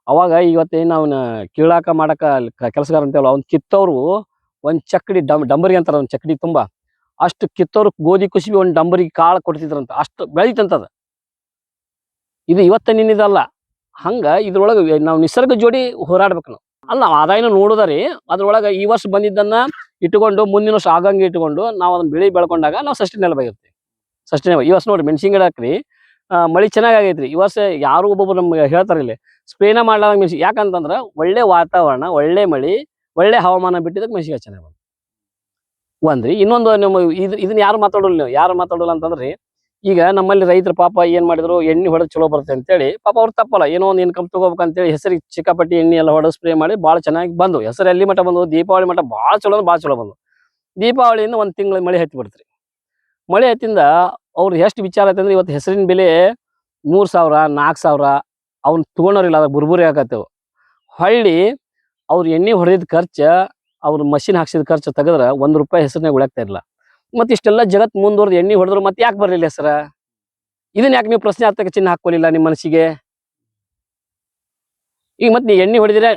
ಅವಾಗ ಇವತ್ತೇನು ಅವನ ಕೀಳಾಕ ಮಾಡಕ ಕೆಲಸಗಾರ ಅಂತೇವಲ್ಲ, ಅವ್ನು ಕಿತ್ತವ್ರು ಒಂದು ಚಕ್ಕಡಿ ಡಂಬರಿ ಅಂತಾರ, ಒಂದು ಚಕ್ಕಡಿ ತುಂಬ ಅಷ್ಟು ಕಿತ್ತವ್ರು ಗೋಧಿ ಕುಸಿಬಿ ಒಂದು ಡಂಬರಿಗೆ ಕಾಳು ಕೊಡ್ತಿದ್ರಂತ. ಅಷ್ಟು ಬೆಳೀತಂತದ. ಇದು ಇವತ್ತ ನಿನ್ನಿದಲ್ಲ. ಹಂಗೆ ಇದ್ರೊಳಗೆ ನಾವು ನಿಸರ್ಗ ಜೋಡಿ ಹೋರಾಡ್ಬೇಕು ನಾವು. ಅಲ್ಲ ನಾವು ಆದಾಯನ ನೋಡೋದ್ರಿ. ಅದ್ರೊಳಗೆ ಈ ವರ್ಷ ಬಂದಿದ್ದನ್ನ ಇಟ್ಕೊಂಡು ಮುಂದಿನ ವರ್ಷ ಆಗಂಗೆ ಇಟ್ಕೊಂಡು ನಾವು ಅದನ್ನ ಬೆಳ್ಕೊಂಡಾಗ ನಾವು ಸಸ್ಟೈನಬಲ್ ಆಗಿರ್ತೀವಿ. ಈ ವರ್ಷ ನೋಡಿ ಮೆಣಸಿನ ಗಿಡ ಹಾಕ್ರಿ, ಮಳೆ ಚೆನ್ನಾಗೈತ್ರಿ. ಈ ವರ್ಷ ಯಾರು ಒಬ್ಬೊಬ್ರು ನಮ್ಗೆ ಹೇಳ್ತಾರೆ ಇಲ್ಲಿ ಸ್ಪ್ರೇನ ಮಾಡ್ಲಾಗ ಮೆಣಸಿನ. ಯಾಕಂತಂದ್ರೆ ಒಳ್ಳೆ ವಾತಾವರಣ, ಒಳ್ಳೆ ಮಳೆ, ಒಳ್ಳೆ ಹವಾಮಾನ ಬಿಟ್ಟಿದ್ದಕ್ಕೆ ಮೆಣಸಿನ ಚೆನ್ನಾಗಿ ಬಂತು ಒಂದ್ರಿ. ಇನ್ನೊಂದು ನಮ್ಮ ಇದನ್ನ ಯಾರು ಮಾತಾಡೋಲ್ಲ ಅಂತಂದ್ರಿ. ಈಗ ನಮ್ಮಲ್ಲಿ ರೈತರ ಪಾಪ ಏನ್ ಮಾಡಿದ್ರು, ಎಣ್ಣೆ ಹೊಡೆದು ಚಲೋ ಬರುತ್ತೆ ಅಂತೇಳಿ ಪಾಪ ಅವ್ರು ತಪ್ಪಲ್ಲ, ಏನೋ ಒಂದು ಇನ್ಕಮ್ ತಗೋಬೇಕಂತೇಳಿ ಹೆಸರಿಗೆ ಚಿಕ್ಕಾಪಟ್ಟಿ ಎಣ್ಣೆ ಎಲ್ಲ ಹೊಡೆದು ಸ್ಪ್ರೇ ಮಾಡಿ ಭಾಳ ಚೆನ್ನಾಗಿ ಬಂದು ಹೆಸರು ಎಲ್ಲಿ ಮಟ್ಟ ಬಂದು ದೀಪಾವಳಿ ಮಟ್ಟ ಭಾಳ ಚಲೋ ಬಂದು. ದೀಪಾವಳಿಯಿಂದ 1 ತಿಂಗಳು ಮಳೆ ಹತ್ತಿ ಬಿಡ್ತ್ರಿ. ಮಳೆ ಹತ್ತಿಂದ ಅವ್ರು ಎಷ್ಟು ವಿಚಾರ ಐತೆ ಅಂದ್ರೆ ಇವತ್ತು ಹೆಸರಿನ ಬೆಲೆ 3,000 4,000 ಅವ್ನು ತೊಗೊಂಡವ್ರಿಲ್ಲ, ಅದಾಗ ಬುರ್ಬುರಿ ಆಗತ್ತೇವು. ಹೊಳ್ಳಿ ಅವ್ರು ಎಣ್ಣೆ ಹೊಡೆದಿದ್ದ ಖರ್ಚು, ಅವ್ರು ಮಷಿನ್ ಹಾಕ್ಸಿದ ಖರ್ಚು ತೆಗೆದ್ರೆ ₹1 ಹೆಸರಿನಾಗ ಉಳಿಯಾಗ್ತಾ ಇರಲಿಲ್ಲ. ಮತ್ತೆ ಇಷ್ಟೆಲ್ಲ ಜಗತ್ ಮುಂದುವರೆದು ಎಣ್ಣೆ ಹೊಡೆದ್ರು ಮತ್ತೆ ಯಾಕೆ ಬರಲಿಲ್ಲ ಹೆಸರ? ಇದನ್ನ ಯಾಕೆ ನೀವು ಪ್ರಶ್ನೆ ಅರ್ಥಕ್ಕೆ ಚಿಹ್ನೆ ಹಾಕೊಳ್ಳಿಲ್ಲ ನಿಮ್ಮ ಮನಸ್ಸಿಗೆ? ಈಗ ಮತ್ತೆ ನೀವು ಎಣ್ಣೆ ಹೊಡೆದಿರ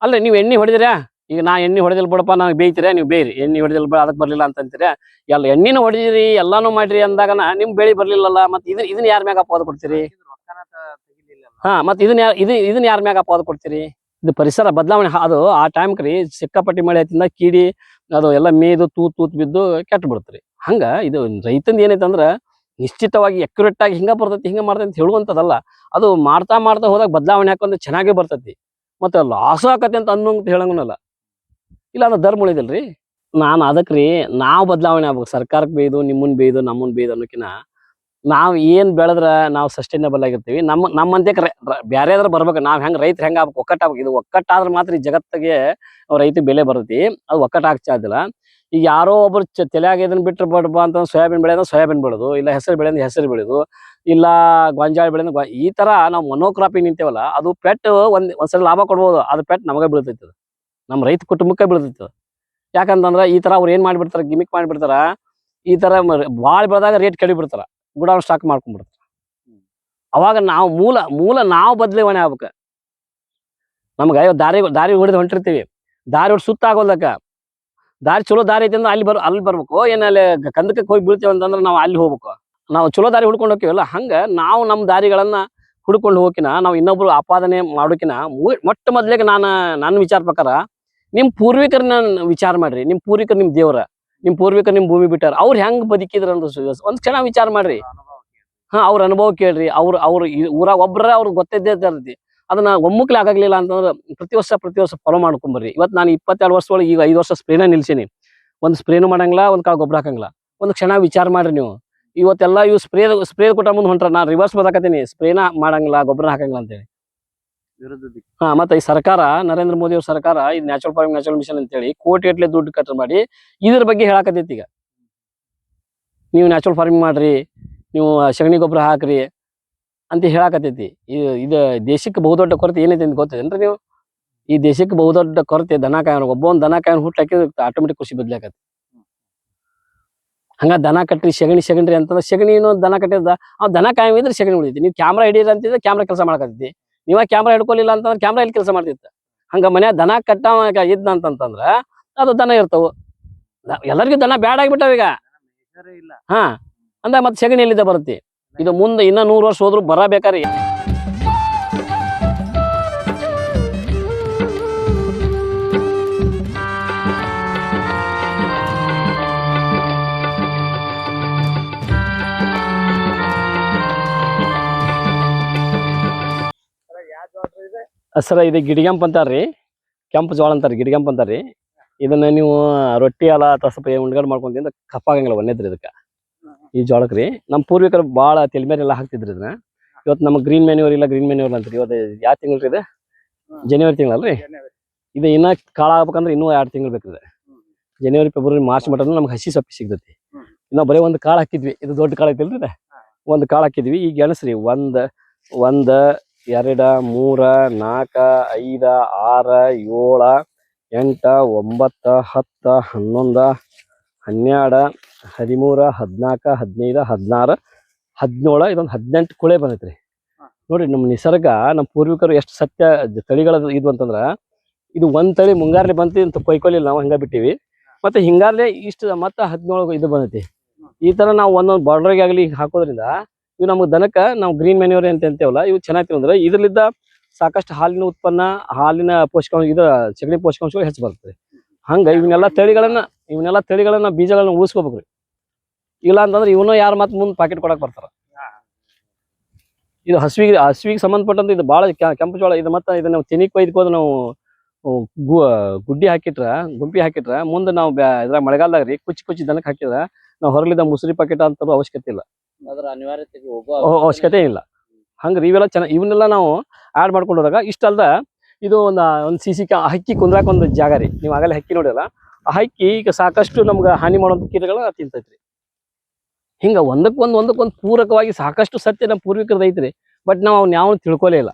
ಅಲ್ಲ, ನೀವು ಎಣ್ಣೆ ಹೊಡೆದಿರಾ? ಈಗ ನಾ ಎಣ್ಣೆ ಹೊಡೆದಿಲ್ಲ ಬಿಡಪ್ಪ, ನಾವು ಬೇಯ್ತೀರಾ, ನೀವು ಬೇಯ್ರಿ. ಎಣ್ಣೆ ಹೊಡೆದಿಲ್ಲ ಅದಕ್ಕೆ ಬರಲಿಲ್ಲ ಅಂತಂತೀರ. ಎಲ್ಲ ಎಣ್ಣೆನೂ ಹೊಡೆದಿರಿ ಎಲ್ಲಾನು ಮಾಡ್ರಿ ಅಂದಾಗ ನಿಮ್ ಬೆಳೆ ಬರ್ಲಿಲ್ಲಲ್ಲ. ಮತ್ತೆ ಇದನ್ನ ಯಾರ ಮ್ಯಾಗ ಅಪವಾದ ಕೊಡ್ತೀರಿ? ಮತ್ತೆ ಇದನ್ನ ಯಾರ ಮ್ಯಾಗ ಅಪವಾದ ಕೊಡ್ತೀರಿ? ಇದು ಪರಿಸರ ಬದಲಾವಣೆ. ಅದು ಆ ಟೈಮ್ಗೆ ಸಿಕ್ಕಾಪಟ್ಟಿ ಮಳೆ ಆಯ್ತಿಂದ ಕೀಡಿ ಅದು ಎಲ್ಲ ಮೇದು ತೂತ್ ಬಿದ್ದು ಕೆಟ್ಟು ಬಿಡ್ತ್ರಿ. ಹಂಗ ಇದು ರೈತಂದ ಏನೈತೆ ಅಂದ್ರೆ ನಿಶ್ಚಿತವಾಗಿ ಅಕ್ಯುರೇಟ್ ಆಗಿ ಹಿಂಗ ಬರ್ತೈತಿ, ಹಿಂಗ ಮಾಡ್ತೈತಿ ಅಂತ ಹೇಳುವಂಥದ್ದಲ್ಲ. ಅದು ಮಾಡ್ತಾ ಹೋದಾಗ ಬದಲಾವಣೆ ಹಾಕೊಂಡ್ರೆ ಚೆನ್ನಾಗೇ ಬರ್ತೈತಿ. ಮತ್ತೆ ಲಾಸ್ ಆಕತಿ ಅಂತ ಅನ್ನೋಂತ ಹೇಳಂಗನಲ್ಲ. ಇಲ್ಲ ಅದು ಧರ್ಮ ಉಳಿದಿಲ್ರಿ. ನಾನು ಅದಕ್ಕೆ ನಾವು ಬದಲಾವಣೆ ಆಗ್ಬೇಕು. ಸರ್ಕಾರಕ್ಕೆ ಬೇಯ್ದು, ನಿಮ್ಮನ್ನ ಬೇಯ್ದು, ನಮ್ಮನ್ನ ಬೇಯ್ದು ಅನ್ನೋಕಿನ ನಾವು ಏನು ಬೆಳೆದ್ರೆ ನಾವು ಸಸ್ಟೈನಬಲ್ ಆಗಿರ್ತೀವಿ. ನಮ್ಮಂತೆ ಬೇರೆ ಆದ್ರೆ ಬರ್ಬೇಕು. ನಾವು ರೈತರು ಹೆಂಗೆ ಆಗ್ಬೇಕು, ಒಕ್ಕಟ್ಟಾಗ್ಬೇಕು. ಇದು ಒಕ್ಕಟ್ಟಾದ್ರೆ ಮಾತ್ರ ಈ ಜಗತ್ತಿಗೆ ರೈತಗೆ ಬೆಲೆ ಬರ್ತೈತಿ. ಅದು ಒಕ್ಕಟ್ಟಾಗ್ತಿಲ್ಲ. ಈಗ ಯಾರೋ ಒಬ್ರು ತಲೆಯಾಗ ಇದನ್ನ ಬಿಟ್ಟರೆ ಬಡಪ ಅಂತ ಸೋಯಾಬೀನ್ ಬೆಳೆಯೋದು ಸೋಯಾಬೀನ್ ಬೆಳೆದು, ಇಲ್ಲ ಹೆಸರು ಬೆಳೆಯೋದು ಹೆಸರು ಬೆಳೆದು, ಇಲ್ಲ ಗೊಂಜಾಳ ಬೆಳೆಯೋದು ಈ ಥರ ನಾವು ಮೊನೋಕ್ರಾಪಿಂಗ್ ನಿಂತೇವಲ್ಲ, ಅದು ಪೆಟ್ಟು ಒಂದ್ಸಲ ಲಾಭ ಕೊಡ್ಬೋದು. ಅದು ಪೆಟ್ಟು ನಮಗೆ ಬೀಳ್ತೈತಿ, ಅದು ನಮ್ಮ ರೈತ ಕುಟುಂಬಕ್ಕೆ ಬೀಳ್ತೈತಿ. ಯಾಕಂತಂದ್ರೆ ಈ ಥರ ಅವ್ರು ಏನು ಮಾಡಿಬಿಡ್ತಾರೆ, ಗಿಮಿಕ್ ಮಾಡಿಬಿಡ್ತಾರ. ಈ ಥರ ಭಾಳ ಬೆಳೆದಾಗ ರೇಟ್ ಕಡಿಬಿಡ್ತಾರ, ಗುಡಾನ್ ಸ್ಟಾಕ್ ಮಾಡ್ಕೊಂಡ್ಬಿಡ್ತಾರ. ಅವಾಗ ನಾವು ಮೂಲ ನಾವು ಬದಲಾವಣೆ ಆಗ್ಬೇಕು. ನಮ್ಗೆ ದಾರಿ ಹೊಡೆದು ಹೊಂಟಿರ್ತೀವಿ, ದಾರಿ ಹೊಡೆದು ಸುತ್ತ ಆಗೋದಕ್ಕ. ದಾರಿ ಚಲೋ ದಾರಿ ಐತಿ ಅಂದ್ರೆ ಅಲ್ಲಿ ಬರ್ಬೇಕು. ಏನ್ ಅಲ್ಲಿ ಕಂದಕಕ್ಕೆ ಹೋಗಿ ಬೀಳ್ತೇವೆ ಅಂತಂದ್ರೆ ನಾವು ಅಲ್ಲಿ ಹೋಗ್ಬೇಕು. ನಾವು ಚಲೋ ದಾರಿ ಹುಡ್ಕೊಂಡು ಹೋಗ್ತೀವಲ್ಲ ಹಂಗ ನಾವು ನಮ್ಮ ದಾರಿಗಳನ್ನ ಹುಡ್ಕೊಂಡು ಹೋಗಿನ ನಾವು ಇನ್ನೊಬ್ರು ಆಪಾದನೆ ಮಾಡೋಕಿನ ಮೊಟ್ಟ ಮೊದ್ಲಿಗೆ ನನ್ನ ವಿಚಾರ ಪ್ರಕಾರ ನಿಮ್ಮ ಪೂರ್ವಿಕರನ್ನ ವಿಚಾರ ಮಾಡ್ರಿ. ನಿಮ್ಮ ಪೂರ್ವಿಕರು ನಿಮ್ಮ ದೇವ್ರ, ನಿಮ್ಮ ಪೂರ್ವಿಕರು ನಿಮ್ಮ ಭೂಮಿ ಬಿಟ್ಟಾರ, ಅವ್ರು ಹೆಂಗ್ ಬದುಕಿದ್ರ ಅಂತ ಒಂದ್ ಕ್ಷಣ ವಿಚಾರ ಮಾಡ್ರಿ. ಅವ್ರ ಅನುಭವ ಕೇಳ್ರಿ. ಅವ್ರ ಊರಾಗ ಒಬ್ರ ಅವ್ರಿಗೆ ಗೊತ್ತಿದ್ದೇ ಇರ್ತೈತಿ. ಅದನ್ನ ಒಮ್ಮುಕ್ಲೆ ಆಗಾಗ್ಲಿಲ್ಲ ಅಂತಂದ್ರೆ ಪ್ರತಿ ವರ್ಷ ಫಾಲೋ ಮಾಡ್ಕೊಂಬರ್ರಿ. ಇವತ್ತು ನಾನು 22 ವರ್ಷ ಒಳಗೆ ಈಗ 5 ವರ್ಷ ಸ್ಪ್ರೇನ ನಿಲ್ಸೀನಿ. ಒಂದು ಸ್ಪ್ರೇನು ಮಾಡಂಗಿಲ್ಲ, ಒಂದು ಕಾಳು ಗೊಬ್ಬರ ಹಾಕಂಗಿಲ್ಲ. ಒಂದು ಕ್ಷಣ ವಿಚಾರ ಮಾಡ್ರಿ ನೀವು. ಇವತ್ತೆಲ್ಲ ಇವು ಸ್ಪ್ರೇ ಕೊಟ್ಟ ಮುಂದೆ ಹೊಂಟ್ರ. ನಾನು ರಿವರ್ಸ್ ಬದಕತ್ತೀನಿ, ಸ್ಪ್ರೇನ ಮಾಡಂಗಿಲ್ಲ, ಗೊಬ್ಬರ ಹಾಕಂಗಿಲ್ಲ ಅಂತೇಳಿ. ವಿರುದ್ಧ ದಿಕ್ಕು. ಮತ್ತೆ ಈ ಸರ್ಕಾರ, ನರೇಂದ್ರ ಮೋದಿ ಅವ್ರ ಸರ್ಕಾರ ಇದು ನ್ಯಾಚುರಲ್ ಫಾರ್ಮಿಂಗ್ ನ್ಯಾಚುರಲ್ ಮಿಷನ್ ಅಂತೇಳಿ ಕೋಟಿಗಟ್ಟಲೆ ದುಡ್ಡು ಖರ್ಚು ಮಾಡಿ ಇದ್ರ ಬಗ್ಗೆ ಹೇಳಾಕತ್ತೈತಿ. ಈಗ ನೀವು ನ್ಯಾಚುರಲ್ ಫಾರ್ಮಿಂಗ್ ಮಾಡ್ರಿ, ನೀವು ಸಗಣಿ ಗೊಬ್ಬರ ಹಾಕ್ರಿ ಅಂತ ಹೇಳಾಕತ್ತೈತಿ. ಇದು ದೇಶಕ್ಕೆ ಬಹುದೊಡ್ಡ ಕೊರತೆ ಏನೈತಿ ಅಂತ ಗೊತ್ತೇನ್ರಿ ನೀವು? ಈ ದೇಶಕ್ಕೆ ಬಹುದೊಡ್ಡ ಕೊರತೆ ದನ ಕಾಯೋಣ. ಒಬ್ಬೊಂದು ದನ ಕಾಯೋಣ ಹುಟ್ಟು ಹಾಕಿದ್ರೆ ಆಟೋಮೆಟಿಕ್ ಕೃಷಿ ಬದಲಾಕತಿ. ಹಂಗ ದನ ಕಟ್ರಿ ಸಗಣಿ ಅಂತಂದ್ರೆ ಸಗಣಿ ದನ ಕಟ್ಟಿದ ಅವ್ ದನ ಕಾಯಿದ್ರೆ ಸಗಣಿ ಉಳಿತೈತಿ. ನೀವು ಕ್ಯಾಮ್ರಾ ಹಿಡಿಯಿರಿ ಅಂತಿದ್ರೆ ಕ್ಯಾಮ್ರಾ ಕೆಲಸ ಮಾಡಕತ್ತೈತಿ. ನೀವ ಕ್ಯಾಮ್ರಾ ಹಿಡ್ಕೊಲಿಲ್ಲ ಅಂತಂದ್ರೆ ಕ್ಯಾಮ್ರಾ ಎಲ್ಲಿ ಕೆಲಸ ಮಾಡ್ತಿತ್ತ? ಹಂಗ ಮನ್ಯಾಗ ದನ ಕಟ್ಟಾವ ಇದ್ದ ಅಂತಂದ್ರ ಅದು ದನ ಇರ್ತಾವ. ಎಲ್ಲರಿಗೂ ದನ ಬ್ಯಾಡ್ ಆಗಿಬಿಟ್ಟಾವ ಈಗ. ಇಲ್ಲ. ಹಾ ಅಂದ ಮತ್ತೆ ಸಗಣಿ ಎಲ್ಲಿದ್ದ ಬರುತ್ತೆ? ಇದು ಮುಂದೆ ಇನ್ನ 100 ವರ್ಷ ಹೋದ್ರು ಬರಬೇಕಾರಿ. ಸರ ಇದು ಗಿಡಿಗಂಪ್ ಅಂತಾರ್ರಿ, ಕೆಂಪು ಜೋಳ ಅಂತಾರ, ಗಿಡಿಗಂಪ್ ಅಂತಾರ್ರಿ. ಇದನ್ನ ನೀವು ರೊಟ್ಟಿ ಅಲ್ಲ ಅಥವಾ ಸ್ವಲ್ಪ ಉಂಡ್ಗಡ್ ಮಾಡ್ಕೊಂತಿಂದ ಕಪ್ಪ ಆಗಂಗಿಲ್ಲ, ಒಣ್ಣೆದ್ರಿ ಇದಕ್ಕ. ಈ ಜೋಳಕ್ಕೆ ರೀ ನಮ್ಮ ಪೂರ್ವಿಕರು ಭಾಳ ತೆಲ್ಮೇರೆಲ್ಲ ಹಾಕ್ತಿದ್ರಿ ಇದನ್ನ. ಇವತ್ತು ನಮಗೆ ಗ್ರೀನ್ ಮ್ಯಾನ್ಯೂರ್ ಇಲ್ಲ, ಗ್ರೀನ್ ಮ್ಯಾನ್ಯೂರ್ ಅಂತೀರಿ. ಇವತ್ತು ಯಾವ ತಿಂಗಳು ರೀ ಇದು? ಜನವರಿ ತಿಂಗಳಲ್ರಿ. ಇದು ಇನ್ನ ಕಾಳ ಆಗ್ಬೇಕಂದ್ರೆ ಇನ್ನೂ 2 ತಿಂಗಳು ಬೇಕಿದೆ. ಜನವರಿ ಫೆಬ್ರವರಿ ಮಾರ್ಚ್ ಮಟನ ನಮ್ಗೆ ಹಸಿ ಸೊಪ್ಪಿ ಸಿಗ್ತೈತಿ. ನಾವು ಬರೀ ಒಂದು ಕಾಳು ಹಾಕಿದ್ವಿ. ಇದು ದೊಡ್ಡ ಕಾಳು ಐತಿಲ್ರಿ ಇದು. ಒಂದು ಕಾಳು ಹಾಕಿದ್ವಿ. ಈಗ ಗೆಣಸ್ರಿ 1 2 3 4 5 6 7 8 9 10 11 12 13 14 15 16 17 ಇದೊಂದು 18 ಕುಳೆ ಬಂದೈತ್ರಿ. ನೋಡ್ರಿ ನಮ್ಮ ನಿಸರ್ಗ, ನಮ್ಮ ಪೂರ್ವಿಕರು ಎಷ್ಟು ಸತ್ಯ ತಳಿಗಳ ಇದು ಅಂತಂದ್ರ, ಇದು ಒಂದ್ ತಳಿ ಮುಂಗಾರ್ಲಿ ಬಂತು ಅಂತ ಕೊಯ್ಕೊಲಿಲ್ಲ, ನಾವು ಹಂಗ ಬಿಟ್ಟಿವಿ. ಮತ್ತೆ ಹಿಂಗಾರ್ಲೆ ಇಷ್ಟು ಮತ್ತೆ 17 ಇದು ಬಂದೈತಿ. ಈ ತರ ನಾವು ಒಂದೊಂದು ಬಾರ್ಡರ್ಗೆ ಆಗ್ಲಿ ಹಾಕೋದ್ರಿಂದ ಇವು ನಮ್ಗೆ ದನಕ್ಕ ನಾವು ಗ್ರೀನ್ ಮ್ಯಾನ್ಯೂರ್ ಅಂತ ಅಂತೇವಲ್ಲ, ಇವು ಚೆನ್ನಾಗಿ ಅಂದ್ರೆ ಇದ್ರಲ್ಲಿದ್ದ ಸಾಕಷ್ಟು ಹಾಲಿನ ಉತ್ಪನ್ನ, ಹಾಲಿನ ಪೋಷಕಾಂಶ, ಇದು ಸಗಣಿ ಪೋಷಕಾಂಶಗಳು ಹೆಚ್ಚು ಬರ್ತದೆ. ಹಂಗ ಇವನ್ನೆಲ್ಲ ತಳಿಗಳನ್ನ ಬೀಜಗಳನ್ನ ಉಳಿಸ್ಕೋಬೇಕ್ರಿ. ಇಲ್ಲ ಅಂತಂದ್ರೆ ಇವನು ಯಾರು ಮತ್ತೆ ಮುಂದೆ ಪಾಕೆಟ್ ಕೊಡಕ್ ಬರ್ತಾರ. ಇದು ಹಸುವಿಗೆ ಸಂಬಂಧಪಟ್ಟಂತ ಇದು ಭಾಳ ಕೆಂಪು ಜೋಳ. ಇದು ಮತ್ತೆ ಇದನ್ನ ನಾವು ತೆನಿಕ್ ಕೊಯ್ದುಕೋದು ನಾವು ಗುಂಪಿ ಹಾಕಿಟ್ರ ಮುಂದೆ ನಾವು ಇದ್ರಾಗ ಮಳೆಗಾಲದಾಗ ರೀ ಕುಚ್ಚಿ ದನಕ್ಕೆ ಹಾಕಿದ್ರ ನಾವು ಹೊರಲಿದ್ದ ಮುಸುರಿ ಪಾಕೆಟ್ ಅಂತ ಅವಶ್ಯಕತೆ ಇಲ್ಲ, ಅದ್ರ ಅನಿವಾರ್ಯತೆಗೆ ಅವಶ್ಯಕತೆ ಇಲ್ಲ. ಹಂಗ್ರಿ ಇವೆಲ್ಲ ಚೆನ್ನಾಗಿ ಇವನ್ನೆಲ್ಲ ನಾವು ಆಡ್ ಮಾಡ್ಕೊಂಡು ಹೋದಾಗ ಇಷ್ಟ ಅಲ್ದ ಇದು ಒಂದು ಸಿಸಿ ಹಕ್ಕಿ ಕುಂದ್ರಾಕ ಒಂದು ಜಾಗ ರೀ. ನೀವು ಆಗಲೇ ಹಕ್ಕಿ ನೋಡಿಲ್ಲ, ಆ ಹಕ್ಕಿ ಈಗ ಸಾಕಷ್ಟು ನಮ್ಗೆ ಹಾನಿ ಮಾಡುವಂತ ಕೀಟಗಳ ತಿಂತೈತ್ರಿ. ಹಿಂಗ ಒಂದಕ್ಕೊಂದು ಪೂರಕವಾಗಿ ಸಾಕಷ್ಟು ಸತ್ಯ ನಮ್ಮ ಪೂರ್ವಿಕರದ ಐತ್ರಿ. ಬಟ್ ನಾವು ಅವ್ನ ಯಾವ ತಿಳ್ಕೊಲೇ ಇಲ್ಲ.